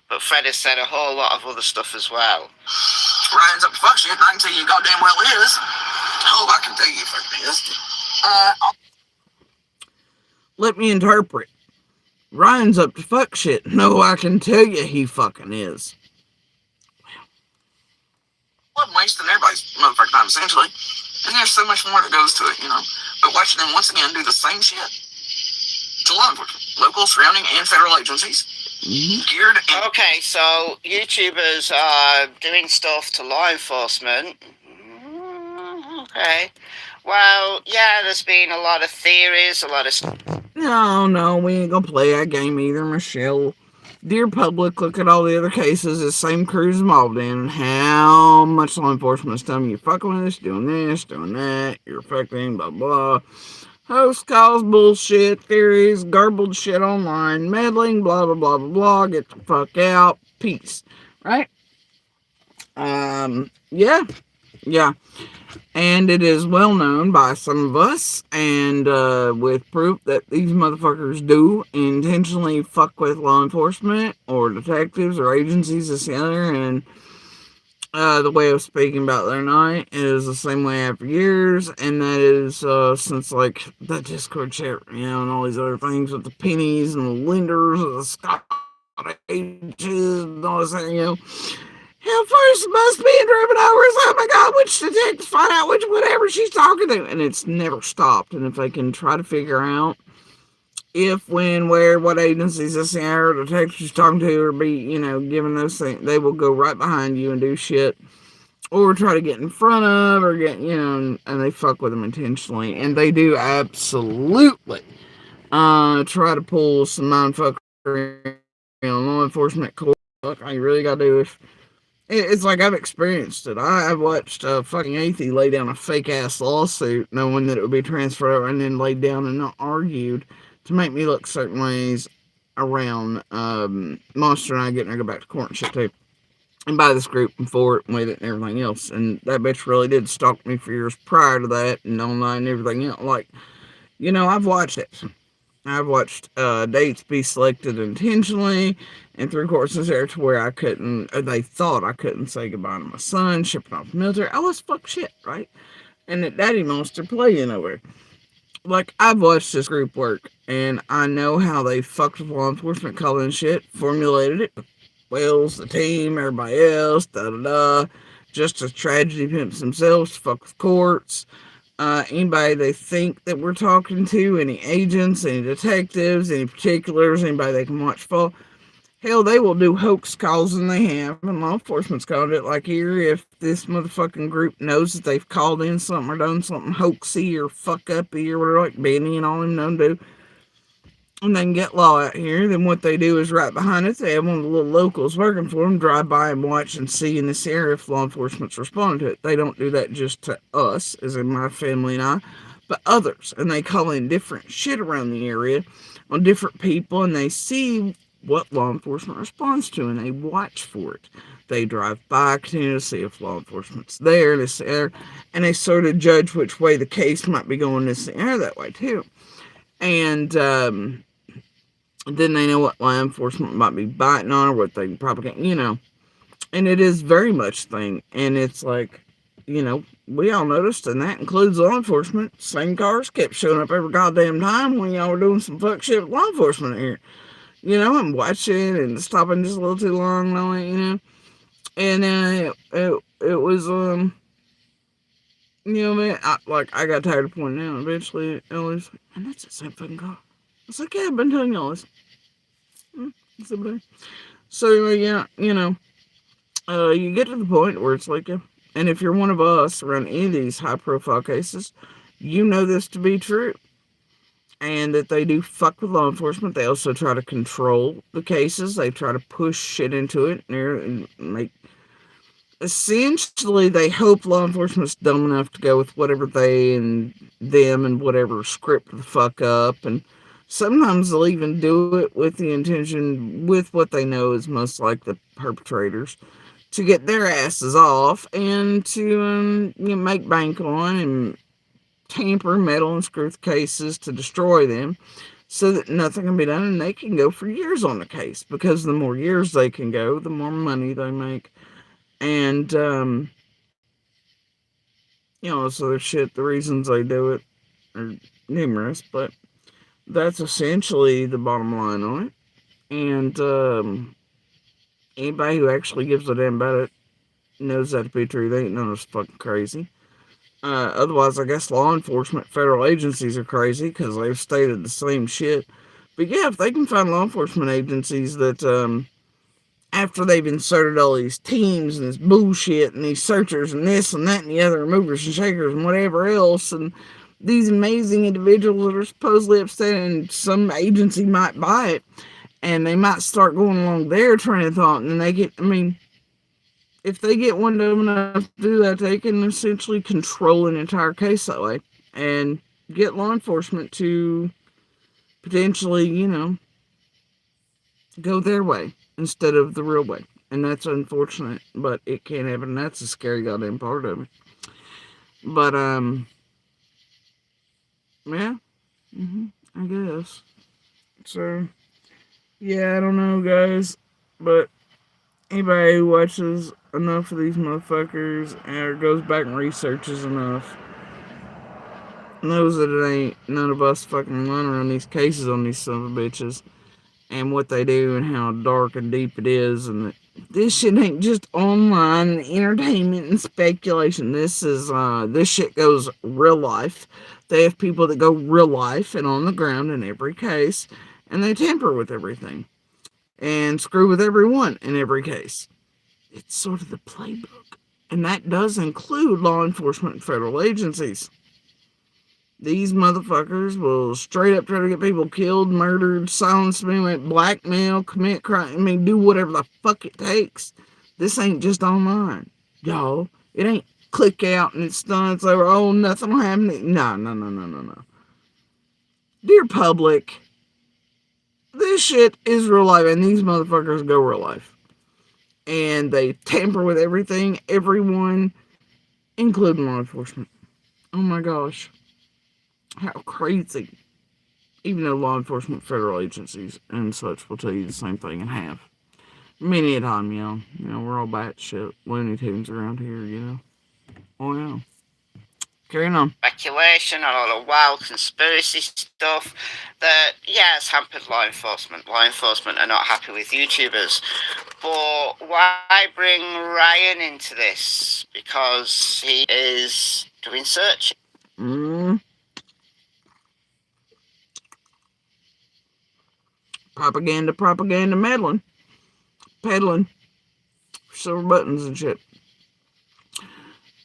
But Fred has said a whole lot of other stuff as well. Ryan's up to fuck shit, and I can tell you goddamn well is. Oh, I can tell you fucking is. Let me interpret. Ryan's up to fuck shit. No, I can tell you he fucking is. Well, I'm wasting everybody's motherfucking time, essentially. And there's so much more that goes to it, But watching them once again do the same shit to law enforcement, local, surrounding, and federal agencies. Geared and... Okay, so YouTubers are doing stuff to law enforcement. Okay. Well, yeah, there's been a lot of theories, a lot of stuff. No, we ain't gonna play that game either, Michelle. Dear public, look at all the other cases the same crew's involved in. How much law enforcement is telling you fucking with this, doing that, you're affecting, blah, blah. Host calls, bullshit, theories, garbled shit online, meddling, blah, blah, blah, blah, blah. Get the fuck out. Peace. Right? Yeah. And it is well known by some of us, and with proof that these motherfuckers do intentionally fuck with law enforcement or detectives or agencies this the other, and the way of speaking about their night is the same way after years, and that is since like that Discord chat, and all these other things with the pennies and the lenders and the Scott ages and all this, How first must be driven over is, oh my god, which detective find out which whatever she's talking to, and it's never stopped. And if they can try to figure out if, when, where, what agencies this or detective she's talking to, or be, given those things, they will go right behind you and do shit, or try to get in front of, or get, and they fuck with them intentionally, and they do absolutely try to pull some mindfuckery law enforcement court. Look, all you really gotta do is, it's like I've experienced it. I've watched fucking Athey lay down a fake-ass lawsuit knowing that it would be transferred over, and then laid down and not argued to make me look certain ways around Monster and I getting her to go back to court and shit too. And by this group and for it and with it and everything else. And that bitch really did stalk me for years prior to that and online and everything else. Like, I've watched it. I've watched dates be selected intentionally and through courses there to where they thought I couldn't say goodbye to my son, shipping off the military. All this fuck shit, right? And that Daddy Monster playing over. Like, I've watched this group work, and I know how they fucked with law enforcement calling shit, formulated it. Wells, the team, everybody else, just as tragedy pimps themselves to fuck with courts. Anybody they think that we're talking to, any agents, any detectives, any particulars, anybody they can watch for. Hell, they will do hoax calls, and they have, and law enforcement's called it. Like here, if this motherfucking group knows that they've called in something or done something hoaxy or fuck uppy or whatever, like Benny and all them known to do, and they can get law out here, then what they do is right behind it, they have one of the little locals working for them, drive by and watch and see in this area if law enforcement's responding to it. They don't do that just to us, as in my family and I, but others. And they call in different shit around the area on different people, and they see what law enforcement responds to, and they watch for it. They drive by, continue to see if law enforcement's there, and it's there, and they sort of judge which way the case might be going this air that way too. And then they know what law enforcement might be biting on, or what they probably can't, And it is very much thing. And it's like, we all noticed, and that includes law enforcement. Same cars kept showing up every goddamn time when y'all were doing some fuck shit with law enforcement here. I'm watching and stopping just a little too long and all that, And it was, man, I got tired of pointing out. Eventually, it was, and that's the same fucking car. It's like, yeah, I've been telling y'all this. So anyway, yeah, you get to the point where it's like, yeah. And if you're one of us around any of these high-profile cases, you know this to be true. And that they do fuck with law enforcement. They also try to control the cases. They try to push shit into it and make... Essentially, they hope law enforcement's dumb enough to go with whatever they and them and whatever script the fuck up. And sometimes they'll even do it with the intention, with what they know is most like the perpetrators, to get their asses off and to make bank on and tamper, meddle, and screw the cases to destroy them so that nothing can be done, and they can go for years on the case, because the more years they can go, the more money they make. And, so shit, the reasons they do it are numerous, but that's essentially the bottom line on it. And, anybody who actually gives a damn about it knows that to be true. They ain't none of us fucking crazy. Otherwise, I guess law enforcement, federal agencies are crazy because they've stated the same shit. But yeah, if they can find law enforcement agencies that, after they've inserted all these teams and this bullshit and these searchers and this and that and the other, movers and shakers and whatever else, and these amazing individuals that are supposedly upset, and some agency might buy it, and they might start going along their train of thought, and then they get, if they get one dumb enough to do that, they can essentially control an entire case that way and get law enforcement to potentially, go their way instead of the real way. And that's unfortunate, but it can happen. That's a scary goddamn part of it. But, yeah, I guess. So, yeah, I don't know, guys, but anybody who watches enough of these motherfuckers or goes back and researches enough knows that it ain't none of us fucking running around these cases on these son of bitches and what they do and how dark and deep it is, and that this shit ain't just online entertainment and speculation. This is this shit goes real life. They have people that go real life and on the ground in every case, and they tamper with everything and screw with everyone in every case. It's sort of the playbook. And that does include law enforcement and federal agencies. These motherfuckers will straight up try to get people killed, murdered, silence me, blackmail, commit crime, do whatever the fuck it takes. This ain't just online, y'all. It ain't click out and it's done, it's over, oh, nothing will happen. No. Dear public, this shit is real life, and these motherfuckers go real life. And they tamper with everything, everyone, including law enforcement. Oh my gosh. How crazy. Even though law enforcement, federal agencies, and such will tell you the same thing and have. Many a time, we're all batshit Looney Tunes around here, Oh, yeah. Carrying on. Speculation and all the wild conspiracy stuff that, has hampered law enforcement. Law enforcement are not happy with YouTubers. But why bring Ryan into this? Because he is doing searching. Propaganda meddling. Peddling. Silver buttons and shit.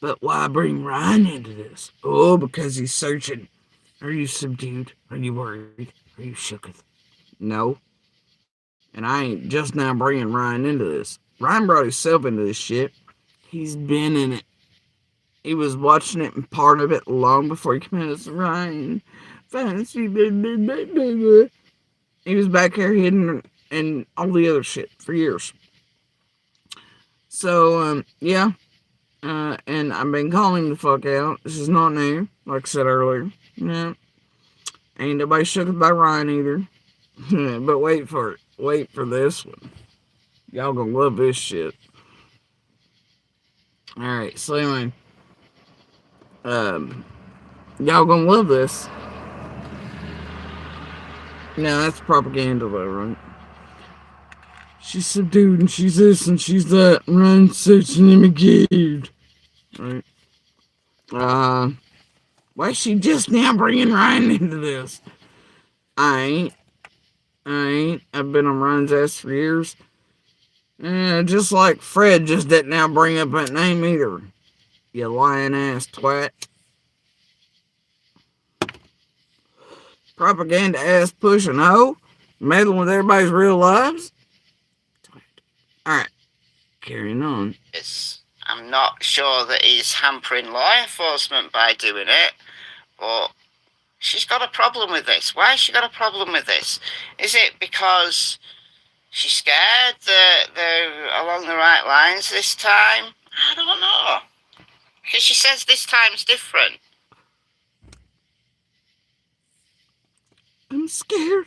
But why bring Ryan into this? Oh, because he's searching. Are you subdued? Are you worried? Are you shooketh? No. And I ain't just now bringing Ryan into this. Ryan brought himself into this shit. He's been in it. he was watching it and part of it long before he came out as Ryan. Fancy, blah, blah, blah, blah, blah. He was back here hidden and all the other shit for years. So, yeah. And I've been calling him the fuck out. This is not new, like I said earlier. Yeah. Ain't nobody shook it by Ryan either. But wait for it. Wait for this one. Y'all gonna love this shit. Alright, so anyway. Y'all gonna love this. Now that's propaganda though, right? She's subdued and she's this and she's that. Ryan's searching him again. Right? Why is she just now bringing Ryan into this? I ain't. I've been on Ryan's ass for years. Just like Fred just didn't now bring up that name either. You lying ass twat. Propaganda ass pushing hoe. Meddling with everybody's real lives. Alright. Carrying on. I'm not sure that he's hampering law enforcement by doing it, but she's got a problem with this. Why has she got a problem with this? Is it because she's scared that they're along the right lines this time? I don't know. Because she says this time's different. I'm scared.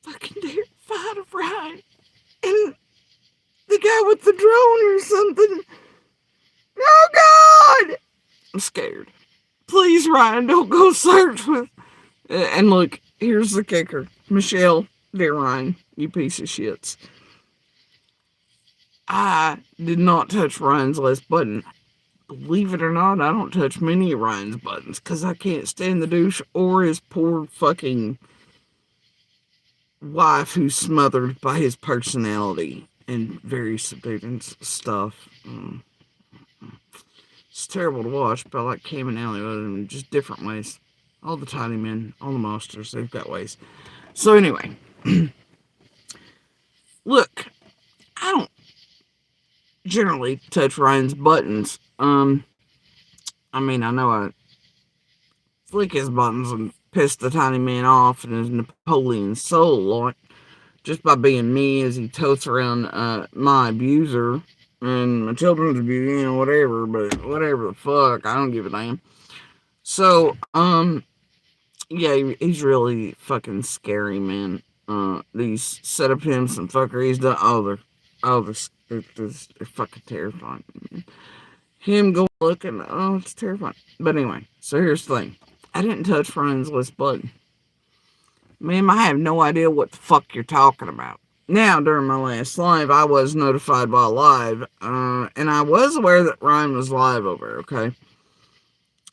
Fucking terrified of Ryan. And the guy with the drone or something. Oh, God! I'm scared. Please, Ryan, don't go search with... and look, here's the kicker. Michelle, dear Ryan, you piece of shits. I did not touch Ryan's last button. Believe it or not, I don't touch many of Ryan's buttons because I can't stand the douche or his poor fucking wife who's smothered by his personality and very subdued stuff. It's terrible to watch, but I like Cam and Allie in just different ways. All the tiny men, all the monsters, they've got ways. So anyway, look, I don't generally touch Ryan's buttons. I mean, I know I flick his buttons and piss the tiny man off and his Napoleon soul a lot just by being me as he totes around my abuser and my children's abuser, whatever, but whatever the fuck, I don't give a damn. So, yeah, he's really fucking scary, man. These set up him some fucker he's done. They're fucking terrifying, man. Him go looking, it's terrifying. But anyway, so here's the thing. I didn't touch Ryan's list button. Ma'am, I have no idea what the fuck you're talking about. Now, during my last live, I was notified by live, and I was aware that Ryan was live over, okay?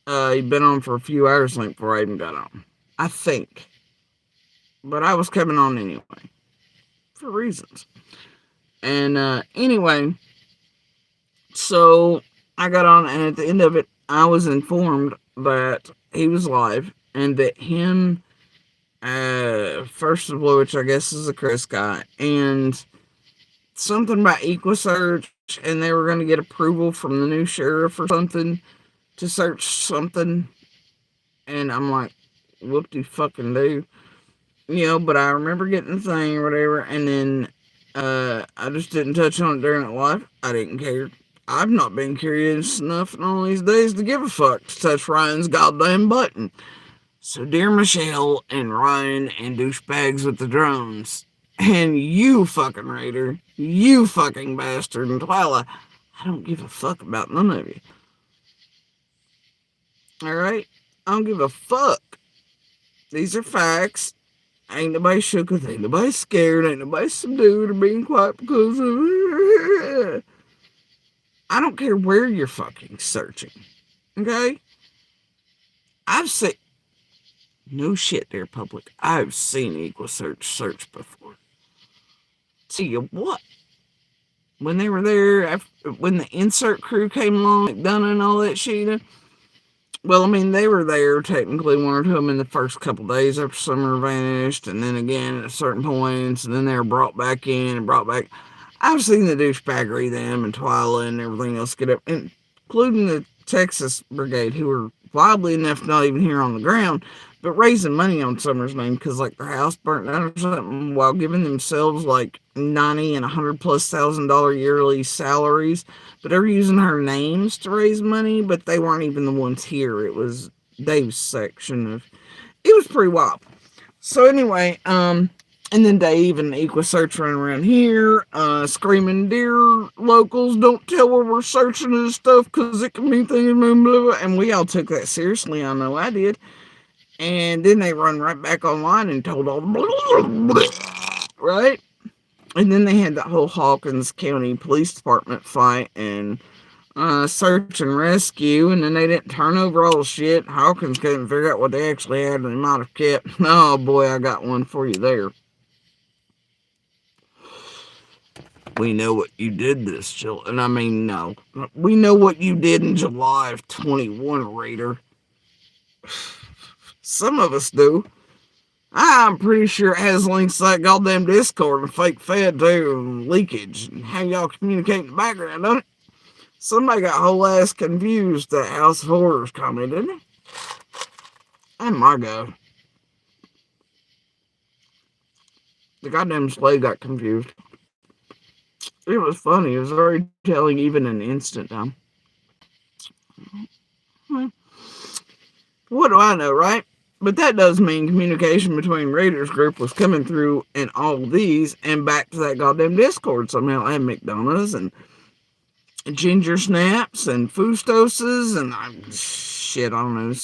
He'd been on for a few hours before I even got on. I think. But I was coming on anyway. For reasons. And, anyway, so I got on, and at the end of it, I was informed that he was live, and that him, first of all, which I guess is a Chris guy, and something about EquaSearch, and they were going to get approval from the new sheriff or something to search something, and I'm like, whoop-de-fucking-do, but I remember getting the thing or whatever, and then, I just didn't touch on it during it live. I didn't care. I've not been curious enough in all these days to give a fuck to touch Ryan's goddamn button. So, dear Michelle and Ryan and douchebags with the drones, and you fucking Raider, you fucking bastard, and Twyla, I don't give a fuck about none of you. Alright? I don't give a fuck. These are facts. Ain't nobody shook with, ain't nobody scared, ain't nobody subdued or being quiet because of... I don't care where you're fucking searching. Okay? I've seen... No shit there, public. I've seen EquaSearch before. See you what? When they were there, when the insert crew came along, McDonough and all that shit, well, I mean, they were there, technically, one or two of them in the first couple days after Summer vanished, and then again at certain points, and then they were brought back in and brought back. I've seen the douchebaggery, them, and Twyla, and everything else get up, including the Texas Brigade, who were wildly enough not even here on the ground, but raising money on Summer's name because like their house burnt down or something, while giving themselves like $90,000 and $100,000+ yearly salaries. But they were using her names to raise money, but they weren't even the ones here. It was Dave's section of. It was pretty wild. So anyway, and then Dave and EquaSearch running around here, screaming, "Dear locals, don't tell where we're searching and stuff, because it can be things, blah, blah, blah." And we all took that seriously. I know I did. And then they run right back online and told all the right? And then they had that whole Hawkins County Police Department fight and search and rescue, and then they didn't turn over all the shit. Hawkins couldn't figure out what they actually had and they might have kept. Oh boy, I got one for you there. We know what you did this July. And I mean, no. We know what you did in July of 21, Raider. Some of us do. I'm pretty sure it has links to that goddamn Discord and fake Fed too, and leakage, and how y'all communicate in the background, don't it? Somebody got whole ass confused that House of Horrors comment, didn't it? Oh my god. The goddamn slave got confused. It was funny. It was very telling, even in instant time. What do I know, right? But that does mean communication between Raiders group was coming through in all of these and back to that goddamn Discord somehow. I had McDonough's and Ginger Snaps and Fustoses and I don't know,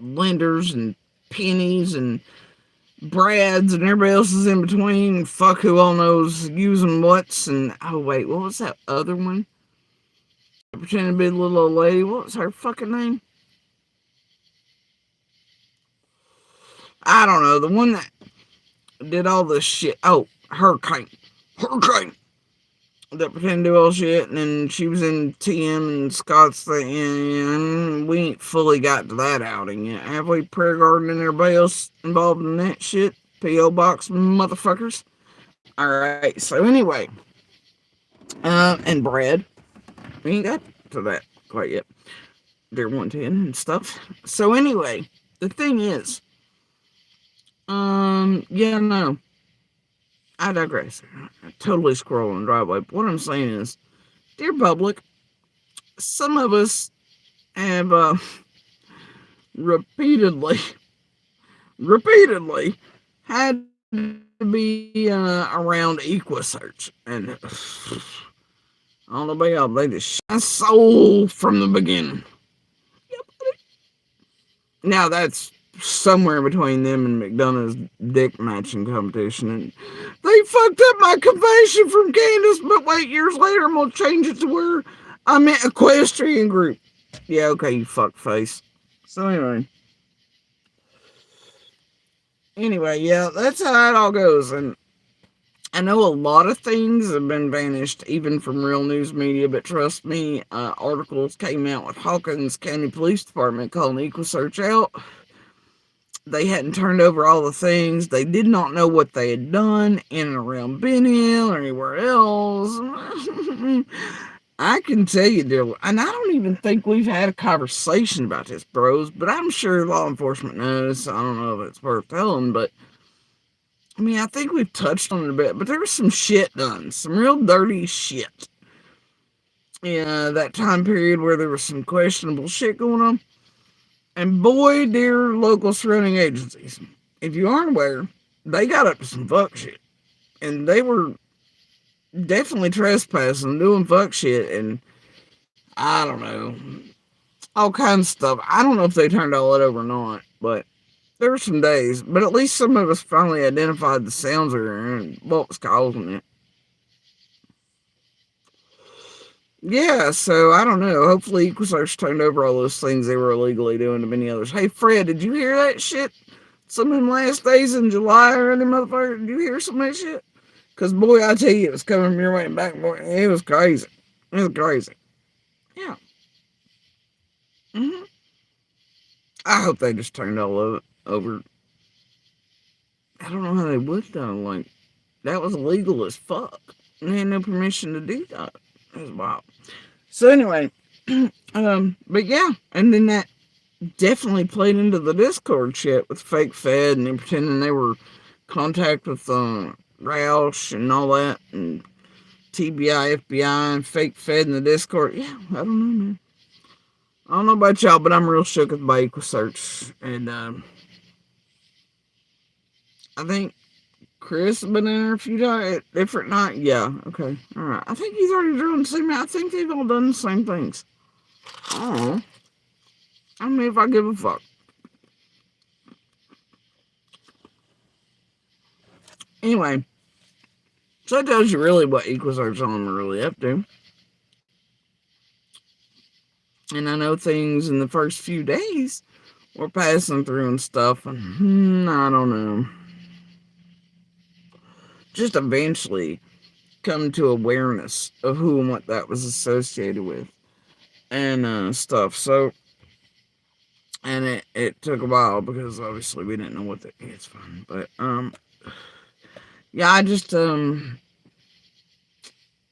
Lenders and Pennies and Brads and everybody else is in between. Fuck who all knows using what's. And oh wait, what was that other one? Pretending to be a little old lady. What was her fucking name? I don't know. The one that did all this shit. Oh, Hurricane. That pretended to do all shit, and then she was in TM and Scott's thing, and we ain't fully got to that outing yet. Have we? Prayer Garden and everybody else involved in that shit? P.O. Box motherfuckers. Alright, so anyway. And Brad. We ain't got to that quite yet. They're 110 and stuff. So anyway, the thing is, yeah, no. I digress. I'm totally scrolling driveway. But what I'm saying is, dear public, some of us have repeatedly had to be around EquaSearch. And I don't know about y'all, they just shot my soul from the beginning. Now that's somewhere between them and McDonough's dick matching competition, and they fucked up my confession from Candace, but wait, years later I'm gonna change it to where I'm at equestrian group. Yeah, okay, you fuckface. So anyway, yeah, that's how it all goes. And I know a lot of things have been vanished, even from real news media, but trust me, articles came out with Hawkins County Police Department calling EquaSearch out. They hadn't turned over all the things. They did not know what they had done in and around Ben Hill or anywhere else. I can tell you, dear, and I don't even think we've had a conversation about this, bros, but I'm sure law enforcement knows. I don't know if it's worth telling, but I mean, I think we've touched on it a bit, but there was some shit done, some real dirty shit. Yeah, that time period where there was some questionable shit going on. And boy, dear local surrounding agencies, if you aren't aware, they got up to some fuck shit. And they were definitely trespassing, doing fuck shit, and I don't know, all kinds of stuff. I don't know if they turned all that over or not, but there were some days. But at least some of us finally identified the sounds and what was causing it. Yeah, so I don't know. Hopefully EquaSearch turned over all those things they were illegally doing to many others. Hey, Fred, did you hear that shit? Some of them last days in July or any motherfucker, did you hear some of that shit? Because, boy, I tell you, it was coming from your way and back, boy. It was crazy. It was crazy. Yeah. I hope they just turned all of it over. I don't know how they would, though. Like, that was illegal as fuck. And they had no permission to do that. It was wild. So, anyway, But yeah, and then that definitely played into the Discord chat with Fake Fed and them pretending they were contact with Roush and all that, and TBI, FBI, and Fake Fed in the Discord. Yeah, I don't know, man. I don't know about y'all, but I'm real shook by EquuSearch. And I think Chris has been in there a few times, different night. Yeah, okay, all right. I think he's already doing the same. I think they've all done the same things. I don't know. I don't know if I give a fuck. Anyway, so that tells you really what EquuSearch on them are really up to. And I know things in the first few days were passing through and stuff, and I don't know. Just eventually come to awareness of who and what that was associated with and stuff. So, and it took a while because obviously we didn't know what the it's fine. But yeah, I just I don't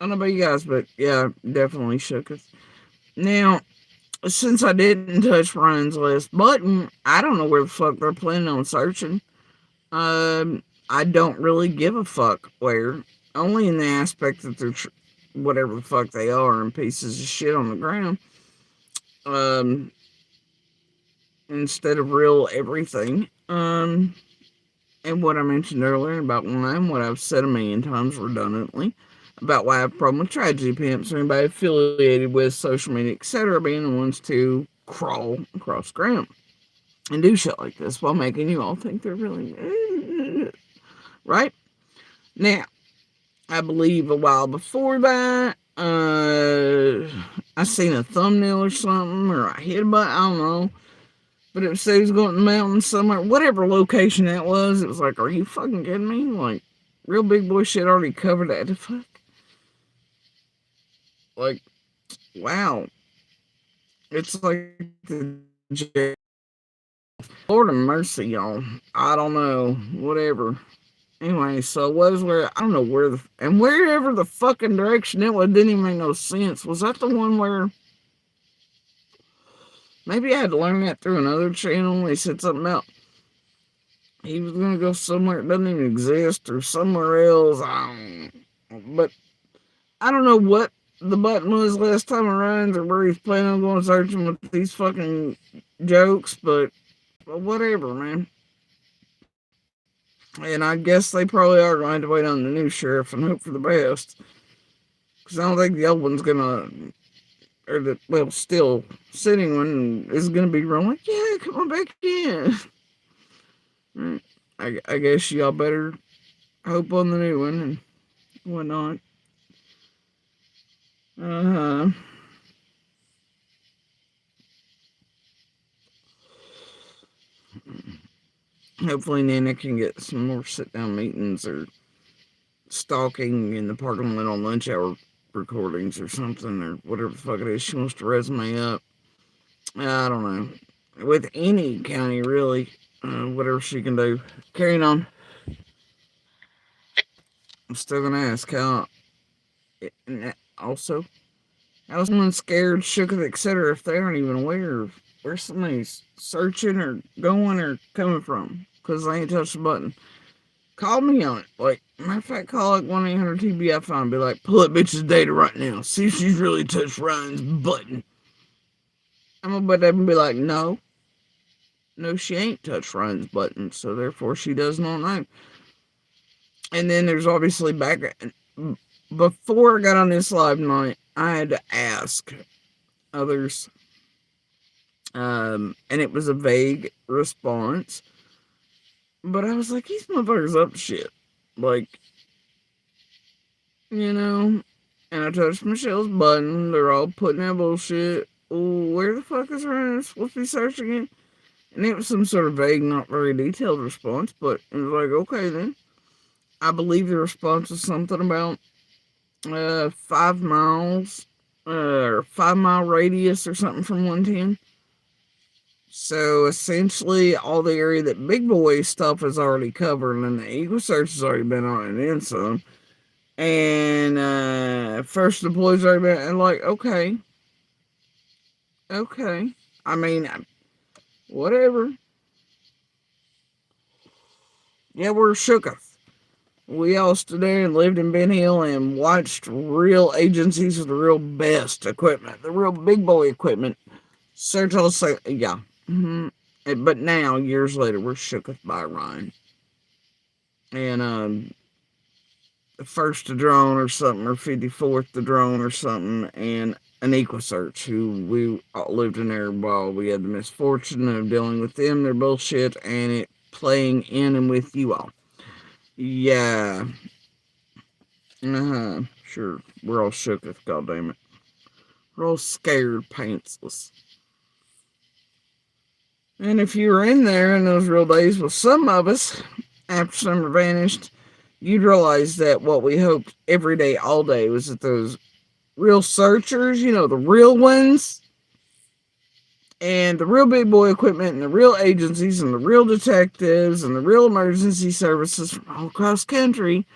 know about you guys, but yeah, definitely shook us. Now, since I didn't touch Ryan's last button, I don't know where the fuck they're planning on searching. I don't really give a fuck where. Only in the aspect that they're whatever the fuck they are and pieces of shit on the ground. Instead of real everything. And what I mentioned earlier about one, what I've said a million times redundantly about why I have a problem with tragedy pimps or anybody affiliated with social media, etc., being the ones to crawl across ground and do shit like this while making you all think they're really right. Now, I believe a while before that, I seen a thumbnail or something, or I hit a button, I don't know. But it said he was going to the mountains somewhere, whatever location that was. It was like, are you fucking kidding me? Like, real big boy shit already covered that. The fuck? Like, wow. It's like the Lord of mercy, y'all. I don't know. Whatever. Anyway, so it was where, I don't know where and wherever the fucking direction it was didn't even make no sense. Was that the one where, maybe I had to learn that through another channel? They said something about he was going to go somewhere that doesn't even exist or somewhere else. But I don't know what the button was last time around or where he's planning on going searching with these fucking jokes, but whatever, man. And I guess they probably are going to wait on the new sheriff and hope for the best. Because I don't think the old one's going to, or the, well, still sitting one is going to be rolling. Yeah, come on back in. I guess y'all better hope on the new one and whatnot. Hopefully Nana can get some more sit-down meetings or stalking in the parking lot on lunch hour recordings or something, or whatever the fuck it is she wants to resume up. I don't know. With any county, really. Whatever she can do. Carrying on. I'm still going to ask how... Also, how's someone scared, shook, etc. if they aren't even aware of where somebody's searching or going or coming from? Because they ain't touched the button. Call me on it. Like, matter of fact, call like 1-800-TBI and be like, pull that bitch's data right now. See if she's really touched Ryan's button. I'm gonna bet them and be like, no. No, she ain't touched Ryan's button, so therefore she does not know. And then there's obviously before I got on this live night, I had to ask others. And it was a vague response. But I was like, these motherfuckers up to shit. Like, you know, and I touched Michelle's button. They're all putting that bullshit. Ooh, where the fuck is Ryan supposed to be searching it? And it was some sort of vague, not very detailed response, but it was like, okay then. I believe the response was something about 5 miles, or 5 mile radius or something from 110. So essentially, all the area that Big Boy stuff is already covered, and the EquuSearch has already been on it and some. And First Deploy's already been, and like, okay. Okay. I mean, whatever. Yeah, we're shooketh. We all stood there and lived in Ben Hill and watched real agencies with the real best equipment, the real big boy equipment. Search all say, yeah. But now, years later, we're shooketh by Ryan. And first to drone or something, or 54th to drone or something, and an EquaSearch, who we all lived in there while we had the misfortune of dealing with them, their bullshit, and it playing in and with you all. Yeah. Sure. We're all shooketh, goddammit. We're all scared, pantsless. And if you were in there in those real days with some of us, after summer vanished, you'd realize that what we hoped every day, all day, was that those real searchers, the real ones, and the real big boy equipment, and the real agencies, and the real detectives, and the real emergency services from all across country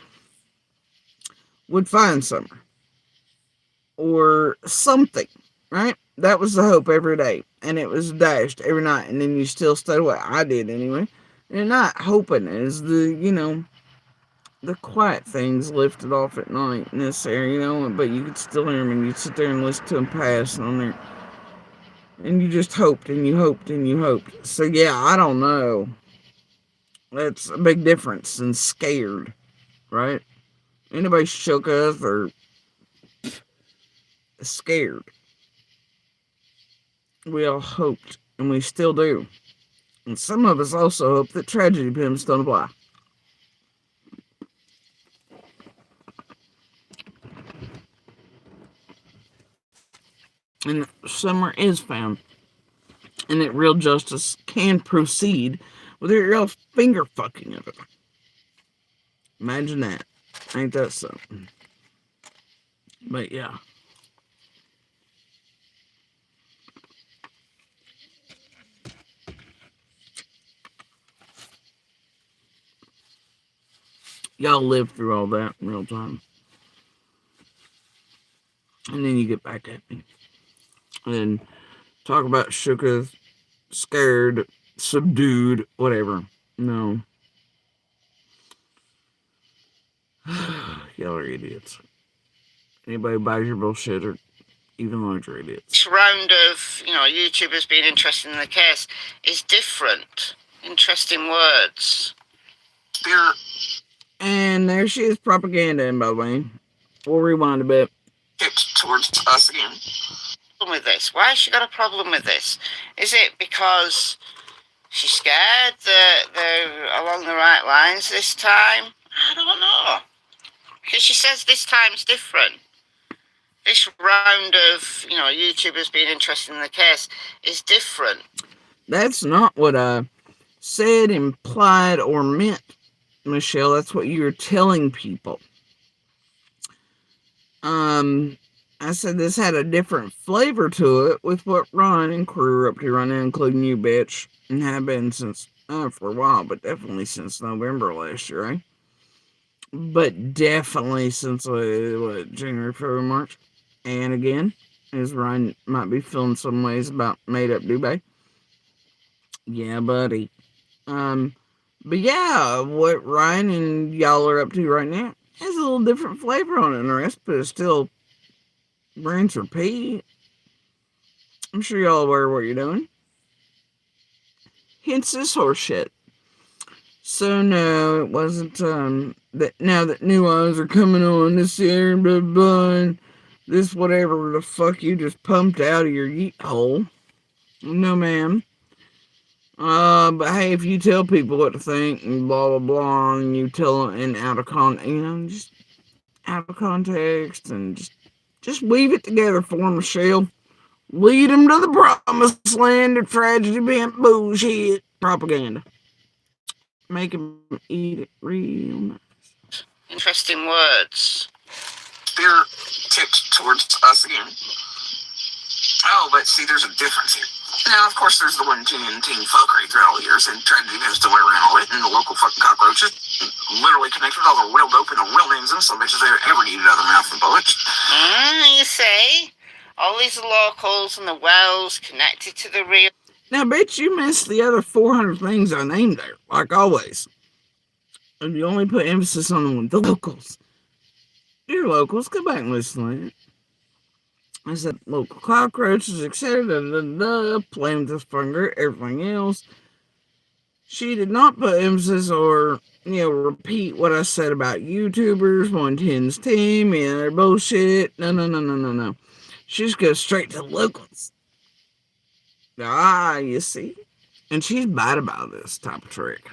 would find summer. Or something, right? That was the hope every day. And it was dashed every night. And then you still stayed away. I did anyway. And not hoping as the quiet things lifted off at night in this area, but you could still hear them, and you'd sit there and listen to them pass on there. And you just hoped, and you hoped, and you hoped. So yeah, I don't know. That's a big difference than scared, right? Anybody shook us or scared. We all hoped, and we still do. And some of us also hope that tragedy pimps don't apply. And summer is found, and that real justice can proceed with your real finger fucking of it. Imagine that. Ain't that something? But yeah. Y'all live through all that in real time. And then you get back at me. And talk about shooketh, scared, subdued, whatever. No. Y'all are idiots. Anybody buys your bullshit or even larger idiots. This round of, YouTubers being interested in the case is different. Interesting words. Spirit. And there she is propaganda, by the way. We'll rewind a bit. Tipped towards us again. With this? Why has she got a problem with this? Is it because she's scared that they're along the right lines this time? I don't know. Because she says this time's different. This round of, YouTubers being interested in the case is different. That's not what I said, implied, or meant, Michelle. That's what you were telling people. I said this had a different flavor to it with what Ron and crew are up to right now, including you, bitch, and have been since, for a while, but definitely since November last year, right? But definitely since, January, February, March. And again, as Ryan might be feeling some ways about Made Up Dubai. Yeah, buddy. But yeah, what Ryan and y'all are up to right now has a little different flavor on it than the rest, but it's still rinse repeat. I'm sure y'all aware of what you're doing. Hence this horse shit. So no, it wasn't that now that new eyes are coming on this year, blah blah, and this whatever the fuck you just pumped out of your yeet hole. No, ma'am. But hey, if you tell people what to think and blah blah blah, and you tell them in out of just out of context, and just weave it together for them, Michelle. Lead them to the promised land of tragedy, bent bullshit propaganda. Make them eat it real nice. Interesting words. Spirit tipped towards us again. Oh, but see, there's a difference here. Now, of course, there's the one team fuckery throughout all the years, and tragedy pimps to wear around all it, and the local fucking cockroaches literally connect with all the real dope and the real names and some bitches they ever needed out of their mouth and bullets. You see? all these locals and the wells connected to the real. Now, I bet you missed the other 400 things I named there, like always. And you only put emphasis on the locals. Dear locals, go back and listen to it. I said local cockroaches, etc. Playing with this fungus, everything else. She did not put emphasis or, repeat what I said about YouTubers, 110's team, they're bullshit. No. She just goes straight to the locals. You see? And she's bad about this type of trick.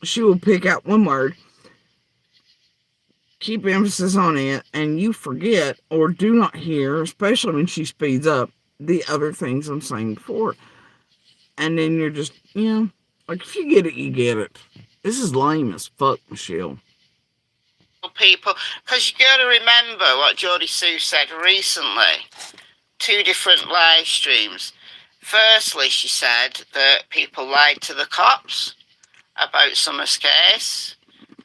She will pick out one word, keep emphasis on it, and you forget or do not hear, especially when she speeds up, the other things I'm saying before. And then you're just, like if you get it, you get it. This is lame as fuck, Michelle. People, because you got to remember what Jodie Sue said recently. 2 different live streams. Firstly, she said that people lied to the cops about Summer's case,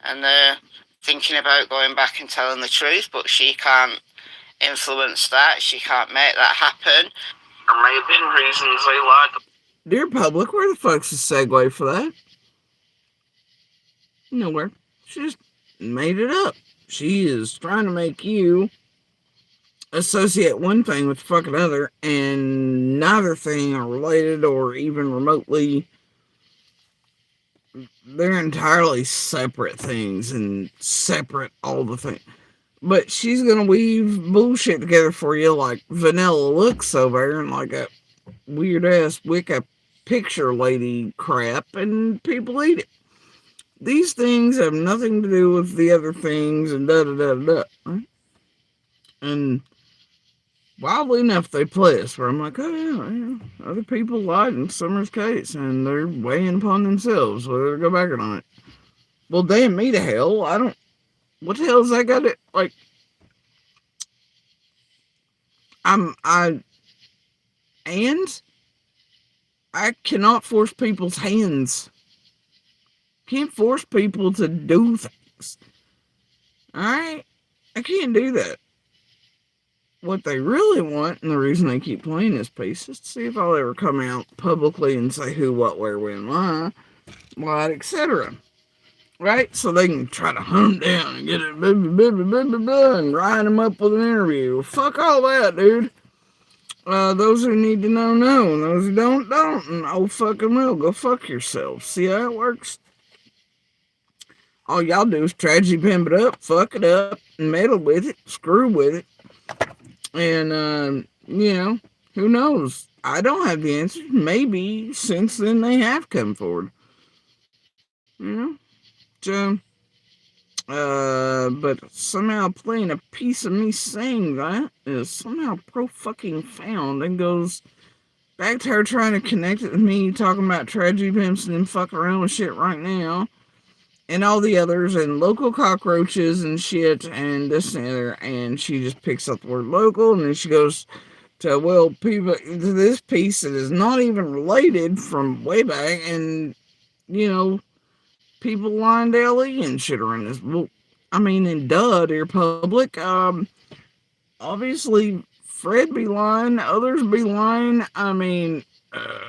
and they're thinking about going back and telling the truth, but she can't influence that. She can't make that happen. There may have been reasons they lied. Dear public, where the fuck's the segue for that? Nowhere. She just made it up. She is trying to make you associate one thing with the fucking other, and neither thing are related or even remotely. They're entirely separate things and separate all the things. But she's gonna weave bullshit together for you like vanilla looks over and like a weird ass Wicca picture lady crap, and people eat it. These things have nothing to do with the other things, and right? And wildly enough, they play us where I'm like, oh yeah, other people lied in Summer's case, and they're weighing upon themselves whether to go back or not. Well, damn me to hell, what the hell's that got to, like, I cannot force people's hands. Can't force people to do things. Alright? I can't do that. What they really want, and the reason they keep playing this piece, is to see if I'll ever come out publicly and say who, what, where, when, why, what, etc. Right? So they can try to hunt them down and get it, and line them up with an interview. Fuck all that, dude. Those who need to know, and those who don't, and oh fucking well, go fuck yourself. See how it works? All y'all do is tragedy pimp it up, fuck it up, meddle with it, screw with it. And, who knows? I don't have the answer. Maybe since then they have come forward. So, but somehow playing a piece of me saying that is somehow pro-fucking-found and goes back to her trying to connect it with me talking about tragedy pimps and then fucking around with shit right now. And all the others, and local cockroaches and shit, and this and the other, and she just picks up the word local, and then she goes to, well, people, to this piece that is not even related from way back, and, people lying to LE and shit around this. Well, I mean, and dear public, obviously, Fred be lying, others be lying. I mean,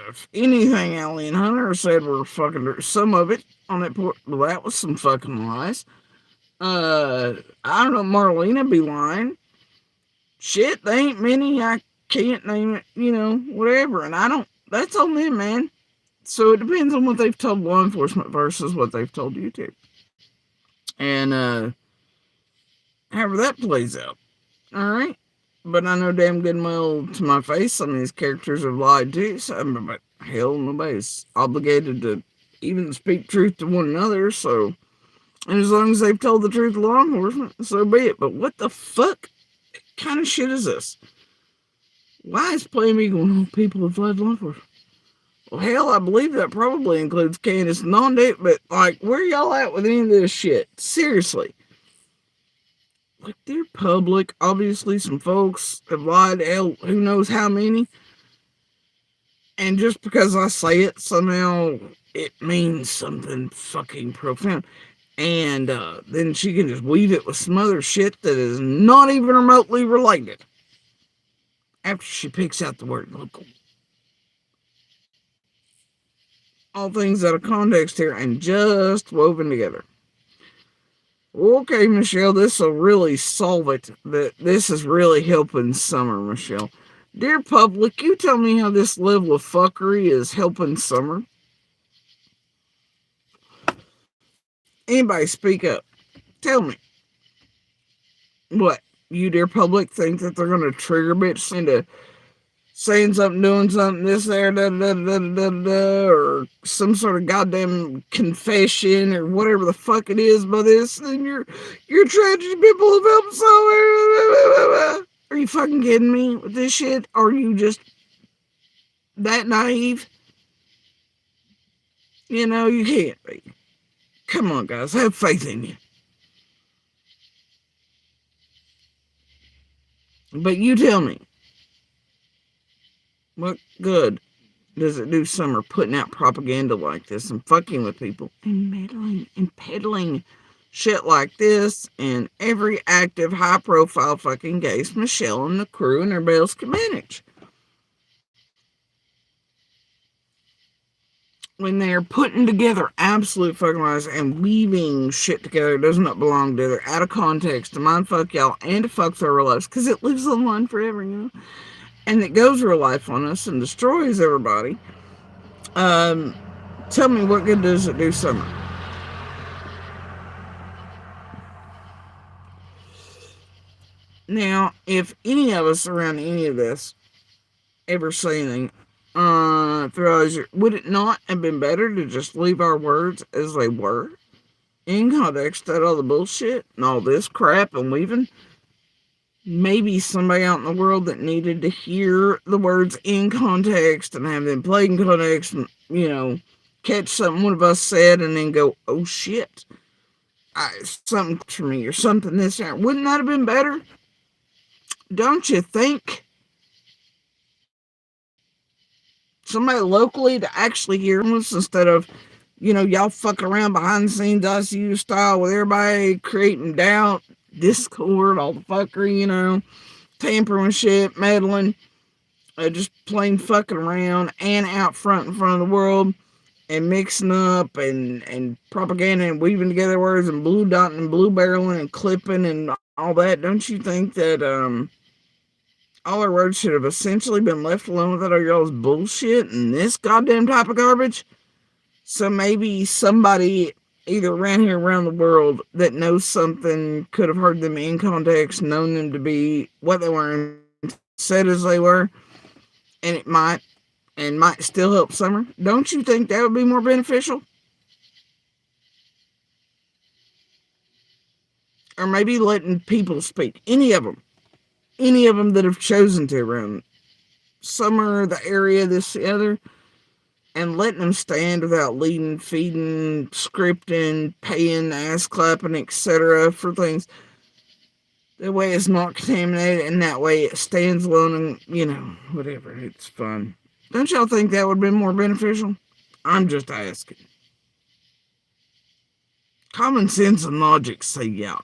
if anything Allie and Hunter said were fucking, some of it on that point, well, that was some fucking lies. I don't know, Marlena be lying. Shit, they ain't many, I can't name it, whatever. And that's on them, man. So it depends on what they've told law enforcement versus what they've told YouTube. And, however that plays out. Alright? But I know damn good and well to my face some of these characters have lied too. So, but hell, nobody's obligated to even speak truth to one another. So, and as long as they've told the truth to law enforcement, so be it. But what the fuck kind of shit is this? Why is Play Me going, oh, people have lied to law enforcement? Well, hell, I believe that probably includes Candace Non-Date, but like, where y'all at with any of this shit? Seriously. Like, dear public, obviously some folks have lied, hell, who knows how many. And just because I say it, somehow it means something fucking profound. And then she can just weave it with some other shit that is not even remotely related. after she picks out the word local. All things out of context here and just woven together. Okay, Michelle, this will really solve it. This is really helping Summer, Michelle. Dear public, you tell me how this level of fuckery is helping Summer. Anybody speak up. Tell me. What? You, dear public, think that they're going to trigger bitch into saying something, doing something, this, there, da, da, da, da, da, or some sort of goddamn confession or whatever the fuck it is by this, then you're tragedy people have helped so. Are you fucking kidding me with this shit? Are you just that naive? You know, you can't be. Come on, guys, have faith in you. But you tell me, what good does it do Summer putting out propaganda like this and fucking with people and meddling and peddling shit like this and every active high-profile fucking case Michelle and the crew and everybody else can manage? When they're putting together absolute fucking lies and weaving shit together that does not belong together, out of context, to mind fuck y'all and to fuck their real lives, because it lives online forever, you know? And it goes real life on us and destroys everybody. Tell me, what good does it do Summer? Now, if any of us around any of this ever say anything, would it not have been better to just leave our words as they were? In context of all the bullshit and all this crap and weaving? Maybe somebody out in the world that needed to hear the words in context and have them played in context and, you know, catch something one of us said and then go, oh shit, something for me or something this there. Wouldn't that have been better? Don't you think? Somebody locally to actually hear us instead of, you know, y'all fucking around behind the scenes ICU style with everybody creating doubt, discord, all the fuckery, you know, tampering shit, meddling, just plain fucking around and out front in front of the world and mixing up and propaganda and weaving together words and blue dotting and blue barreling and clipping and all that. Don't you think that all our words should have essentially been left alone with all y'all's bullshit and this goddamn type of garbage? So maybe somebody either around here, around the world, that knows something could have heard them in context, known them to be what they were and said as they were, and it might still help Summer. Don't you think that would be more beneficial? Or maybe letting people speak, any of them that have chosen to around Summer, the area, this, the other, and letting them stand without leading, feeding, scripting, paying, ass clapping, etc. for things. That way it's not contaminated, and that way it stands alone and, you know, whatever. It's fun. Don't y'all think that would have been more beneficial? I'm just asking. Common sense and logic say yeah.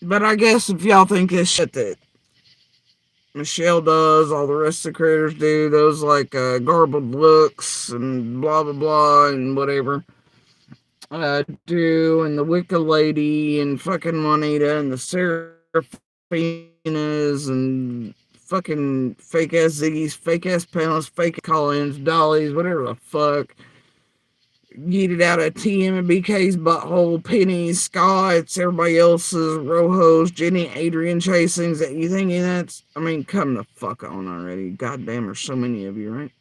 But I guess if y'all think this shit that Michelle does, all the rest of the creators do, those like garbled looks and blah blah blah and whatever do, and the Wicca lady and fucking Juanita and the Seraphinas and fucking fake ass Ziggy's, fake ass Palace, fake Collins, Dollies, whatever the fuck. Yeeted out of TM and BK's butthole, Penny, Scott's, everybody else's, Rojo's, Jenny, Adrian chasings. That you thinking that's, I mean, come the fuck on already. Goddamn, there's so many of you, right?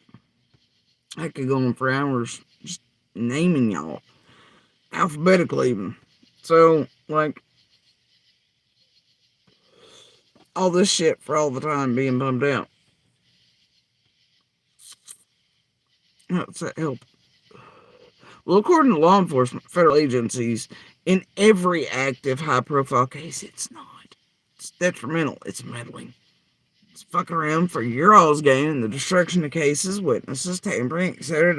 I could go on for hours just naming y'all. Alphabetically even. So, like, all this shit for all the time being bummed out. How does that help? Well, according to law enforcement, federal agencies, in every active high-profile case, it's not. It's detrimental. It's meddling. It's fucking around for your all's gain and the destruction of cases, witnesses, tampering, etc.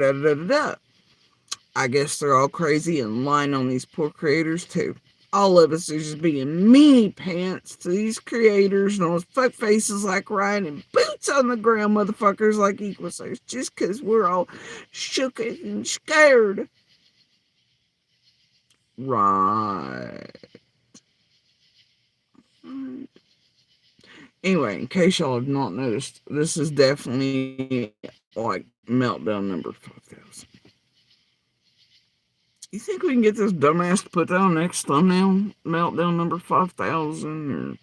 I guess they're all crazy and lying on these poor creators too. All of us are just being meanie pants to these creators and those fuck faces like Ryan and boots on the ground motherfuckers like Equusers just because we're all shook and scared. Right. Anyway, in case y'all have not noticed, this is definitely like meltdown number 5,000. You think we can get this dumbass to put that on next thumbnail? Meltdown number 5,000 or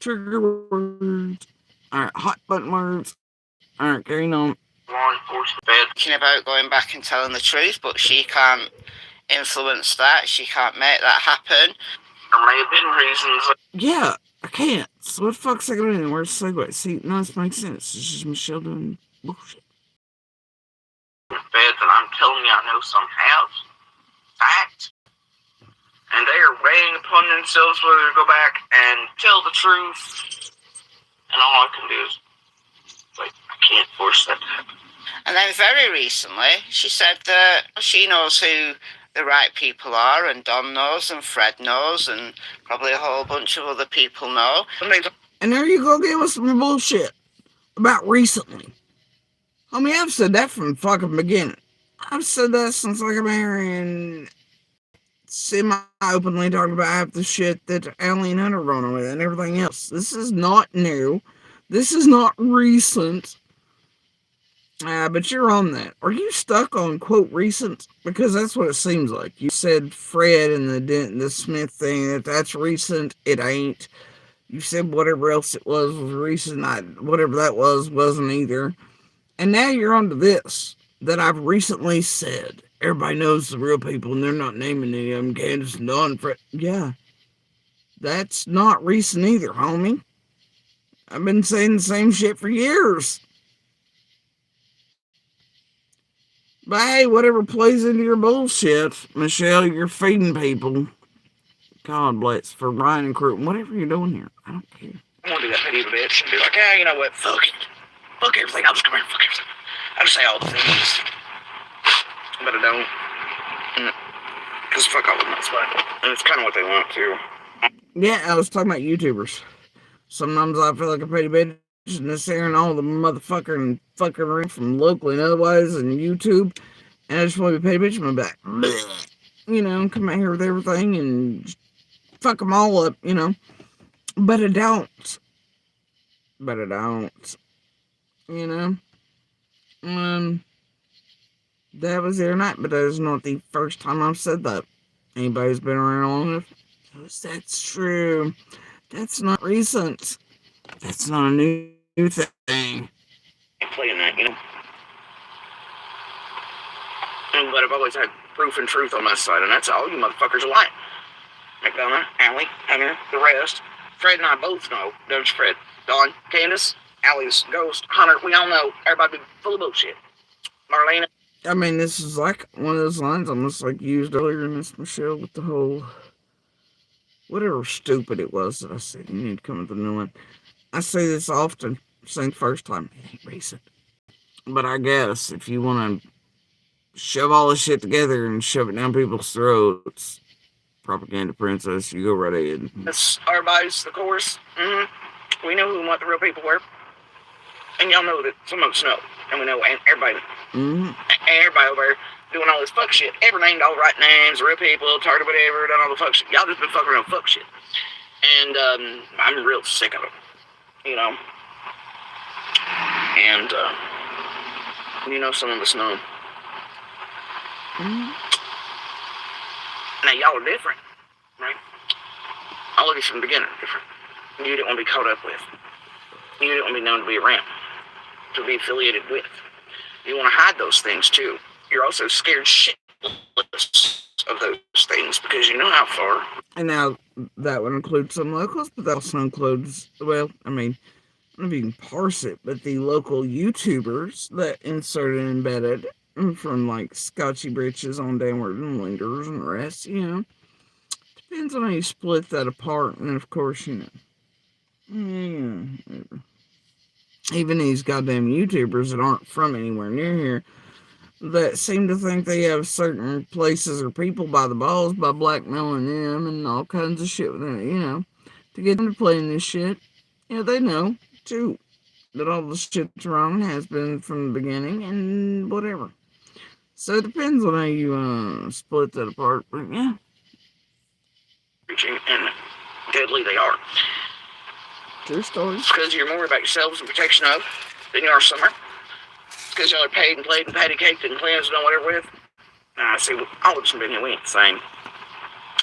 trigger words. Alright, hot button words. Alright, carrying on. Law enforcement thinking about going back and telling the truth, but she can't influence that. She can't make that happen. There may have been reasons. Yeah, I can't. So what the fuck's I gonna do? Where's the segue? See, no, this makes sense. It's just Michelle doing bullshit. Feds, and I'm telling you, I know some have fact, and they are weighing upon themselves whether to go back and tell the truth. And all I can do is, like, I can't force that to happen. And then very recently, she said that she knows who the right people are, and Don knows, and Fred knows, and probably a whole bunch of other people know. And there you go again with some bullshit about recently. Homie, I've said that from the fucking beginning. I've said that since like I've been hearing semi-openly talking about half the shit that Allie and Hunter running with and everything else. This is not new. This is not recent. But you're on that. Are you stuck on, quote, recent? Because that's what it seems like. You said Fred and the Smith thing, that's recent. It ain't. You said whatever else it was recent. Whatever that was, wasn't either. And now you're on to this that I've recently said. Everybody knows the real people, and they're not naming any of them. Candace and Dawn, Fred. Yeah. That's not recent either, homie. I've been saying the same shit for years. But hey, whatever plays into your bullshit, Michelle, you're feeding people. God bless for Ryan and crew. Whatever you're doing here, I don't care. I want to do that video bitch and be like, yeah, you know what? Fuck it. Fuck everything. I'll just come here and fuck everything. I just say all the things. But I don't. Because fuck all of them, that's why. And it's kind of what they want to. Yeah, I was talking about YouTubers. Sometimes I feel like a petty bitch and this airing all the motherfucker and fucking around from locally and otherwise and YouTube. And I just want to be a petty bitch in my back. You know, come out here with everything and fuck them all up, you know. But I don't. You know. That was the other night, but that is not the first time I've said that. Anybody who's been around long enough knows that's true. That's not recent. That's not a new thing. Playing that, you know. But I've always had proof and truth on my side, and that's all you motherfuckers are lying. McDonough, Allie, Hunter, the rest. Fred and I both know. Don't you, Fred? Dawn, Candace, Allie's ghost, Hunter, we all know. Everybody be full of bullshit. Marlena. I mean, this is like one of those lines almost like used earlier in this, Michelle, with the whole whatever stupid it was that I said. You need to come with a new one. I say this often, saying the first time, it ain't recent. But I guess if you want to shove all this shit together and shove it down people's throats, propaganda princess, you go right ahead. That's everybody's, of course. We know who and what the real people were. And y'all know that some of us know. And we know, and everybody, everybody over there doing all this fuck shit. Ever named all the right names, real people, targeted whatever, done all the fuck shit. Y'all just been fucking around fuck shit. And I'm real sick of it. You know? And, you know, some of us know. Now, y'all are different, right? All of you from the beginning are different. You didn't want to be caught up with. You didn't want to be known to be around, to be affiliated with. You want to hide those things, too. You're also scared shitless of those things because you know how far. And now, that would include some locals, but that also includes, well, I mean, I don't know if you can parse it, but the local YouTubers that inserted and embedded from like Scotchy Britches on downward and Lingers and the rest, you know, Depends on how you split that apart, and of course, even these goddamn YouTubers that aren't from anywhere near here that seem to think they have certain places or people by the balls by blackmailing them and all kinds of shit with it, to get them to play in this shit. Yeah, they know, too, that all the shit's wrong has been from the beginning and whatever. So it depends on how you split that apart, but yeah. And deadly they are. True story. It's because you're more about yourselves and protection of than you are summer. It's because y'all are paid and played and patty caked and cleansed and whatever with. Nah, see, all of us we ain't the same.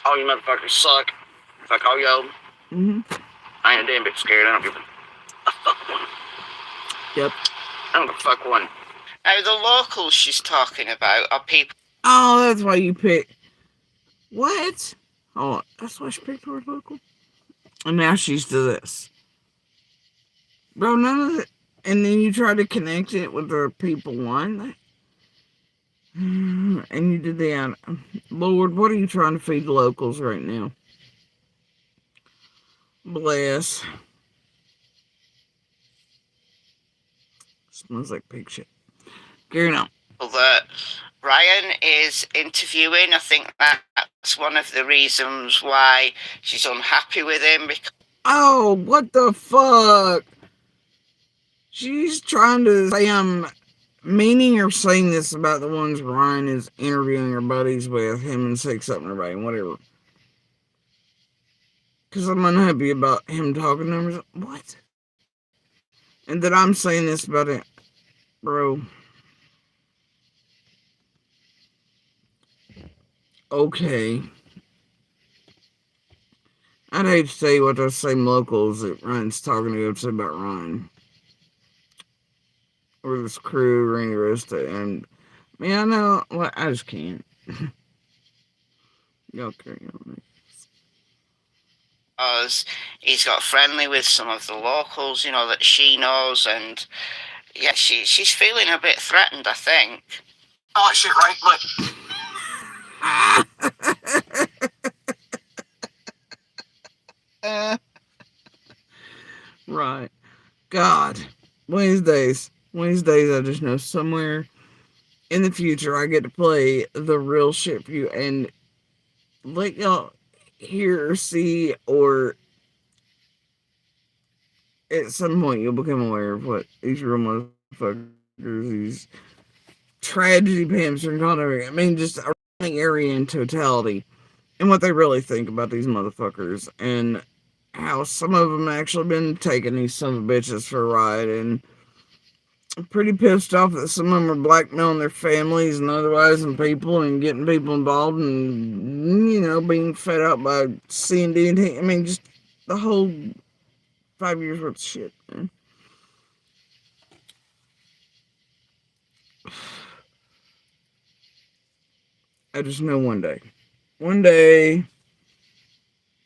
All you motherfuckers suck. Fuck all y'all. I ain't a damn bit scared. I don't give a fuck one. Yep. I don't give a fuck one. Now, the locals she's talking about are people. Oh, that's why you pick. What? Oh, that's why she picked her local. And now she's to this. Bro, none of it. And then you try to connect it with the people one. And you did that. Lord, what are you trying to feed the locals right now? Bless. Smells like pig shit. Carry on. That Ryan is interviewing. I think that's one of the reasons why she's unhappy with him. Because oh, what the fuck? She's trying to say I'm meaning or saying this about the ones Ryan is interviewing her buddies with, him and Six Up and everybody, whatever. Because I'm unhappy about him talking to him. What? And that I'm saying this about it. Bro. Okay. I'd hate to tell you what those same locals that Ryan's talking to would say about Ryan. Or this crew or any rest of it. And, man, I know, well, I just can't. Y'all carry on. because he's got friendly with some of the locals, that she knows, and yeah, she's feeling a bit threatened, I think. Oh, shit, right? Look. Right. God. Wednesdays, I just know somewhere in the future I get to play the real shit for you and let y'all hear or see, or at some point you'll become aware of what these real motherfuckers, these tragedy pimps are called. I mean, just a area in totality, and what they really think about these motherfuckers, and how some of them actually been taking these son of bitches for a ride, and I'm pretty pissed off that some of them are blackmailing their families and otherwise and people and getting people involved and, being fed up by C&D. I mean, just the whole 5 years worth of shit, man. I just know one day,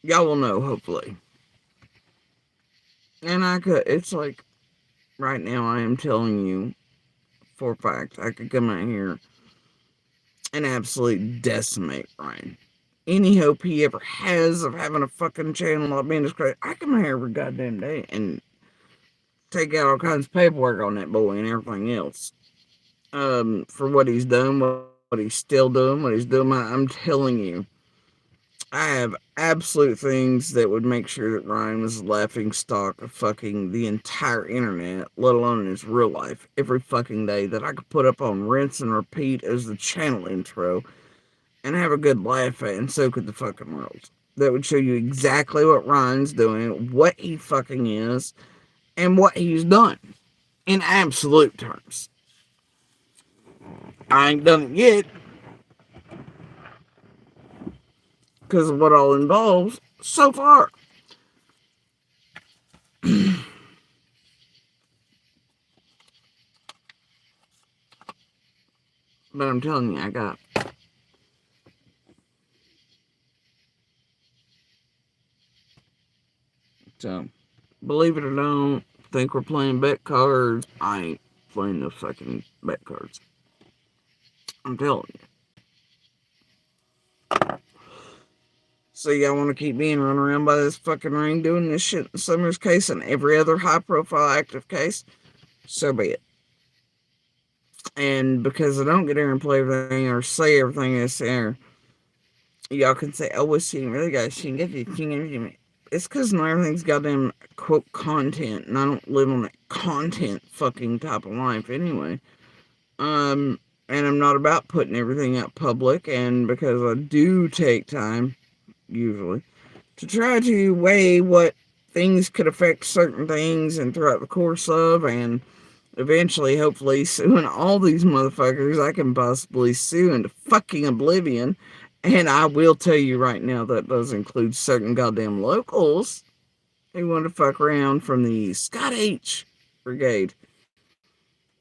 y'all will know, hopefully. And it's like, right now I am telling you, for a fact, I could come out here and absolutely decimate Ryan. Any hope he ever has of having a fucking channel not being discredited, I come here every goddamn day and take out all kinds of paperwork on that boy and everything else. For what he's done, what he's still doing, what he's doing. I'm telling you, I have absolute things that would make sure that Ryan was a laughing stock of fucking the entire internet, let alone in his real life, every fucking day, that I could put up on rinse and repeat as the channel intro and have a good laugh at, and so could the fucking world. That would show you exactly what Ryan's doing, what he fucking is, and what he's done in absolute terms. I ain't done it yet because of what all involves so far. But I'm telling you, I got. So, believe it or don't, think we're playing bet cards. I ain't playing no fucking bet cards. I'm telling you. So y'all want to keep being run around by this fucking ring doing this shit in Summer's case and every other high-profile active case? So be it. And because I don't get there and play everything or say everything that's there, y'all can say, oh, well, she didn't really got, she didn't get it, she didn't get it. It's because not everything's goddamn, quote, content, and I don't live on that content fucking type of life anyway. And I'm not about putting everything out public, and because I do take time, usually, to try to weigh what things could affect certain things and throughout the course of, and eventually, hopefully, suing all these motherfuckers I can possibly sue into fucking oblivion. And I will tell you right now that does include certain goddamn locals who want to fuck around from the Scott H. Brigade.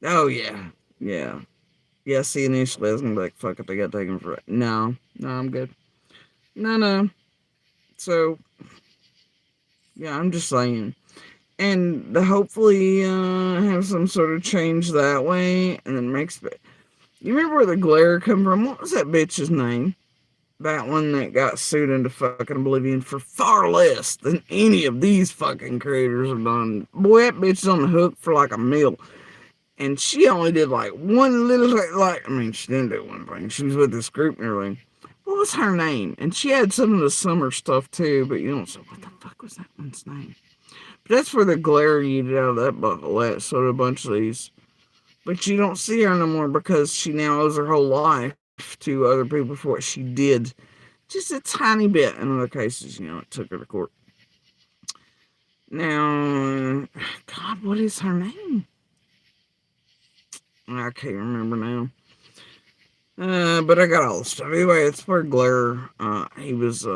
Oh, yeah. Yeah. Yeah, see, initially I was going to be like, fuck it, they got taken for it. No, I'm good. No. So, yeah, I'm just saying. And hopefully have some sort of change that way. And then makes... You remember where the glare come from? What was that bitch's name? That one that got sued into fucking oblivion for far less than any of these fucking creators have done. Boy, that bitch is on the hook for like a meal. And she only did like one little, like, I mean, she didn't do one thing. She was with this group and everything. What was her name? And she had some of the summer stuff too, but you don't say, what the fuck was that one's name? But that's where the glare yeeted out of that bucket. So did a bunch of these. But you don't see her no more because she now owes her whole life to other people for what she did. Just a tiny bit. In other cases, it took her to court. Now, God, what is her name? I can't remember now. But I got all the stuff. Anyway, it's where Glare, he was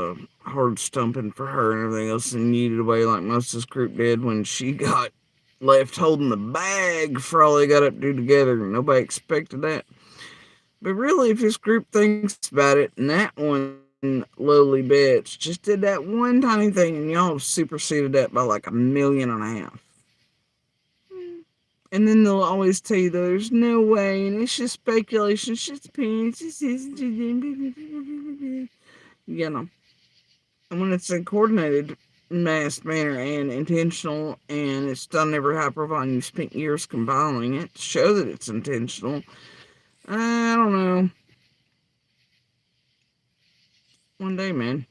hard stumping for her and everything else and yeeted away like most of this group did when she got left holding the bag for all they got up to together. Nobody expected that. But really, if this group thinks about it, and that one lowly bitch just did that one tiny thing, and y'all have superseded that by like 1.5 million. And then they'll always tell you there's no way, and it's just speculation, it's just opinions, And when it's in coordinated mass manner and intentional, and it's done every high profile, and you spent years compiling it to show that it's intentional, I don't know. One day, man.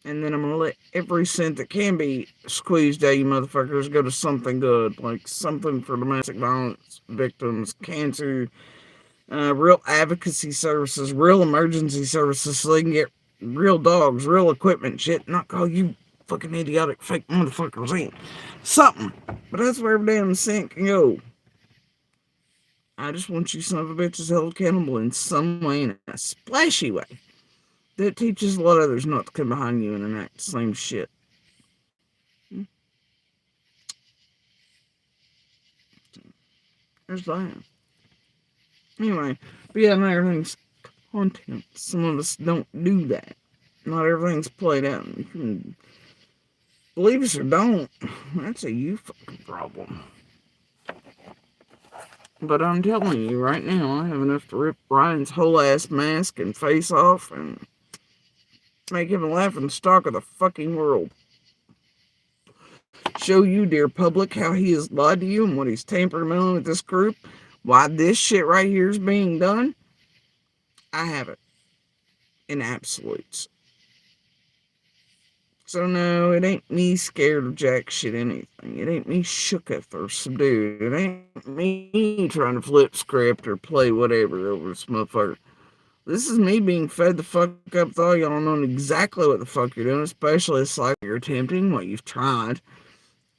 And then I'm going to let every cent that can be squeezed out, you motherfuckers, go to something good. Like something for domestic violence victims, cancer, real advocacy services, real emergency services, so they can get real dogs, real equipment, shit. Not call you fucking idiotic fake motherfuckers in. Something. But that's where every damn cent can go. I just want you son of a bitches held accountable in some way, in a splashy way. That teaches a lot of others not to come behind you and enact the same shit. There's that. Anyway, but yeah, not everything's content. Some of us don't do that. Not everything's played out. You can believe us or don't. That's a you fucking problem. But I'm telling you right now, I have enough to rip Ryan's whole ass mask and face off and make him a laughing stock of the fucking world. Show you, dear public, how he has lied to you and what he's tampering on with this group. Why this shit right here is being done. I have it. In absolutes. So no, it ain't me scared of jack shit anything. It ain't me shooketh or subdued. It ain't me trying to flip script or play whatever over this motherfucker. This is me being fed the fuck up with all y'all knowing exactly what the fuck you're doing, especially it's like you're attempting what you've tried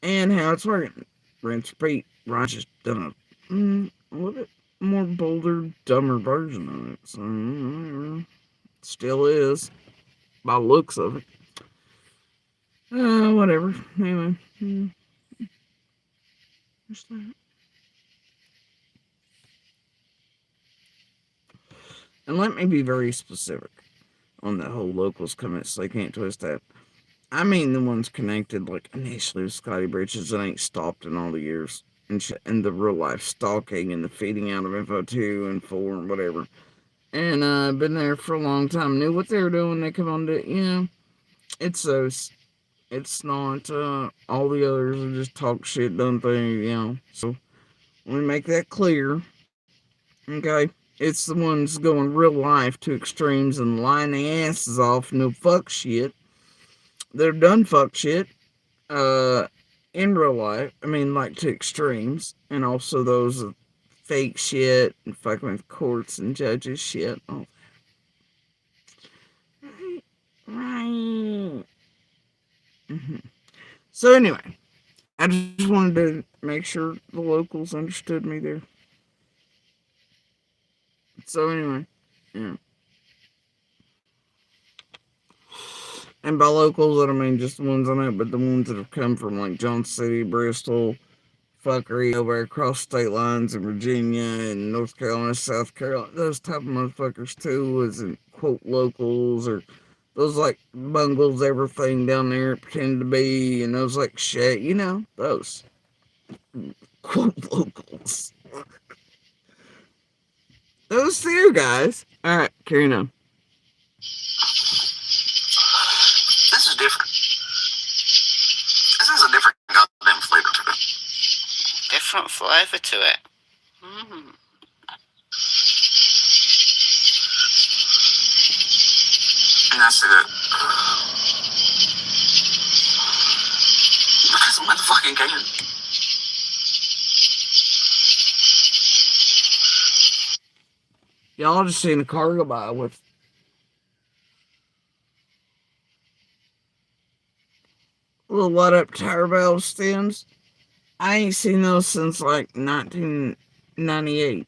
and how it's working. Rinse, repeat. Ryan's just done a little bit more bolder, dumber version of it. So, still is, by the looks of it. Whatever. Anyway. What's that? And let me be very specific on the whole locals comment, so they can't twist that. I mean the ones connected, like initially with Scotty Bridges that ain't stopped in all the years. And the real life stalking and the feeding out of info 2 and 4 and whatever. And I've been there for a long time, knew what they were doing, they come on to, It's those. It's not all the others are just talk shit, done thing, So let me make that clear. Okay? It's the ones going real life to extremes and lying their asses off, no fuck shit. They're done fuck shit. Uh in real life. I mean like to extremes. And also those fake shit and fucking with courts and judges shit. Oh, right. Mm-hmm. So anyway, I just wanted to make sure the locals understood me there. So anyway, yeah. And by locals, I don't mean just the ones I know, but the ones that have come from like Johnson City, Bristol, fuckery over across state lines in Virginia and North Carolina, South Carolina. Those type of motherfuckers too, isn't quote locals or those like bungles, everything down there pretend to be, and those like shit, those quote locals. Those two guys. All right, carrying on. This is different. This has a different goddamn flavor to it. Different flavour to it. Mm. And that's it. Because of motherfucking can. Y'all just seen a car go by with little let up tire valve stems. I ain't seen those since like 1998.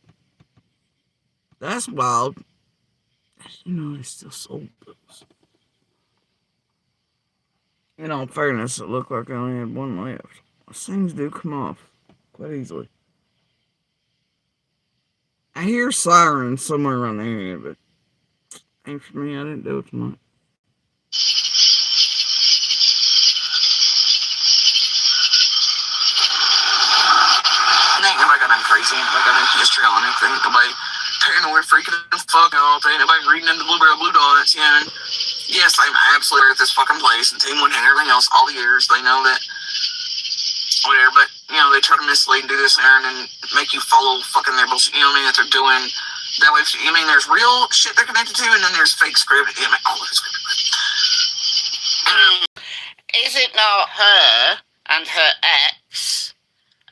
That's wild. They still sold those. In all fairness, it looked like I only had one left. Those things do come off quite easily. I hear sirens somewhere around the area, but ain't for me. I didn't do it tonight. Nobody got nothing crazy. Nobody got any history on anything. Nobody paranoid freaking fucking all day. Nobody reading into Blue Dots. And yes, I'm absolutely at this fucking place and Team 1 and everything else all the years. They know that whatever, but they try to mislead and do this and then make you follow fucking their bullshit. You know what I mean? That they're doing that way. There's real shit they're connected to, and then there's fake script. All of it's scripted. Is it not her and her ex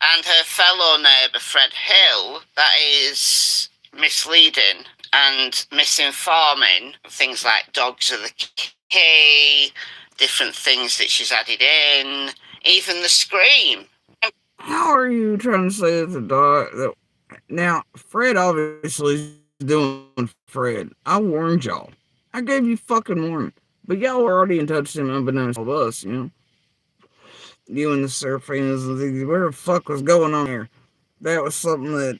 and her fellow neighbour Fred Hill that is misleading and misinforming? Things like dogs are the key, different things that she's added in, even the scream. How are you trying to say that the dog? Now, Fred obviously is doing Fred. I warned y'all. I gave you fucking warning. But y'all were already in touch with him unbeknownst to us, You and the Seraphinas and things. Where the fuck was going on there? That was something that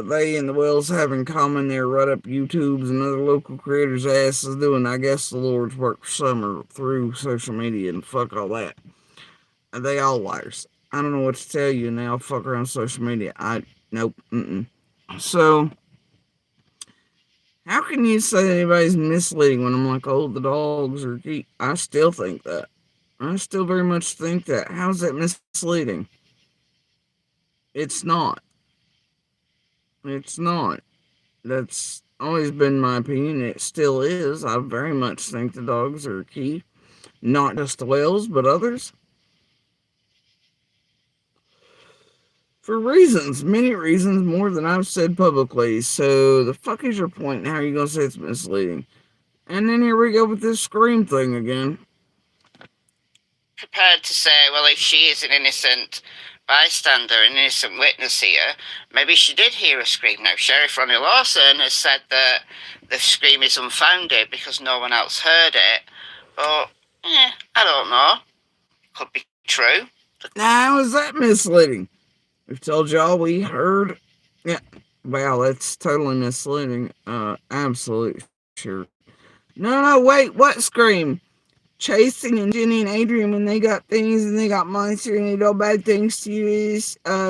they and the Wells have in common. They're right up YouTube's and other local creators' asses doing, I guess, the Lord's work for summer through social media and fuck all that. And they all liars. I don't know what to tell you, and they all fuck around social media. Nope. So, how can you say anybody's misleading when I'm like, oh, the dogs are cute? I still think that. I still very much think that. How's that misleading? It's not. It's not. That's always been my opinion. It still is. I very much think the dogs are key. Not just the whales, but others. For reasons, many reasons, more than I've said publicly. So the fuck is your point and how are you going to say it's misleading? And then here we go with this scream thing again. Prepared to say, well, if she is an innocent bystander, an innocent witness here, maybe she did hear a scream. Now, Sheriff Ronnie Lawson has said that the scream is unfounded because no one else heard it. But, I don't know. Could be true. Now, is that misleading? We've told y'all we heard. Yeah. Wow, that's totally misleading. Absolutely sure. No, wait, what scream? Chasing and Jenny and Adrian when they got things and they got monster and they do bad things to you.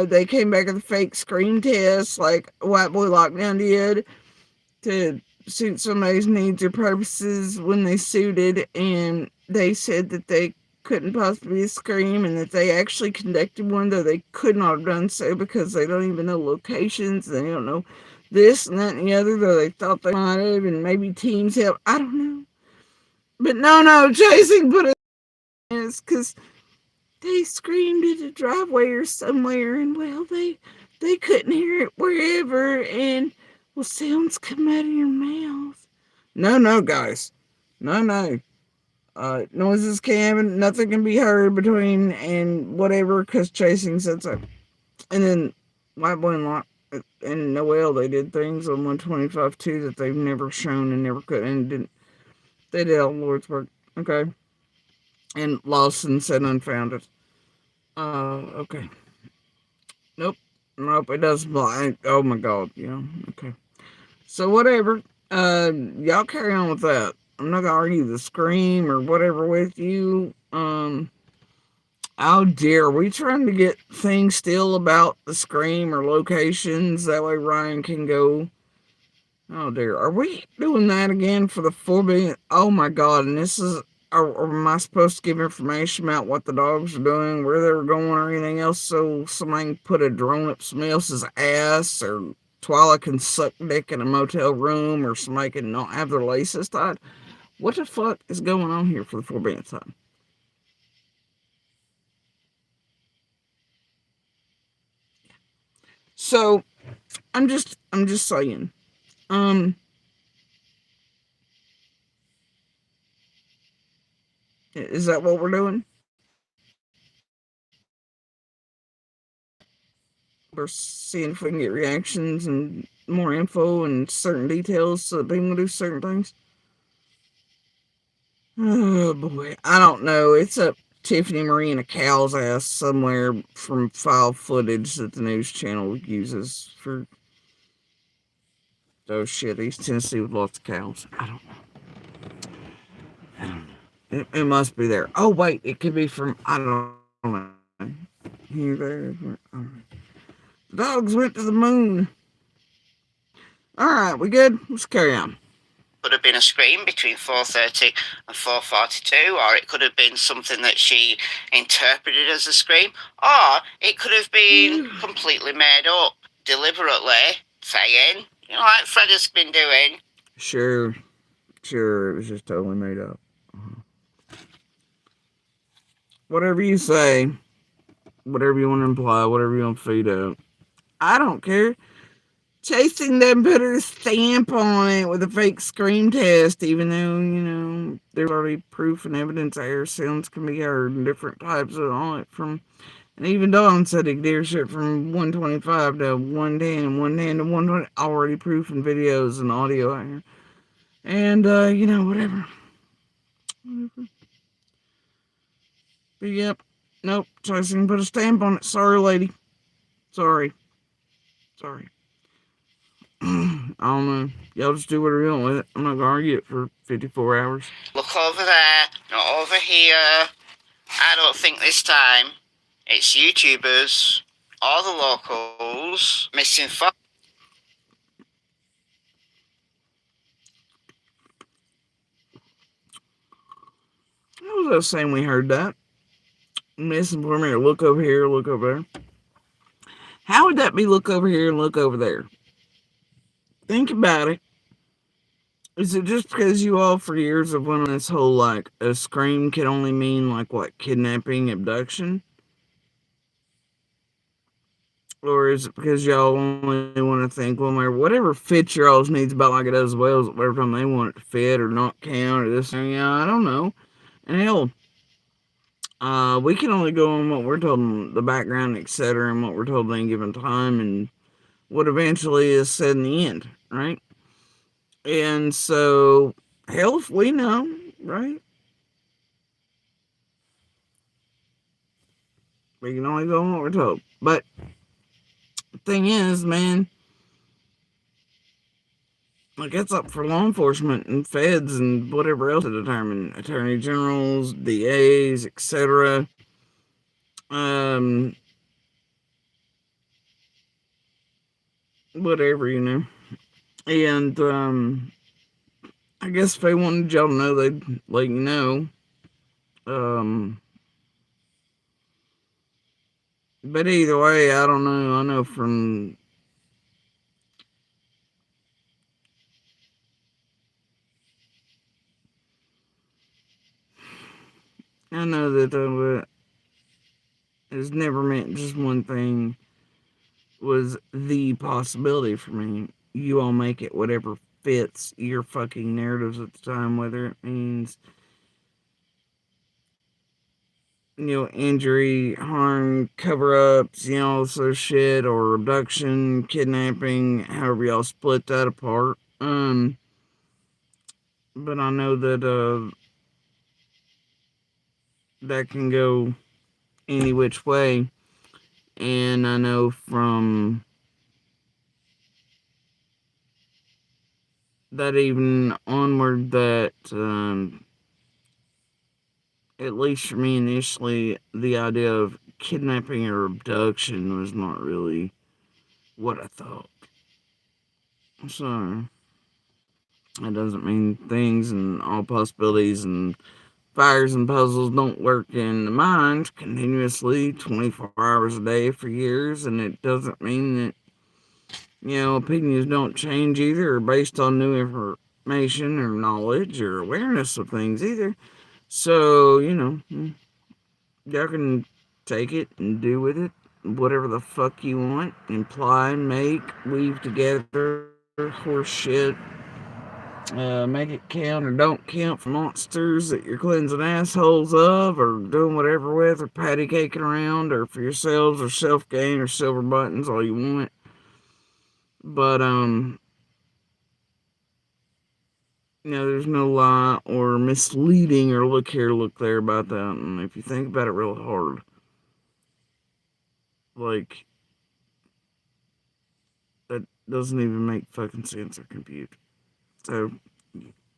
They came back with a fake scream test like White Boy Lockdown did to suit somebody's needs or purposes when they suited, and they said that they couldn't possibly scream and that they actually conducted one, though they could not have done so because they don't even know locations, they don't know this and that and the other, though they thought they might have, and maybe teams help. I don't know. But no, chasing put it in because they screamed at a driveway or somewhere, and well, they couldn't hear it wherever, and well, sounds come out of your mouth. No, guys. No. Noises can nothing can be heard between and whatever, because chasing sets up. And then White Boy and Noel, they did things on 125 too that they've never shown and never could, and didn't. They did all the Lord's work. Okay. And Lawson said unfounded. Okay. Nope, it does blind. Oh my god, yeah. Okay. So whatever. Y'all carry on with that. I'm not gonna argue the scream or whatever with you. Oh dear, are we trying to get things still about the scream or locations? That way Ryan can go. Oh dear, are we doing that again for the 4 billion? Oh my god, and this is. Or am I supposed to give information about what the dogs are doing, where they were going, or anything else, so somebody can put a drone up somebody else's ass, or Twyla can suck dick in a motel room, or somebody can not have their laces tied? What the fuck is going on here for the 4 billion time? So I'm just saying. Is that what we're doing? We're seeing if we can get reactions and more info and certain details so that people can do certain things. Oh boy, I don't know. It's up Tiffany Marie and a cow's ass somewhere from file footage that the news channel uses for. Oh shit, East Tennessee with lots of cows. I don't know. It must be there. Oh wait, it could be from, I don't know. Here, there. The dogs went to the moon. All right, we good? Let's carry on. Could have been a scream between 4:30 and 4:42, or it could have been something that she interpreted as a scream, or it could have been completely made up, deliberately saying, like Fred has been doing. Sure, it was just totally made up. Whatever you say, whatever you want to imply, whatever you want to feed up, I don't care. Chasing them put her stamp on it with a fake scream test, even though, there's already proof and evidence air sounds can be heard and different types of on it from, and even Dawn said it did shit from 125 to 110 and 110 to 120, already proof and videos and audio out here. And, whatever. But yep, nope, Chasing put a stamp on it. Sorry, lady. Sorry. I don't know. Y'all just do whatever you want with it. I'm not gonna argue it for 54 hours. Look over there, not over here. I don't think this time it's YouTubers or the locals missing photos. How was I saying we heard that? Missing for me, look over here, look over there. How would that be look over here and look over there? Think about it. Is it just because you all for years have went on this whole like a scream can only mean like what, kidnapping, abduction? Or is it because y'all only want to think, well, whatever fits your all's needs about like it does whales, whatever time they want it to fit or not count or this and yeah, I don't know. And hell, we can only go on what we're told in the background, etc., and what we're told at any given time, and what eventually is said in the end, right? And so, hell, if we know, right? We can only go on what we're told. But the thing is, man, like it's up for law enforcement and feds and whatever else to determine, attorney generals, DAs, etc. Whatever, And I guess if they wanted y'all to know, they'd let you know. But either way, I don't know. I know from I know that it's never meant just one thing was the possibility for me. You all make it whatever fits your fucking narratives at the time, whether it means, injury, harm, cover ups, so shit, or abduction, kidnapping, however y'all split that apart. But I know that that can go any which way. And I know from that even onward that at least for me initially, the idea of kidnapping or abduction was not really what I thought. So that doesn't mean things and all possibilities and fires and puzzles don't work in the mind continuously 24 hours a day for years, and it doesn't mean that opinions don't change either, or based on new information or knowledge or awareness of things either. So, y'all can take it and do with it whatever the fuck you want, imply, make, weave together, horse shit, make it count or don't count for monsters that you're cleansing assholes of, or doing whatever with, or patty caking around, or for yourselves, or self gain, or silver buttons, all you want. But there's no lie or misleading or look here, look there about that. And if you think about it real hard, like, that doesn't even make fucking sense or compute. So,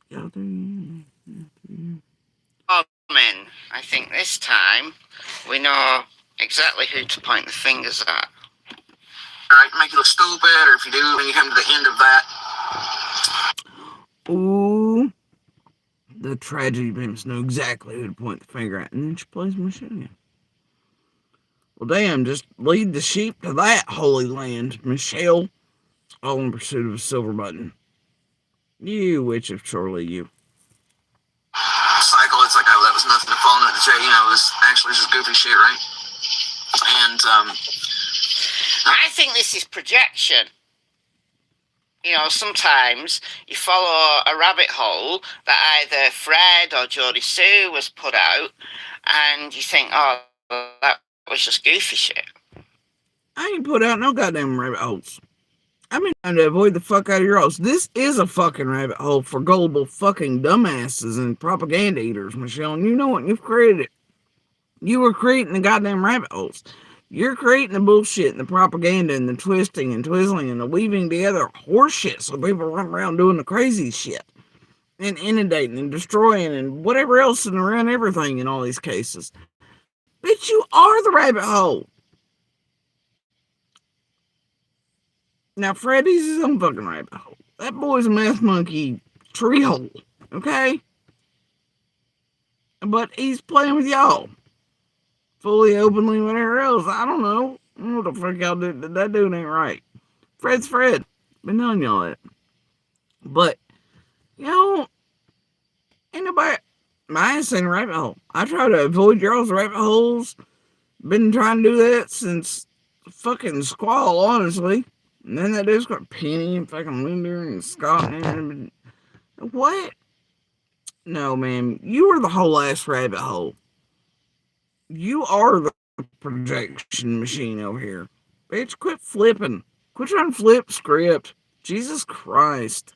y'all do you. I think this time we know exactly who to point the fingers at. Alright, make you look stupid, or if you do, when you come to the end of that. Ooh. The tragedy pimps know exactly who to point the finger at, and then she plays my shit again. Well, damn, just lead the sheep to that holy land, Michelle. All in pursuit of a silver button. You witch of Chorley, you. Cycle, it's like, oh, that was nothing to phone it to say, it was actually just goofy shit, right? And, I think this is projection. Sometimes you follow a rabbit hole that either Fred or Jodie Sue was put out, and you think, oh, that was just goofy shit. I ain't put out no goddamn rabbit holes. I've been trying to avoid the fuck out of your house. This is a fucking rabbit hole for gullible fucking dumbasses and propaganda eaters, Michelle, and you know it, you've created it. You were creating the goddamn rabbit holes. You're creating the bullshit and the propaganda and the twisting and twizzling and the weaving together horse shit so people run around doing the crazy shit and inundating and destroying and whatever else and around everything in all these cases. Bitch, you are the rabbit hole. Now, Freddy's his own fucking rabbit hole. That boy's a meth monkey tree hole, okay? But he's playing with y'all. Fully, openly, whatever else. I don't know. I don't know what the fuck y'all do. That dude ain't right. Fred's Fred. Been telling y'all that. But, ain't nobody. My ass ain't a rabbit hole. I try to avoid y'all's rabbit holes. Been trying to do that since fucking Squall, honestly. And then that dude's got Penny and fucking Linder and Scott and what? No, man. You are the whole ass rabbit hole. You are the projection machine over here. Bitch, quit flipping. Quit trying to flip script. Jesus Christ.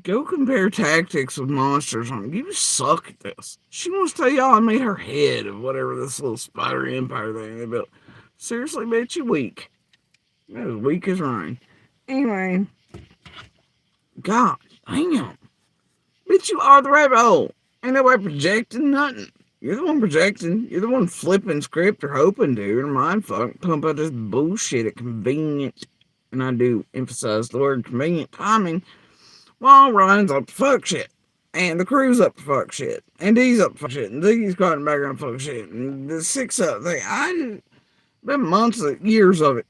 Go compare tactics with monsters. You suck at this. She wants to tell y'all I made her head of whatever this little spider empire thing they built. Seriously, bitch, you weak. That was weak as rain. Anyway. God damn. Bitch, you are the rabbit hole. Ain't nobody projecting nothing. You're the one projecting. You're the one flipping script or hoping to. Or mind fuck. Pump out this bullshit at convenient and I do emphasize the word convenient timing, while Ryan's up to fuck shit. And the crew's up to fuck shit. And D's up to fuck shit. And Ziggy's caught in the background fuck shit. And the 6 up thing. Been months, years of it.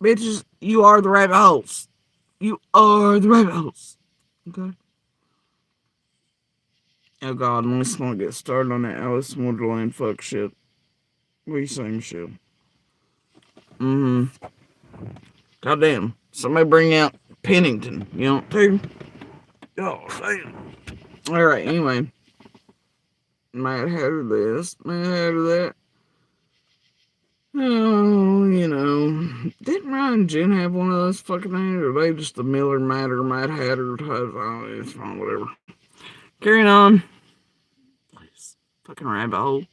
Bitches, you are the rabbit holes. You are the rabbit holes. Okay? Oh god, let's not get started on that Alice in Wonderland fuck shit. We same shit. Goddamn. Somebody bring out Pennington. You know, too? Oh, damn. Alright, anyway. Might have this, might have that. Oh, you know. Didn't Ryan and Jen have one of those fucking things? Or are they just the Miller Matter, Mad Hatter type? Oh, it's fine, whatever. Carrying on. Please. Fucking rabbit hole.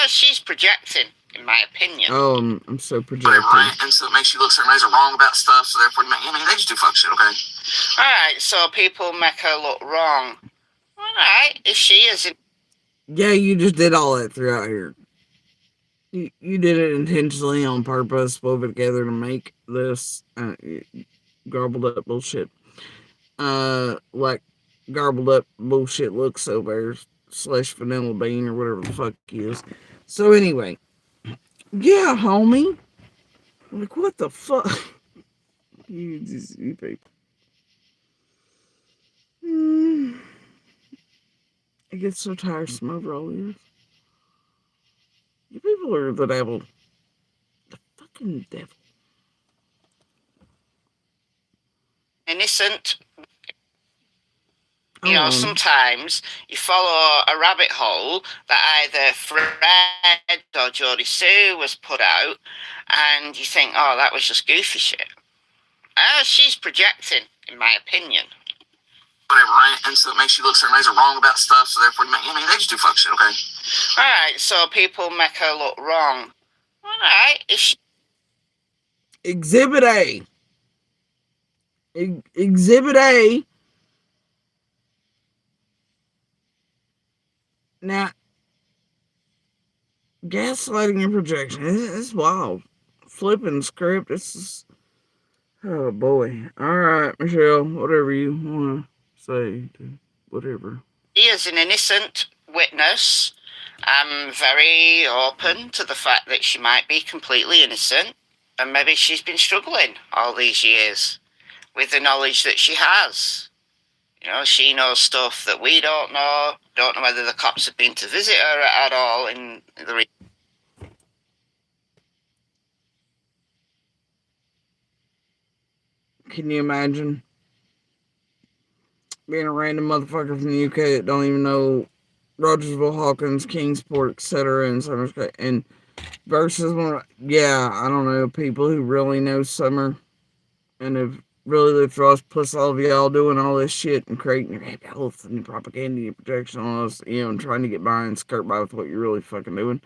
She's projecting, in my opinion. Oh, I'm so projecting. Right, and so it makes you look certain ways are wrong about stuff, so therefore, they just do fuck shit, okay? Alright, so people make her look wrong. Alright, if she isn't. Yeah, you just did all that throughout here. You did it intentionally on purpose, wove it together to make this garbled up bullshit. Like garbled up bullshit looks over / vanilla bean or whatever the fuck he is. So anyway, yeah, homie. Like, what the fuck? you people. I get so tiresome over all this. You people are the devil. The fucking devil. Innocent. You know, sometimes you follow a rabbit hole that either Fred or Jodie Sue was put out, and you think, oh, that was just goofy shit. She's projecting, in my opinion. Whatever, right? And so it makes you look certain ways are wrong about stuff, so therefore, they just do fuck shit, okay? Alright, so people make her look wrong. Alright, if she... Exhibit A. Exhibit A. Now, gaslighting and projection. It's wild. Flipping script. Oh boy. Alright, Michelle. Whatever you want to say. Whatever. She is an innocent witness. I'm very open to the fact that she might be completely innocent. And maybe she's been struggling all these years with the knowledge that she has. You know, she knows stuff that we don't know. Don't know whether the cops have been to visit her at all in the Can you imagine being a random motherfucker from the UK that don't even know Rogersville, Hawkins, Kingsport, etc. and Summer and versus one, yeah, I don't know, people who really know Summer and have really lived for us, plus all of y'all doing all this shit and creating your health and your propaganda and your projection on us, you know, and trying to get by and skirt by with what you're really fucking doing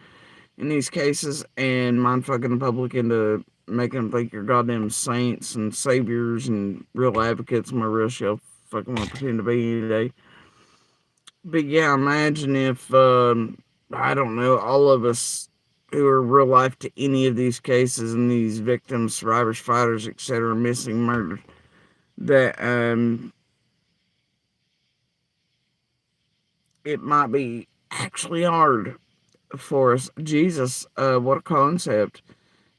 in these cases, and mind fucking the public into making them think you're goddamn saints and saviors and real advocates and my real shit fucking want to pretend to be any day. But yeah, imagine if, I don't know, all of us who are real life to any of these cases and these victims, survivors, fighters, etc., missing, murdered, that it might be actually hard for us. Jesus, what a concept.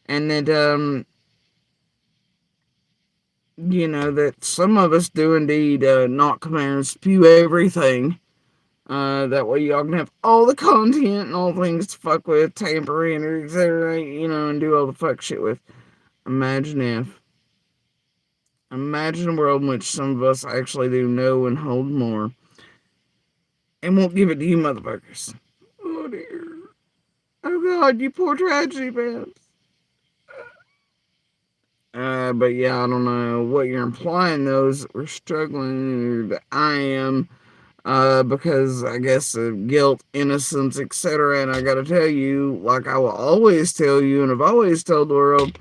And that, you know, that some of us do indeed not come out and spew everything. That way y'all can have all the content and all things to fuck with, tamper in, or etc., you know, and do all the fuck shit with. Imagine a world in which some of us actually do know and hold more. And won't give it to you motherfuckers. Oh dear. Oh god, you poor tragedy pants. But yeah, I don't know what you're implying though, is that we're struggling, or that I am. Because I guess of guilt, innocence, etc. And I gotta tell you, like I will always tell you, and have always told the world,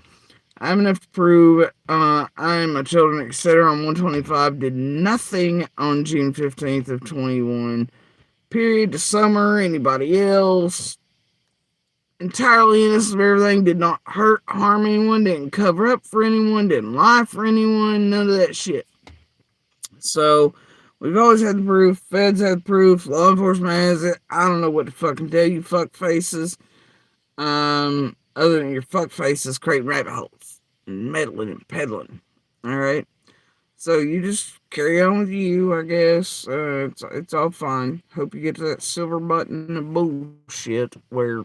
I have enough to prove I am a children, etc. on 125, did nothing on June 15th of 21. Period. To Summer, anybody else. entirely innocent of everything, did not hurt, harm anyone, didn't cover up for anyone, didn't lie for anyone, none of that shit. So, we've always had the proof, feds had the proof, law enforcement has it. I don't know what to fucking tell you, fuck faces. Other than your fuck faces creating rabbit holes and meddling and peddling. Alright? So you just carry on with you, I guess. It's all fine. Hope you get to that silver button of bullshit where,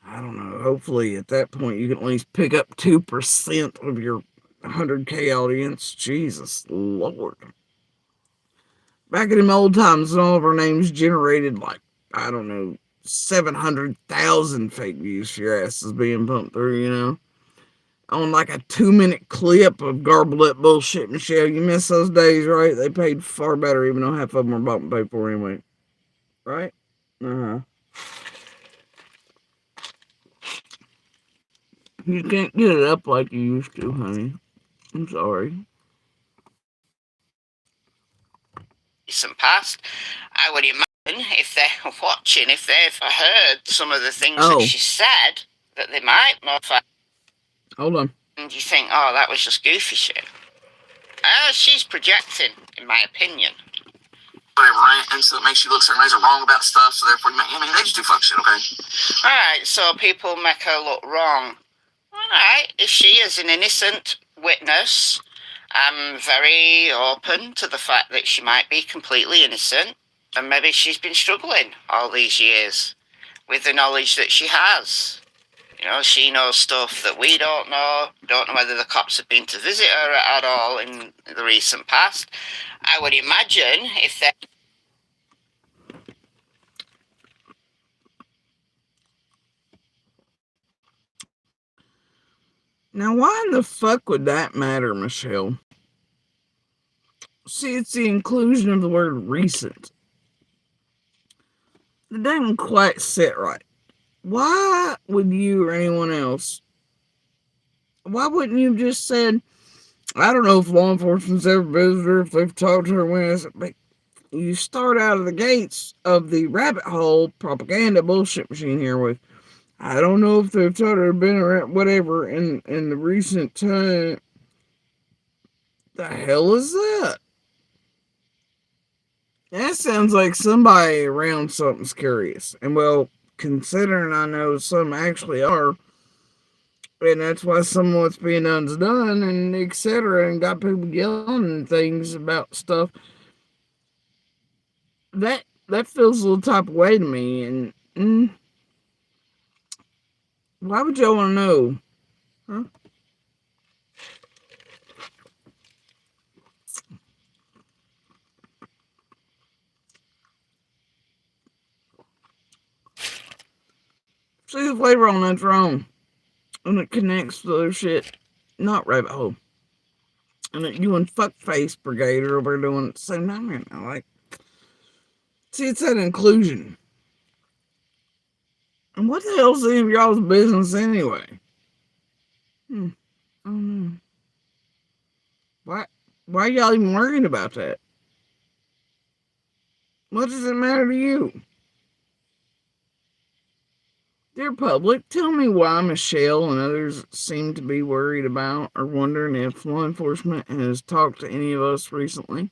I don't know, hopefully at that point you can at least pick up 2% of your 100K audience. Jesus Lord. Back in them old times, all of our names generated like, I don't know, 700,000 fake views for your asses being pumped through, you know? On like a 2-minute clip of garbled up bullshit, Michelle. You miss those days, right? They paid far better, even though half of them were bought and paid for anyway. Right? Uh-huh. You can't get it up like you used to, honey. I'm sorry. Recent past, I would imagine if they're watching, if they've heard some of the things that she said, that they might modify. Hold on. And you think, oh, that was just goofy shit. She's projecting, in my opinion. Whatever, right? And so it makes you look certain ways are wrong about stuff, so therefore, they just do fuck shit, okay? Alright, so people make her look wrong. Alright, if she is an innocent witness, I'm very open to the fact that she might be completely innocent, and maybe she's been struggling all these years with the knowledge that she has. You know, she knows stuff that we don't know whether the cops have been to visit her at all in the recent past. I would imagine if they... Now, why in the fuck would that matter, Michelle? See, it's the inclusion of the word recent. It doesn't quite sit right. Why would you or anyone else, why wouldn't you just said, I don't know if law enforcement's ever visited her, if they've talked to her, when but you start out of the gates of the rabbit hole propaganda bullshit machine here with, I don't know if they've told her been around, whatever, in the recent time. The hell is that? That sounds like somebody around something's curious. And well, considering I know some actually are, and that's why some of what's being done's done, and etc., and got people yelling and things about stuff. That feels a little type of way to me, and why would y'all want to know? Huh? See the flavor on that's wrong. And it connects to other shit. Not rabbit hole. And that you and fuckface brigade are over doing at the same time right now. Like, see, it's that inclusion. And what the hell's any of y'all's business anyway? I don't know. Why are y'all even worrying about that? What does it matter to you? Dear public, tell me why Michelle and others seem to be worried about or wondering if law enforcement has talked to any of us recently.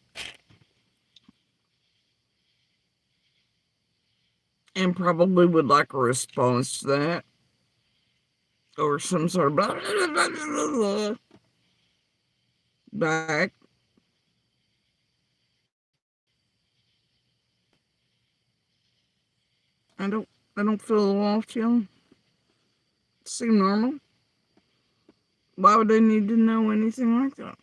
And probably would like a response to that. Or some sort of blah, blah, blah, blah, blah, back. I don't feel lost, y'all. Seem normal. Why would they need to know anything like that?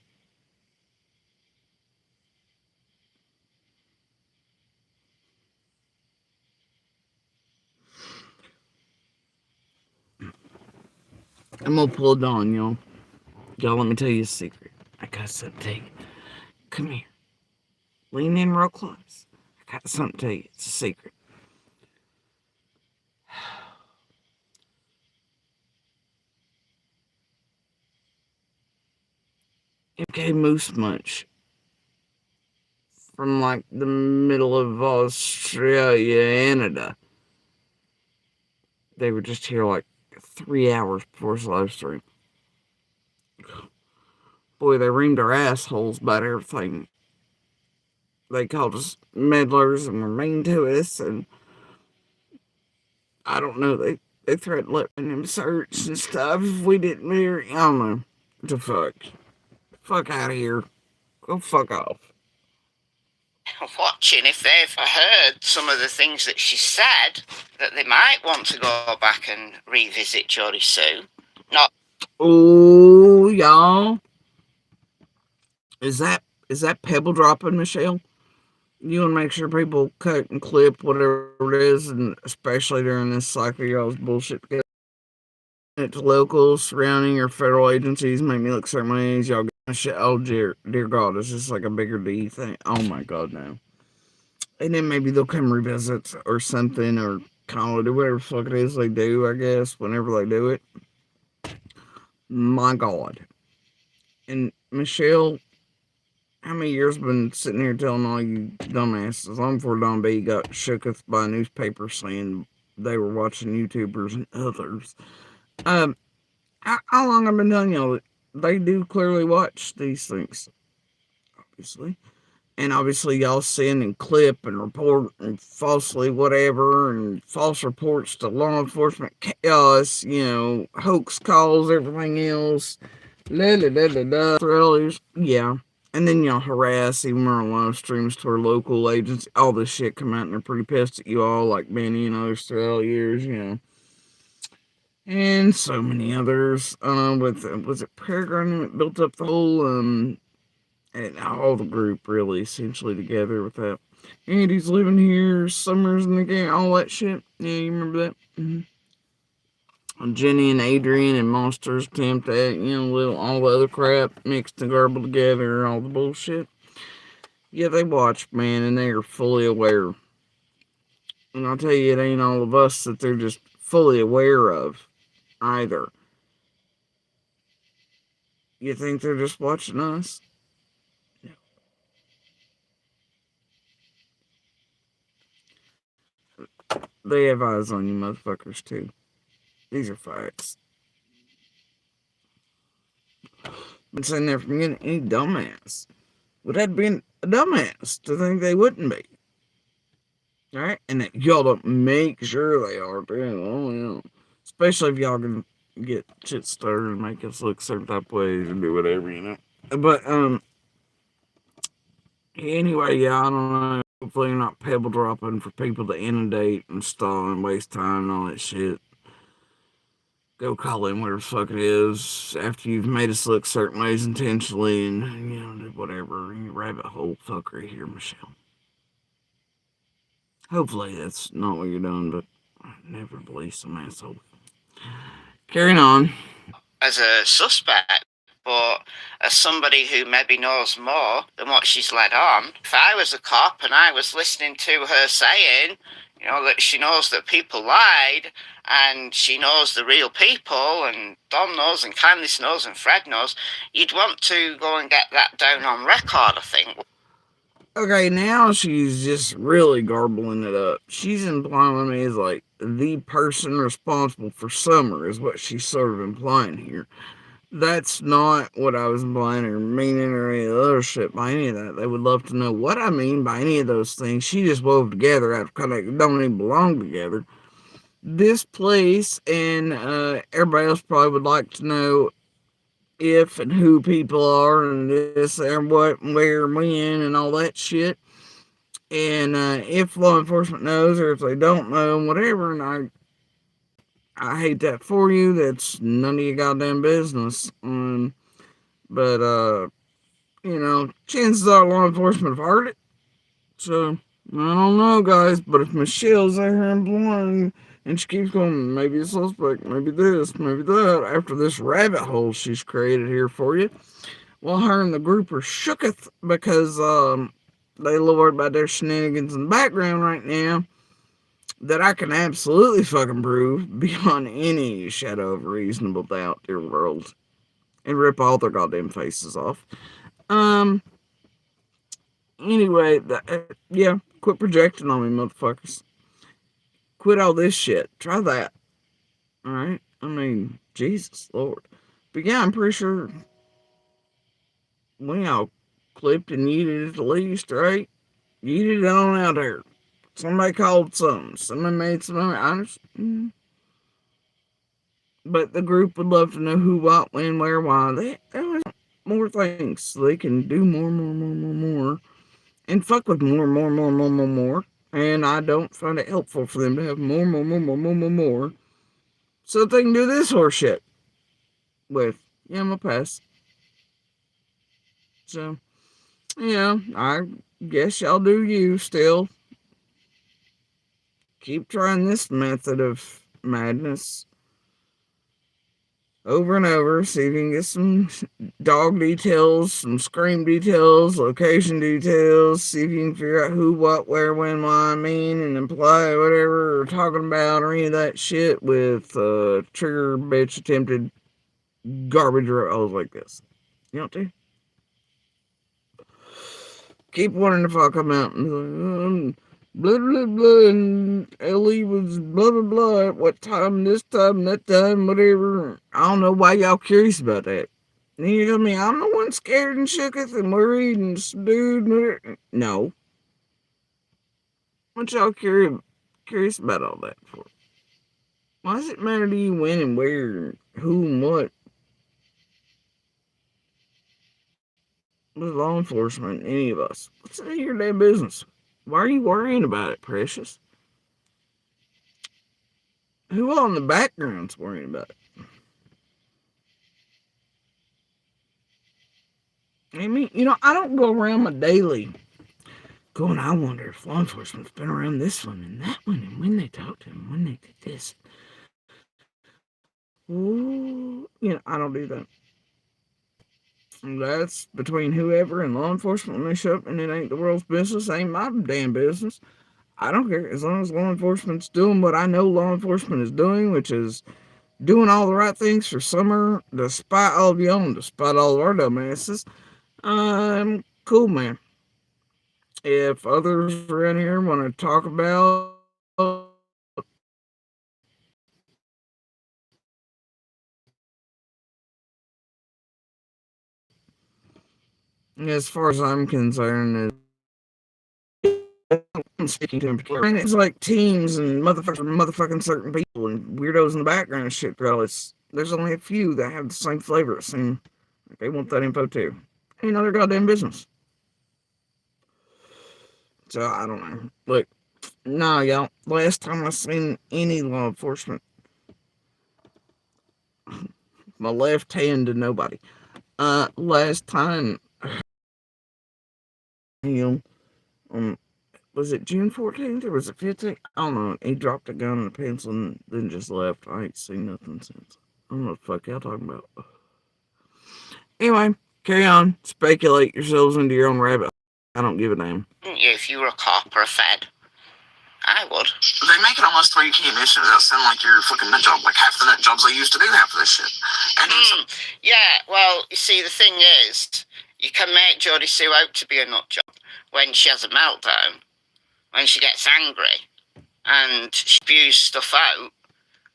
I'm gonna pull it on, y'all. Y'all, let me tell you a secret. I got something to tell you. Come here. Lean in real close. I got something to tell you. It's a secret. MK Moose Munch from like the middle of Australia, Canada, They were just here like 3 hours before his live stream. Boy, they reamed our assholes about everything. They called us meddlers and were mean to us, and I don't know, they threatened letting him search and stuff if we didn't marry. I don't know. The fuck. Fuck out of here. Go fuck off. Watching if they've heard some of the things that she said, that they might want to go back and revisit Jodie Sue. Not. Oh, y'all. Is that pebble dropping, Michelle? You want to make sure people cut and clip whatever it is, and especially during this cycle, y'all's bullshit. To locals, surrounding, or federal agencies make me look certain ways. Y'all get shit. Oh, dear God, is this like a bigger D thing? Oh my God, no. And then maybe they'll come revisit or something, or call it, or whatever the fuck it is they do, I guess, whenever they do it. My God. And Michelle, how many years been sitting here telling all you dumbasses, long before Don B got shooketh by a newspaper saying they were watching YouTubers and others. How long I've been telling y'all that they do clearly watch these things, obviously. And obviously y'all send and clip and report and falsely whatever and false reports to law enforcement, chaos, hoax calls, everything else. Thrillers. Yeah. And then y'all harass, even on live streams to our local agents. All this shit come out and they're pretty pissed at you all, like Benny and others throughout the years. And so many others. Was it Peregrine that built up the whole and all the group really essentially together with that. Andy's living here, Summers in the game, all that shit. Yeah, you remember that? Jenny and Adrian and Monsters attempt at, all the other crap mixed and garbled together, all the bullshit. Yeah, they watch, man, and they are fully aware. And I'll tell you, it ain't all of us that they're just fully aware of either. You think they're just watching us? No. They have eyes on you motherfuckers too. These are facts. Been saying there from any dumbass would have been a dumbass to think they wouldn't be. Alright? And that y'all don't make sure they are too. Oh, yeah. Especially if y'all can get shit started and make us look certain type of ways or do whatever. But anyway, yeah, I don't know. Hopefully you're not pebble dropping for people to inundate and stall and waste time and all that shit. Go call in whatever the fuck it is after you've made us look certain ways intentionally and, do whatever. You rabbit hole fuckery here, Michelle. Hopefully that's not what you're doing, but I never believe some asshole. Carrying on. As a suspect, but as somebody who maybe knows more than what she's led on, if I was a cop and I was listening to her saying, that she knows that people lied and she knows the real people and Don knows and Candice knows and Fred knows, you'd want to go and get that down on record, I think. Okay, now she's just really garbling it up. She's implying me as like the person responsible for Summer is what she's sort of implying here. That's not what I was implying or meaning or any of the other shit by any of that. They would love to know what I mean by any of those things. She just wove together out of kind of don't even belong together. This place and everybody else probably would like to know if and who people are and this and what and where and when and all that shit. And if law enforcement knows or if they don't know, whatever, and I hate that for you. That's none of your goddamn business. But chances are law enforcement have heard it. So, I don't know, guys. But if Michelle's out here and blind and she keeps going, maybe a suspect, maybe this, maybe that, after this rabbit hole she's created here for you, well, her and the group are shooketh because they lowered by their shenanigans in the background right now that I can absolutely fucking prove beyond any shadow of reasonable doubt, dear world, and rip all their goddamn faces off. Anyway, yeah, quit projecting on me, motherfuckers. Quit all this shit. Try that. Alright? I mean, Jesus Lord. But yeah, I'm pretty sure we all clipped and yeeted at the least, right? Yeeted it on out there. Somebody called something. Somebody made some honest. But the group would love to know who, what, when, where, why. They always want more things so they can do more. And fuck with more. And I don't find it helpful for them to have more. So that they can do this horse shit with. Yeah, I'm a pass. So, yeah, I guess y'all do you still. Keep trying this method of madness over and over. See if you can get some dog details, some scream details, location details. See if you can figure out who, what, where, when, why, mean, and imply whatever we're talking about or any of that shit with trigger bitch attempted garbage rolls like this. You know what to? Keep wanting to fuck them out and blah blah blah, and Ellie was blah blah blah at what time, this time, that time, whatever. I don't know why y'all curious about that. And you tell me I'm the one scared and shooketh and worried and subdued. No. What y'all curious about all that for? Why does it matter to you when and where, who and what? With law enforcement, any of us. What's none of your damn business? Why are you worrying about it, precious? Who all in the background's worrying about it? I mean, I don't go around my daily going, I wonder if law enforcement's been around this one and that one, and when they talked to him, when they did this. Ooh, I don't do that. That's between whoever and law enforcement when they show up, and it ain't the world's business. Ain't my damn business. I don't care. As long as law enforcement's doing what I know law enforcement is doing, which is doing all the right things for summer, despite all of y'all and despite all of our dumbasses. I'm cool, man. If others around here want to talk about as far as I'm concerned, I'm speaking to in particular. And it's like teams and motherfucking certain people and weirdos in the background and shit, girl. There's only a few that have the same flavor. It seems like they want that info too. Ain't none of their goddamn business. So I don't know. Look, nah, y'all. Last time I seen any law enforcement, my left hand to nobody. Last time, was it June 14th or was it 15th? I don't know. He dropped a gun and a pencil and then just left. I ain't seen nothing since. I don't know what the fuck y'all talking about. Anyway, carry on. Speculate yourselves into your own rabbit. I don't give a damn. If you were a cop or a fed, I would. They make it almost where you can't mention it without sounding like you're a fucking nut job. Like half the nut jobs they used to do half of this shit. And yeah, well, you see, the thing is, you can make Jodie Sue out to be a nut job when she has a meltdown, when she gets angry, and she spews stuff out.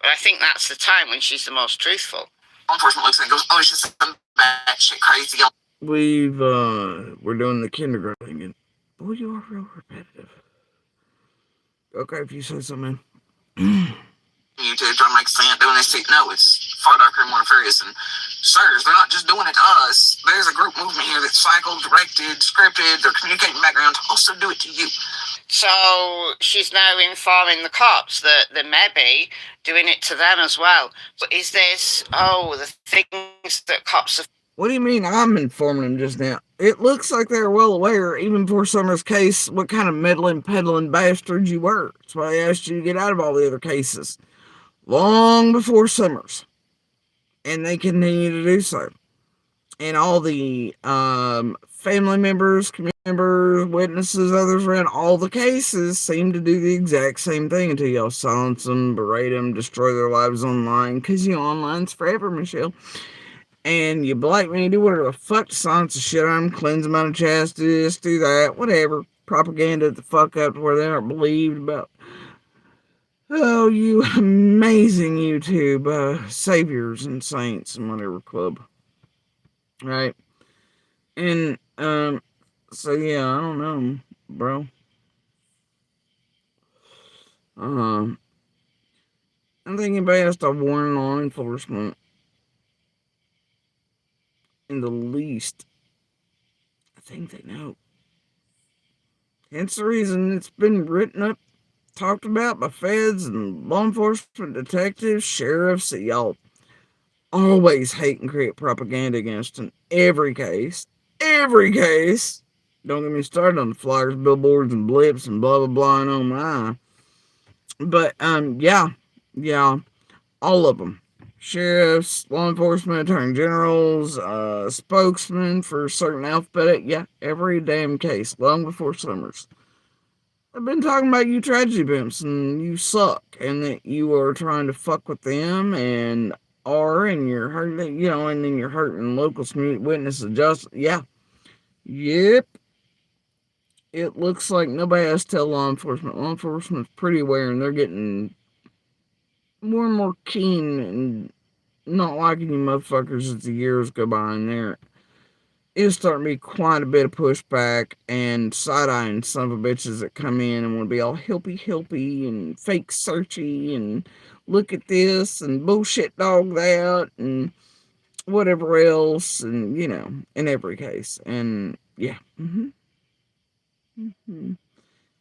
But I think that's the time when she's the most truthful. Law enforcement looks at it and goes, oh, it's just some bad shit crazy. We're doing the kindergarten thing again. Boy, you are real repetitive. Okay, if you say so, man. You two trying to make sense doing this too. No, it's far darker and more nefarious. And sirs, they're not just doing it to us. There's a group movement here that's cycled, directed, scripted. They're communicating background to also do it to you. So she's now informing the cops that they may be doing it to them as well. But is this, the things that cops have... What do you mean I'm informing them just now? It looks like they're well aware, even before Summer's case, what kind of meddling, peddling bastard you were. That's why I asked you to get out of all the other cases. Long before Summers. And they continue to do so. And all the family members, community members, witnesses, others around all the cases seem to do the exact same thing until y'all silence them, berate them, destroy their lives online. Because, online's forever, Michelle. And you black me, do whatever the fuck to silence the shit out of them, cleanse them out of chastity, do that, whatever. Propaganda the fuck up to where they aren't believed about Oh, you amazing YouTube saviors and saints and whatever club, right? And so yeah, I don't know, bro. Um, I think anybody has to warn law enforcement in the least. I think they know. Hence the reason it's been written up, talked about by feds and law enforcement detectives, sheriffs that y'all always hate and create propaganda against in every case. Every case. Don't get me started on the flyers, billboards, and blips and blah blah blah and oh my. But yeah, all of them. Sheriffs, law enforcement, attorney generals, spokesmen for certain alphabetic, yeah, every damn case, long before Summers. I've been talking about you tragedy pimps and you suck and that you are trying to fuck with them and and you're hurting, and then you're hurting local community witnesses of justice. Yeah. Yep. It looks like nobody has to tell law enforcement. Law enforcement's pretty aware and they're getting more and more keen and not liking you motherfuckers as the years go by and there is starting to be quite a bit of pushback and side-eyeing some of the bitches that come in and want to be all hilpy and fake searchy and look at this and bullshit dog that and whatever else and in every case and yeah. Mm-hmm.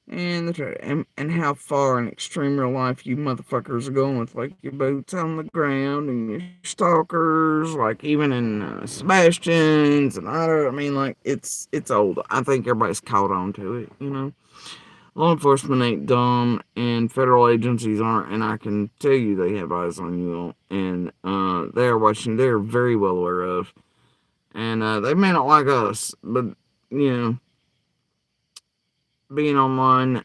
And and how far in extreme real life you motherfuckers are going with like your boots on the ground and your stalkers, like even in Sebastian's and I mean like it's old. I think everybody's caught on to it. Law enforcement ain't dumb and federal agencies aren't, and I can tell you they have eyes on you all, and they're watching. They're very well aware of, and they may not like us, but you know, being online.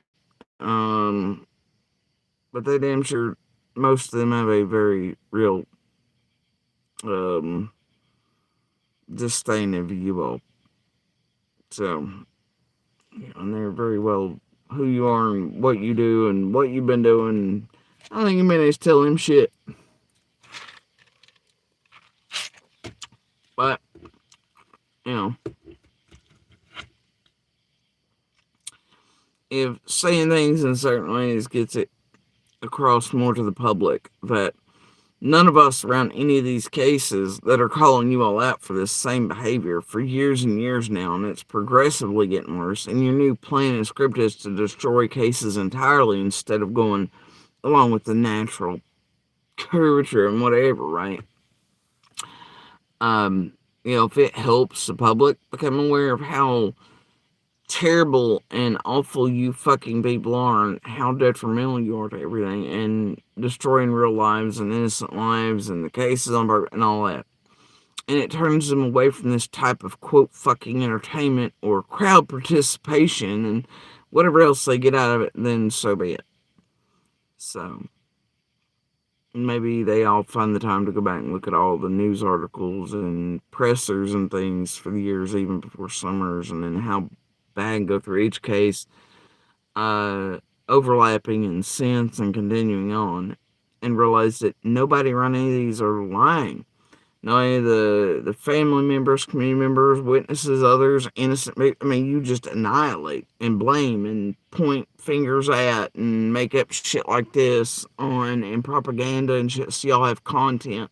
But they damn sure most of them have a very real um disdain of you all. So and they're very well who you are and what you do and what you've been doing. I don't think you managed to tell him shit. But, you know, if saying things in certain ways gets it across more to the public that none of us around any of these cases that are calling you all out for this same behavior for years and years now, and it's progressively getting worse. And your new plan and script is to destroy cases entirely instead of going along with the natural curvature and whatever, right? If it helps the public become aware of how terrible and awful you fucking people are and how detrimental you are to everything and destroying real lives and innocent lives and the cases on and all that. And it turns them away from this type of quote fucking entertainment or crowd participation and whatever else they get out of it, then so be it. So maybe they all find the time to go back and look at all the news articles and pressers and things for the years even before Summers and then how bad go through each case, overlapping in sense and continuing on, and realize that nobody around any of these are lying. No, any of the family members, community members, witnesses, others, innocent. I mean, you just annihilate and blame and point fingers at and make up shit like this on and propaganda and shit. So y'all have content,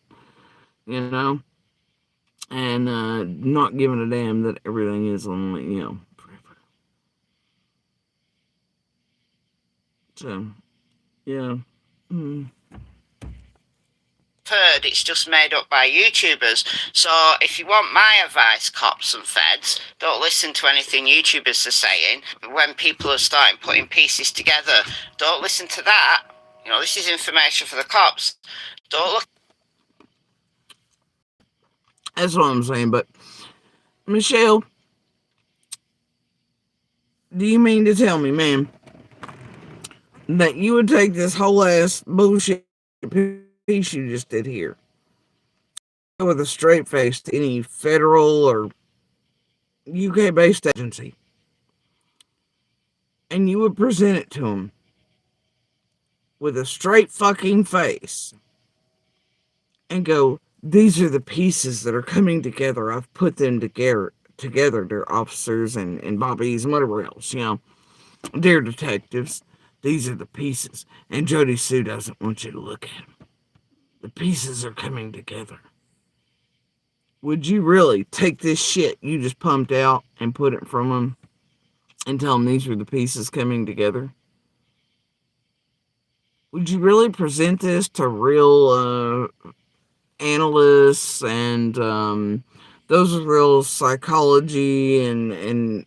you know, and not giving a damn that everything is only, forever. So, yeah. Heard it's just made up by YouTubers. So if you want my advice, cops and feds, don't listen to anything YouTubers are saying. When people are starting putting pieces together, don't listen to that. This is information for the cops. Don't look. That's what I'm saying. But Michelle, do you mean to tell me, ma'am, that you would take this whole ass bullshit piece you just did here with a straight face to any federal or UK based agency and you would present it to them with a straight fucking face and go, these are the pieces that are coming together. I've put them together. They're officers and bobbies and whatever else, Dear detectives, these are the pieces. And Jody Sue doesn't want you to look at them. The pieces are coming together. Would you really take this shit you just pumped out and put it from them and tell them these are the pieces coming together? Would you really present this to real analysts and those with real psychology and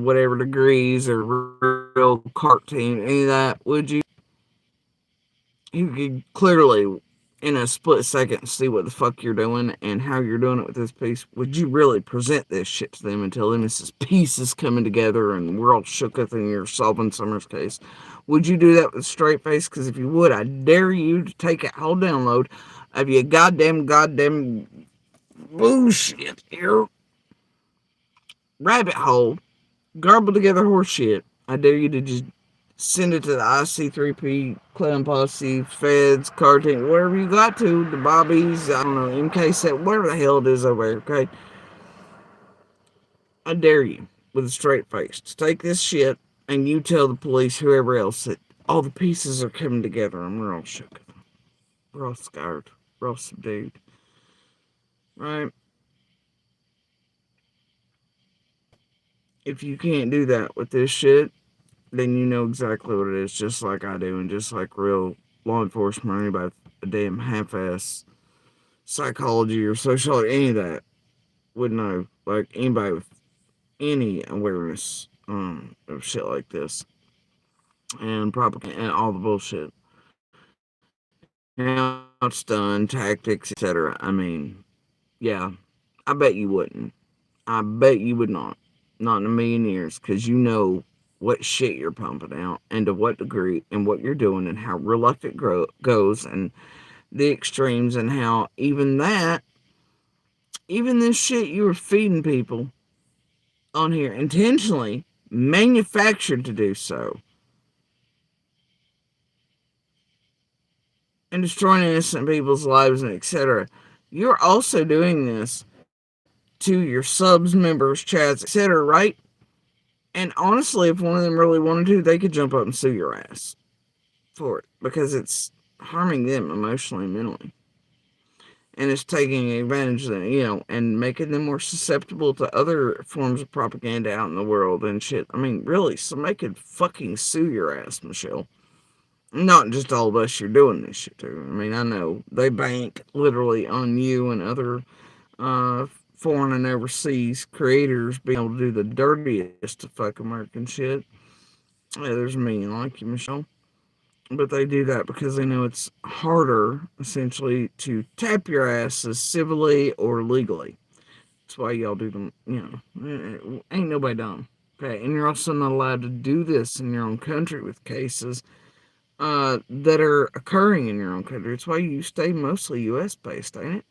whatever degrees or real cartoon, any of that? Would you? You could clearly in a split second see what the fuck you're doing and how you're doing it with this piece. Would you really present this shit to them and tell them this is pieces coming together and we're all shooketh and you're solving Summer's case? Would you do that with a straight face? Because if you would, I dare you to take a whole download of your goddamn bullshit here rabbit hole, garble together horse shit. I dare you to just send it to the IC3P, Clown Posse, Feds, Cartoon, wherever you got to, the Bobbies, I don't know, MK set, whatever the hell it is over there, okay? I dare you, with a straight face, to take this shit and you tell the police, whoever else, that all the pieces are coming together and we're all shook. We're all scared. We're all subdued. Right? If you can't do that with this shit, then you know exactly what it is, just like I do, and just like real law enforcement or anybody with a damn half-ass psychology or sociology, any of that would know. Like anybody with any awareness of shit like this and propaganda and all the bullshit, how it's done, tactics, etc. I mean, yeah, I bet you wouldn't. I bet you would not in a million years, because you know what shit you're pumping out and to what degree and what you're doing and how real life it goes and the extremes and how even this shit you were feeding people on here intentionally manufactured to do so and destroying innocent people's lives and etc. You're also doing this to your subs, members, chats, etc., right? And honestly, if one of them really wanted to, they could jump up and sue your ass for it because it's harming them emotionally and mentally. And it's taking advantage of them, and making them more susceptible to other forms of propaganda out in the world and shit. I mean, really, somebody could fucking sue your ass, Michelle. Not just all of us you're doing this shit to. I mean, I know they bank literally on you and other uh, foreign and overseas creators being able to do the dirtiest of fuck American shit. Yeah, there's a million like you, Michelle. But they do that because they know it's harder, essentially, to tap your asses civilly or legally. That's why y'all do them, ain't nobody dumb. Okay, and you're also not allowed to do this in your own country with cases that are occurring in your own country. It's why you stay mostly U.S. based, ain't it?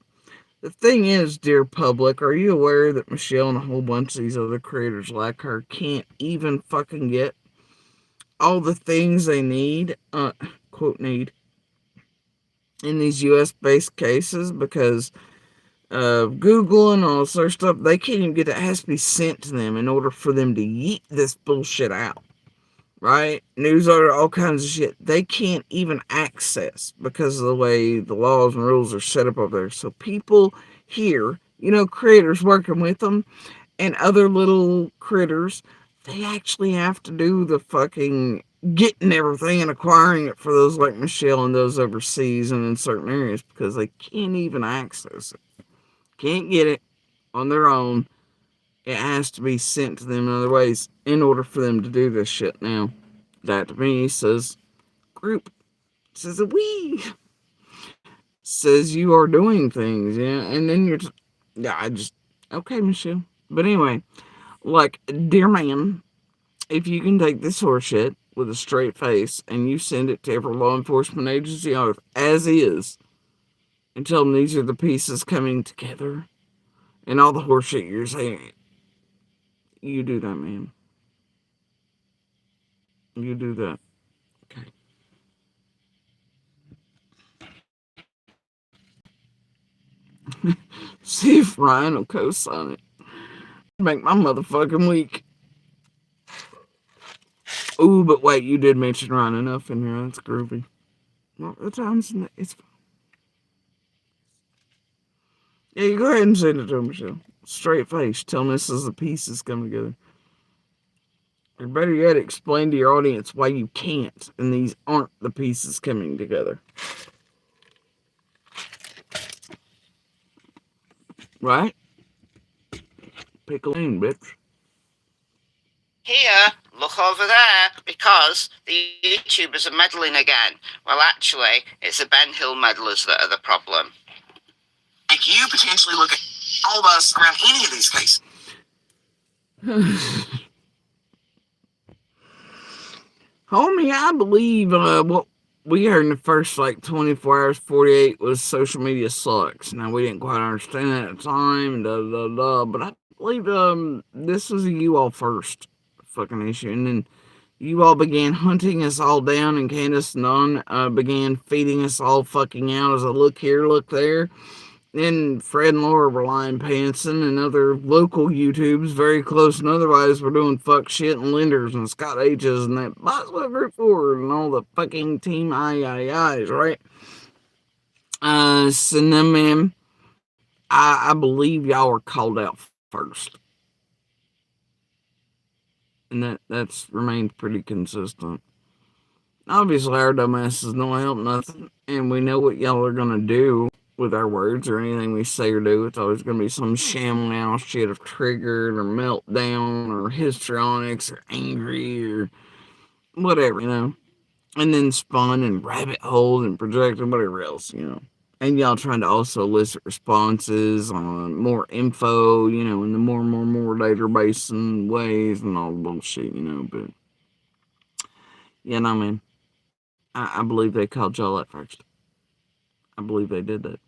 The thing is, dear public, are you aware that Michelle and a whole bunch of these other creators like her can't even fucking get all the things they need, quote need, in these US based cases because of Google and all this other stuff? They can't even get that. It has to be sent to them in order for them to yeet this bullshit out. Right? News order, all kinds of shit. They can't even access because of the way the laws and rules are set up over there. So people here, creators working with them and other little critters, they actually have to do the fucking getting everything and acquiring it for those like Michelle and those overseas and in certain areas because they can't even access it. Can't get it on their own. It has to be sent to them in other ways in order for them to do this shit. Now, that to me says group. Says a we. Says you are doing things, yeah. And then okay, Michelle. But anyway, like, dear ma'am, if you can take this horseshit with a straight face and you send it to every law enforcement agency on earth as is and tell them these are the pieces coming together and all the horseshit you're saying, you do that, ma'am. You do that. Okay. Ryan will co-sign it. Make my motherfucking week. Ooh, but wait, you did mention Ryan enough in here. That's groovy. Well, the time's it's. Yeah, you go ahead and send it to him, Michelle. Straight face. Tell him this is the pieces come together. Or better yet, explain to your audience why you can't, and these aren't the pieces coming together. Right? Pick a lane, bitch. Here, look over there, because the YouTubers are meddling again. Well, actually, it's the Ben Hill meddlers that are the problem. Make you potentially look at all of us around any of these cases. Homie, I believe what we heard in the first 24 hours, 48 was social media sucks. Now, we didn't quite understand that at the time, but I believe this was a you all first fucking issue. And then you all began hunting us all down, and Candace Nunn began feeding us all fucking out as a look here, look there. And Fred and Laura were lying pantsing, and other local YouTubes, very close and otherwise, were doing fuck shit, and Lenders and Scott H's and that Boswell Group Forward and all the fucking Team IIIs, right? So now, man, I believe y'all were called out first. And that's remained pretty consistent. Obviously, our dumbasses don't help nothing, and we know what y'all are gonna do with our words or anything we say or do. It's always going to be some sham now shit of triggered or meltdown or histrionics or angry or whatever, and then spun and rabbit holed and projected, whatever else, and y'all trying to also elicit responses on more info, in the more database and ways and all the bullshit, but man, I believe they called y'all at first. I believe they did that.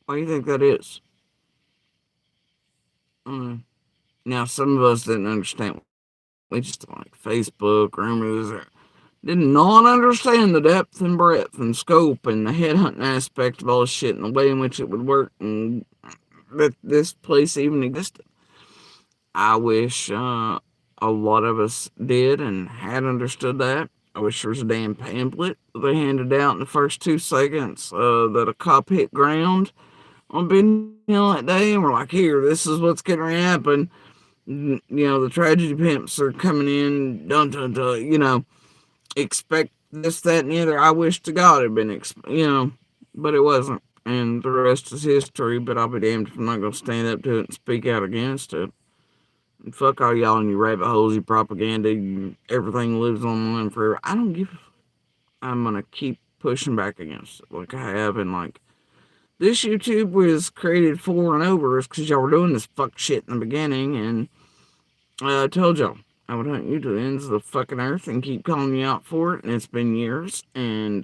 Why do you think that is? Now, some of us didn't understand. We just like Facebook, rumors, or did not understand the depth and breadth and scope and the headhunting aspect of all this shit and the way in which it would work and that this place even existed. I wish a lot of us did and had understood that. I wish there was a damn pamphlet they handed out in the first 2 seconds that a cop hit ground on Ben Hill that day, and we're like, here, this is what's going to happen. The tragedy pimps are coming in, dun dun dun, expect this, that, and the other. I wish to God it had been, but it wasn't. And the rest is history, but I'll be damned if I'm not going to stand up to it and speak out against it. And fuck all y'all and your rabbit holes, your propaganda, everything lives on them forever. I don't give a fuck. I'm going to keep pushing back against it like I have, and this YouTube was created for and over us because y'all were doing this fuck shit in the beginning, and I told y'all I would hunt you to the ends of the fucking earth and keep calling you out for it, and it's been years, and,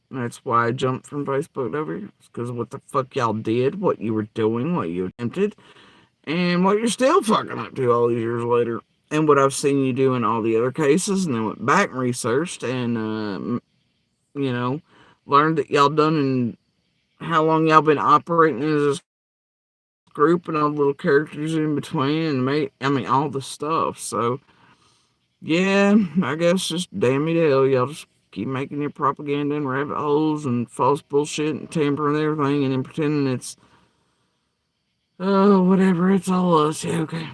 that's why I jumped from Facebook over here. It's because of what the fuck y'all did, what you were doing, what you attempted, and what you're still fucking up to all these years later, and what I've seen you do in all the other cases, and then went back and researched, and, learned that y'all done in how long y'all been operating as a group and all the little characters in between and all the stuff. So yeah, I guess just damn it hell, y'all just keep making your propaganda and rabbit holes and false bullshit and tampering everything and then pretending it's whatever, it's all us. Yeah, okay.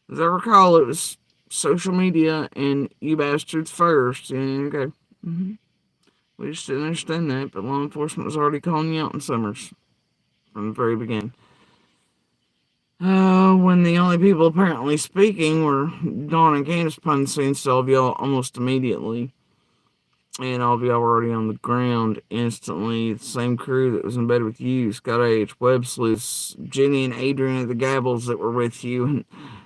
As I recall, it was social media and you bastards first. Yeah, okay. We just didn't understand that, but law enforcement was already calling you out in Summers from the very beginning. When the only people apparently speaking were Dawn and Candace upon the scene, so all of y'all almost immediately. And all of y'all were already on the ground instantly. The same crew that was in bed with you, Scott H., Web Sleuths, Jenny and Adrian of the Gabbles that were with you. And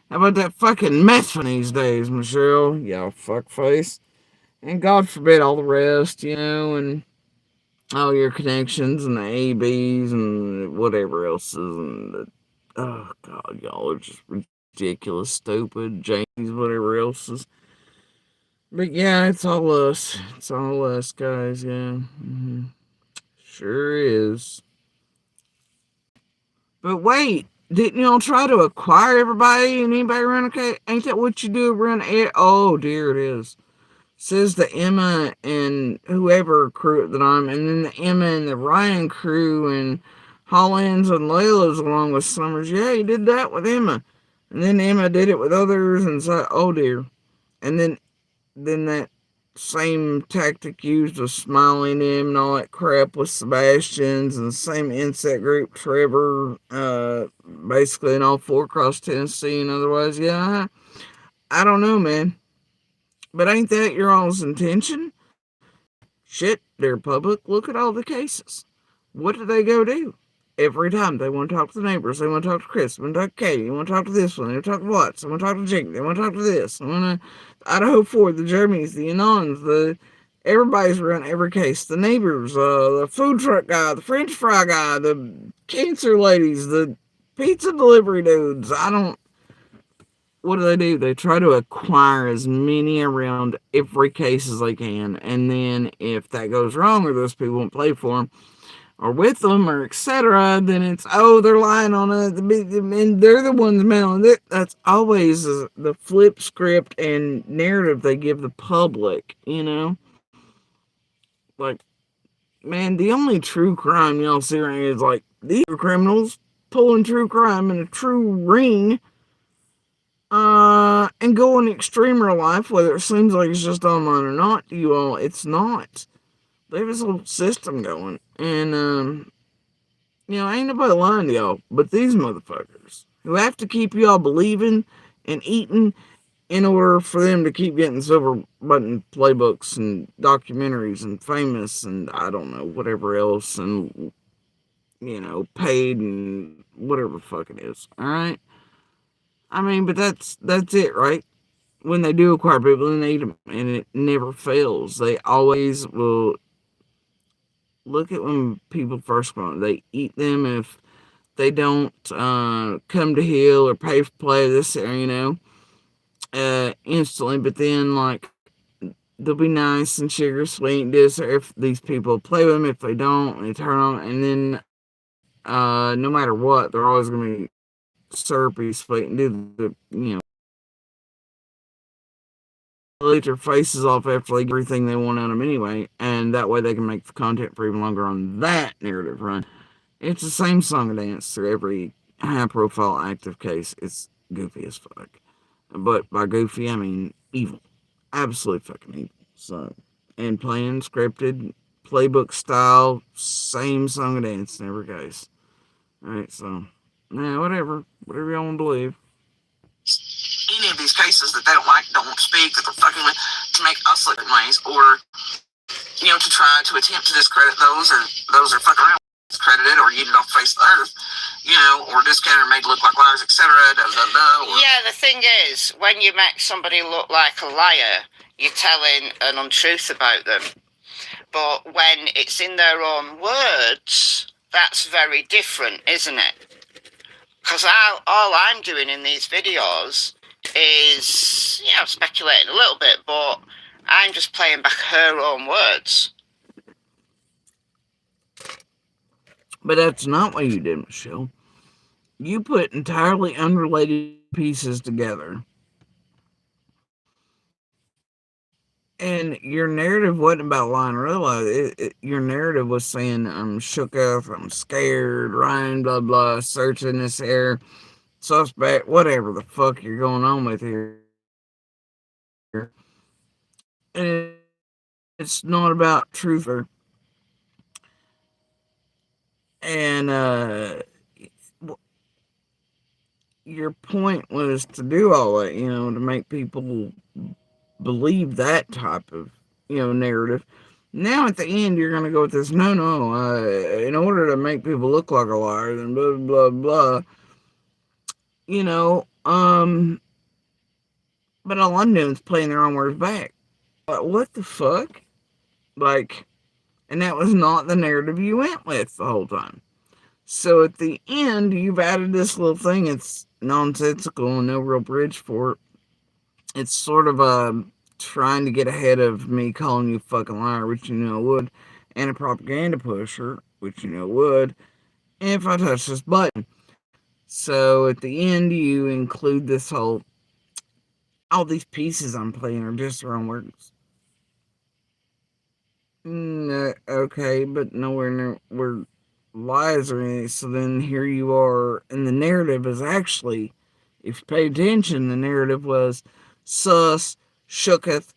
how about that fucking meth one these days, Michelle? Y'all fuckface. And God forbid all the rest, and all your connections and the ABs and whatever else is. And oh, God, y'all are just ridiculous, stupid, James, whatever else is. But yeah, it's all us. It's all us, guys, yeah. Sure is. But wait, didn't y'all try to acquire everybody and anybody around? Okay, ain't that what you do around? Oh dear, it is. Says the Emma and whoever crew at the time, and then the Emma and the Ryan crew and Hollands and Layla's along with Summers. Yeah, he did that with Emma, and then Emma did it with others, and so oh dear, and then that same tactic used with smiling him and all that crap with Sebastian's and the same insect group Trevor, basically in all four across Tennessee and otherwise. Yeah, I don't know, man. But ain't that your all's intention? Shit, they're public. Look at all the cases. What do they go do? Every time they want to talk to the neighbors, they want to talk to Chris, they want to talk to Katie, they want to talk to this one, they want to talk to Watts, they want to talk to Jake, they want to talk to this, they want to Idaho Ford, the Jeremys, the Anons, the everybody's around every case. The neighbors, the food truck guy, the French fry guy, the cancer ladies, the pizza delivery dudes. I don't. What do? They try to acquire as many around every case as they can, and then if that goes wrong or those people won't play for them or with them or etc., then it's they're lying on it, and they're the ones mailing it. That's always the flip script and narrative they give the public. Like, man, the only true crime y'all see right here is like these are criminals pulling true crime in a true ring, and going extreme real life, whether it seems like it's just online or not to you all, it's not. They have this whole system going, and ain't nobody lying to y'all, but these motherfuckers who have to keep y'all believing and eating in order for them to keep getting silver button playbooks and documentaries and famous and I don't know, whatever else, and paid and whatever the fuck it is. Alright? I mean, but that's it, right? When they do acquire people, then they eat them, and it never fails. They always will. Look at when people first come on, they eat them if they don't come to heel or pay for play this, instantly. But then, like, they'll be nice and sugar sweet this, or if these people play with them, if they don't, they turn on, and then no matter what, they're always gonna be syrupy sweet and do the delete their faces off after they get everything they want out of them anyway, and that way they can make the content for even longer on that narrative run. It's the same song and dance through every high profile active case. It's goofy as fuck. But by goofy, I mean evil. Absolutely fucking evil. So, and playing scripted, playbook style, same song and dance in every case. Alright, so, yeah, whatever. Whatever y'all want to believe. Any of these cases that they don't like, don't want to speak, that they're fucking with, to make us look at ways, or, to try to attempt to discredit those are fucking around, discredited or yeeted off the face of the earth, or discounted or made to look like liars, etc. Yeah, the thing is, when you make somebody look like a liar, you're telling an untruth about them. But when it's in their own words, that's very different, isn't it? Because all I'm doing in these videos is, speculating a little bit, but I'm just playing back her own words. But that's not what you did, Michelle. You put entirely unrelated pieces together. And your narrative wasn't about lying or otherwise. Your narrative was saying, I'm shook up, I'm scared, Ryan, blah, blah, searching this air, suspect, whatever the fuck you're going on with here. And it's not about truth. And your point was to do all that, to make people believe that type of, narrative. Now at the end, you're going to go with this, no, in order to make people look like a liar, then blah, blah, blah, but all I'm doing is playing their own words back. But what the fuck? Like, and that was not the narrative you went with the whole time. So at the end, you've added this little thing. It's nonsensical and no real bridge for it. It's sort of trying to get ahead of me calling you a fucking liar, which you know would, and a propaganda pusher, which you know would, if I touch this button. So at the end, you include this whole, all these pieces I'm playing are just wrong words. Okay, but nowhere near where lies or anything. So then here you are, and the narrative is actually, if you pay attention, the narrative was sus, shooketh,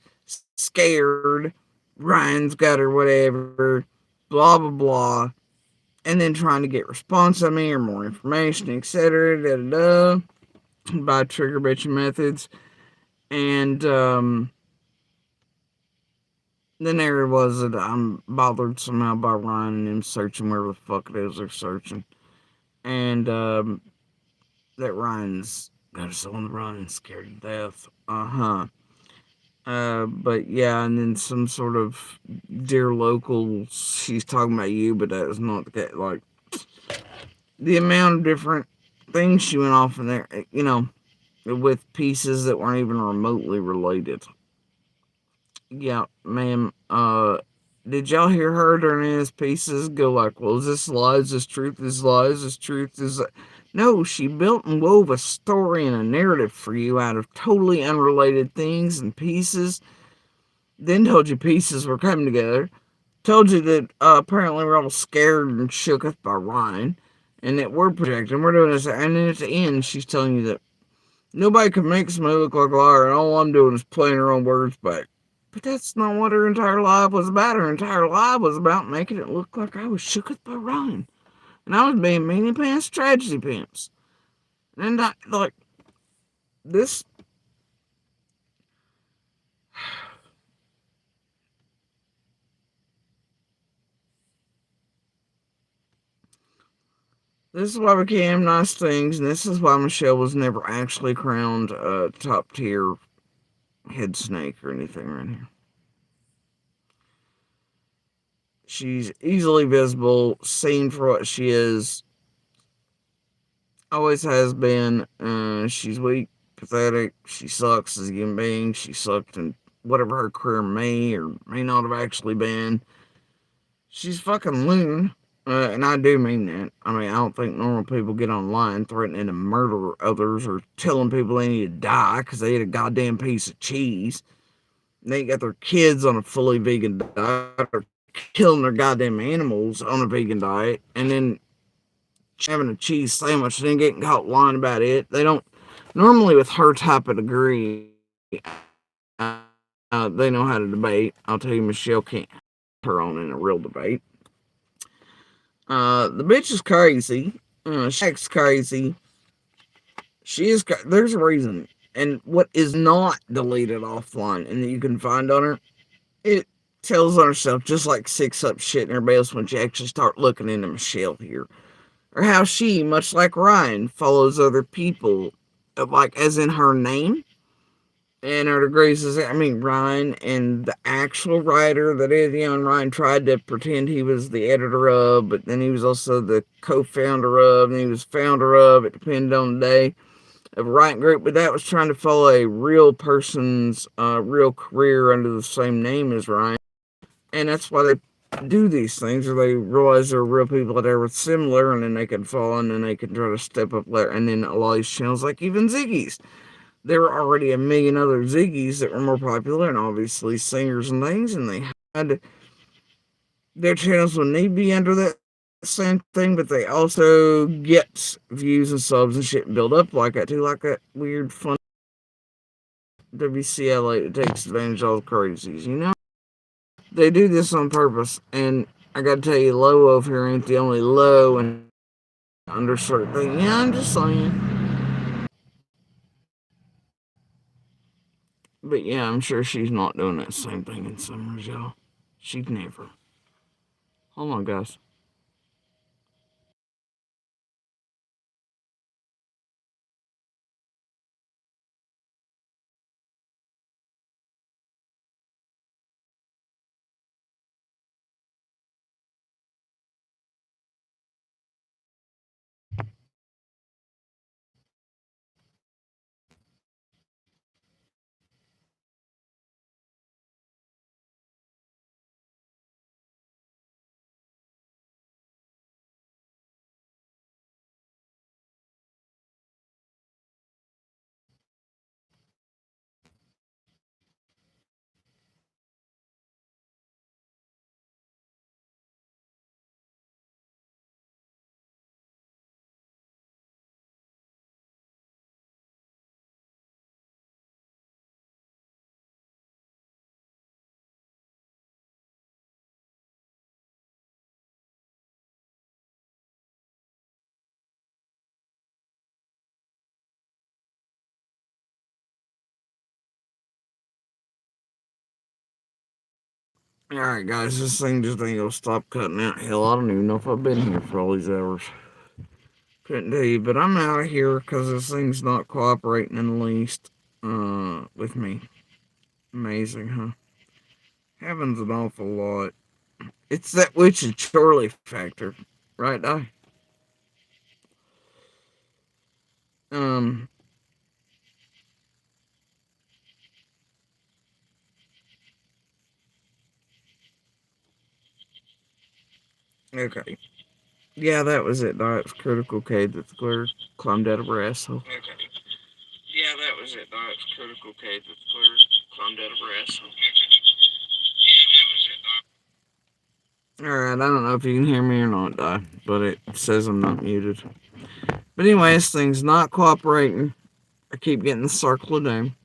scared, Ryan's got her, whatever, blah blah blah, and then trying to get response on me or more information, etc. Da da da, by trigger bitching methods, and the narrative was that I'm bothered somehow by Ryan and him searching wherever the fuck it is they're searching. And that Ryan's got us on the run and scared to death. But yeah, and then some sort of dear local, she's talking about you, but that is not the case. Like, the amount of different things she went off in there, with pieces that weren't even remotely related. Yeah, ma'am. Did y'all hear her during his pieces go like, well, is this lie? Is this truth? Is lie? Is this truth? Is that... No, she built and wove a story and a narrative for you out of totally unrelated things and pieces. Then told you pieces were coming together. Told you that apparently we're all scared and shooketh by Ryan, and that we're projecting. We're doing this, and then at the end, she's telling you that nobody can make somebody look like a liar, and all I'm doing is playing her own words back. But that's not what her entire life was about. Her entire life was about making it look like I was shooketh by Ryan. And I was being meanie pants tragedy pimps. And I, like, this, this is why we came nice things, and this is why Michelle was never actually crowned a top tier head snake or anything right here. She's easily visible, seen for what she is, always has been. She's weak, pathetic. She sucks as a human being. She sucked in whatever her career may or may not have actually been. She's fucking loon. And I do mean that. I mean, I don't think normal people get online threatening to murder others or telling people they need to die because they ate a goddamn piece of cheese. They got their kids on a fully vegan diet or killing their goddamn animals on a vegan diet and then having a cheese sandwich and then getting caught lying about it. They don't normally with her type of degree. They know how to debate. I'll tell you, Michelle can't her on in a real debate. The bitch is crazy. Shaq's crazy. She is. There's a reason, and what is not deleted offline, and that you can find on her, it tells on herself just like six up shit in everybody else when you actually start looking into Michelle here. Or how she, much like Ryan, follows other people, like as in her name and her degrees. Ryan and the actual writer that is, and Ryan tried to pretend he was the editor of, but then he was also the co-founder of, and he was founder of, it depended on the day, of a writing group, but that was trying to follow a real person's real career under the same name as Ryan. And that's why they do these things, or they realize there are real people that are similar, and then they can fall in and they can try to step up there. And then a lot of these channels, like even Ziggy's, there were already a million other Ziggy's that were more popular and obviously singers and things, and they had their channels would need to be under that same thing, but they also get views and subs and shit and build up like that too, like that weird fun WCLA that takes advantage of all the crazies. They do this on purpose, and I gotta tell you, low over here ain't the only low and underserved thing. Yeah, I'm just saying. But yeah, I'm sure she's not doing that same thing in Summers, y'all. She'd never. Hold on, guys. Alright, guys, this thing just ain't gonna stop cutting out. Hell, I don't even know if I've been here for all these hours. Couldn't tell you, but I'm out of here because this thing's not cooperating in the least with me. Amazing, huh? Happens an awful lot. It's that witchy Charlie factor, right, Di? Um, okay. Yeah, that was it, Di. It was critical K that the clear climbed out of her asshole. Okay. Yeah, that was it, Di. It was critical K that the clear climbed out of her asshole. Alright, I don't know if you can hear me or not, Di, but it says I'm not muted. But anyway, this thing's not cooperating. I keep getting the circle of doom.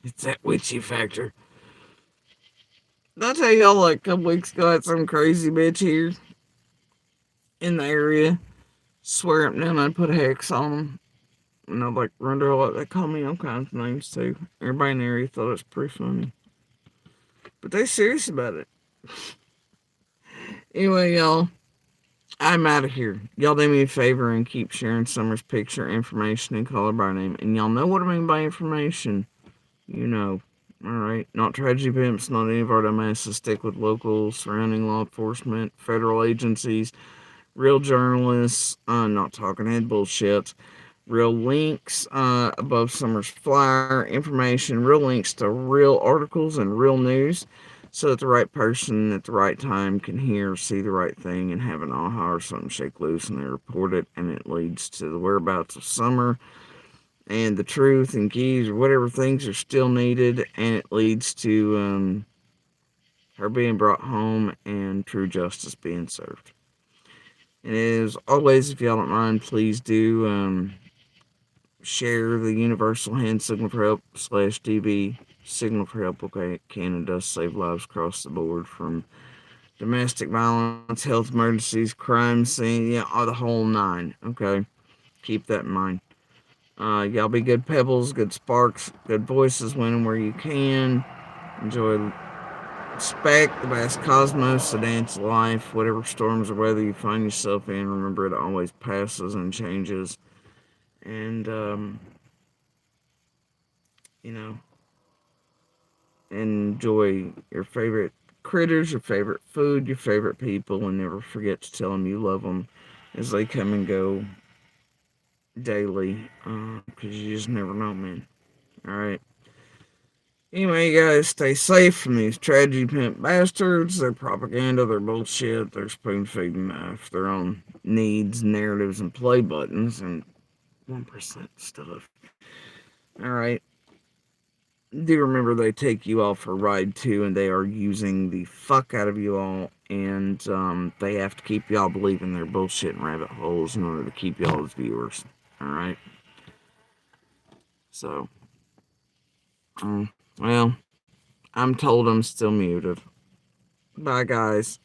It's that witchy factor. Did I tell y'all like a couple weeks ago I had some crazy bitch here in the area? Swear up now I'd put a hex on them. And I'd like run to all they call me all kinds of names too. Everybody in the area thought it was pretty funny. But they serious about it. Anyway, y'all, I'm out of here. Y'all do me a favor and keep sharing Summer's picture, information, and color by name. And y'all know what I mean by information. You know. Alright. Not tragedy pimps, not any of our dumbasses. Stick with local, surrounding law enforcement, federal agencies, real journalists, not talking head bullshit. Real links above Summer's flyer, information, real links to real articles and real news so that the right person at the right time can hear, see the right thing, and have an aha or something shake loose, and they report it, and it leads to the whereabouts of Summer and the truth and keys or whatever things are still needed, and it leads to her being brought home and true justice being served. And as always, if y'all don't mind, please do share the universal hand signal for help / DB signal for help. Okay, Canada save lives across the board from domestic violence, health emergencies, crime scene, yeah, all the whole nine. Okay, keep that in mind. Y'all be good pebbles, good sparks, good voices, winning where you can. Enjoy, respect the vast cosmos, the dance of life, whatever storms or weather you find yourself in. Remember, it always passes and changes. And, you know, enjoy your favorite critters, your favorite food, your favorite people, and never forget to tell them you love them as they come and go daily, because you just never know, man. Alright. Anyway, guys, stay safe from these tragedy pimp bastards, their propaganda, their bullshit, their spoon feeding their own needs, narratives, and play buttons, and 1% stuff. Alright. Do remember they take you all for a ride too, and they are using the fuck out of you all, and they have to keep y'all believing their bullshit and rabbit holes in order to keep y'all as viewers. Alright? So, well, I'm told I'm still muted. Bye, guys.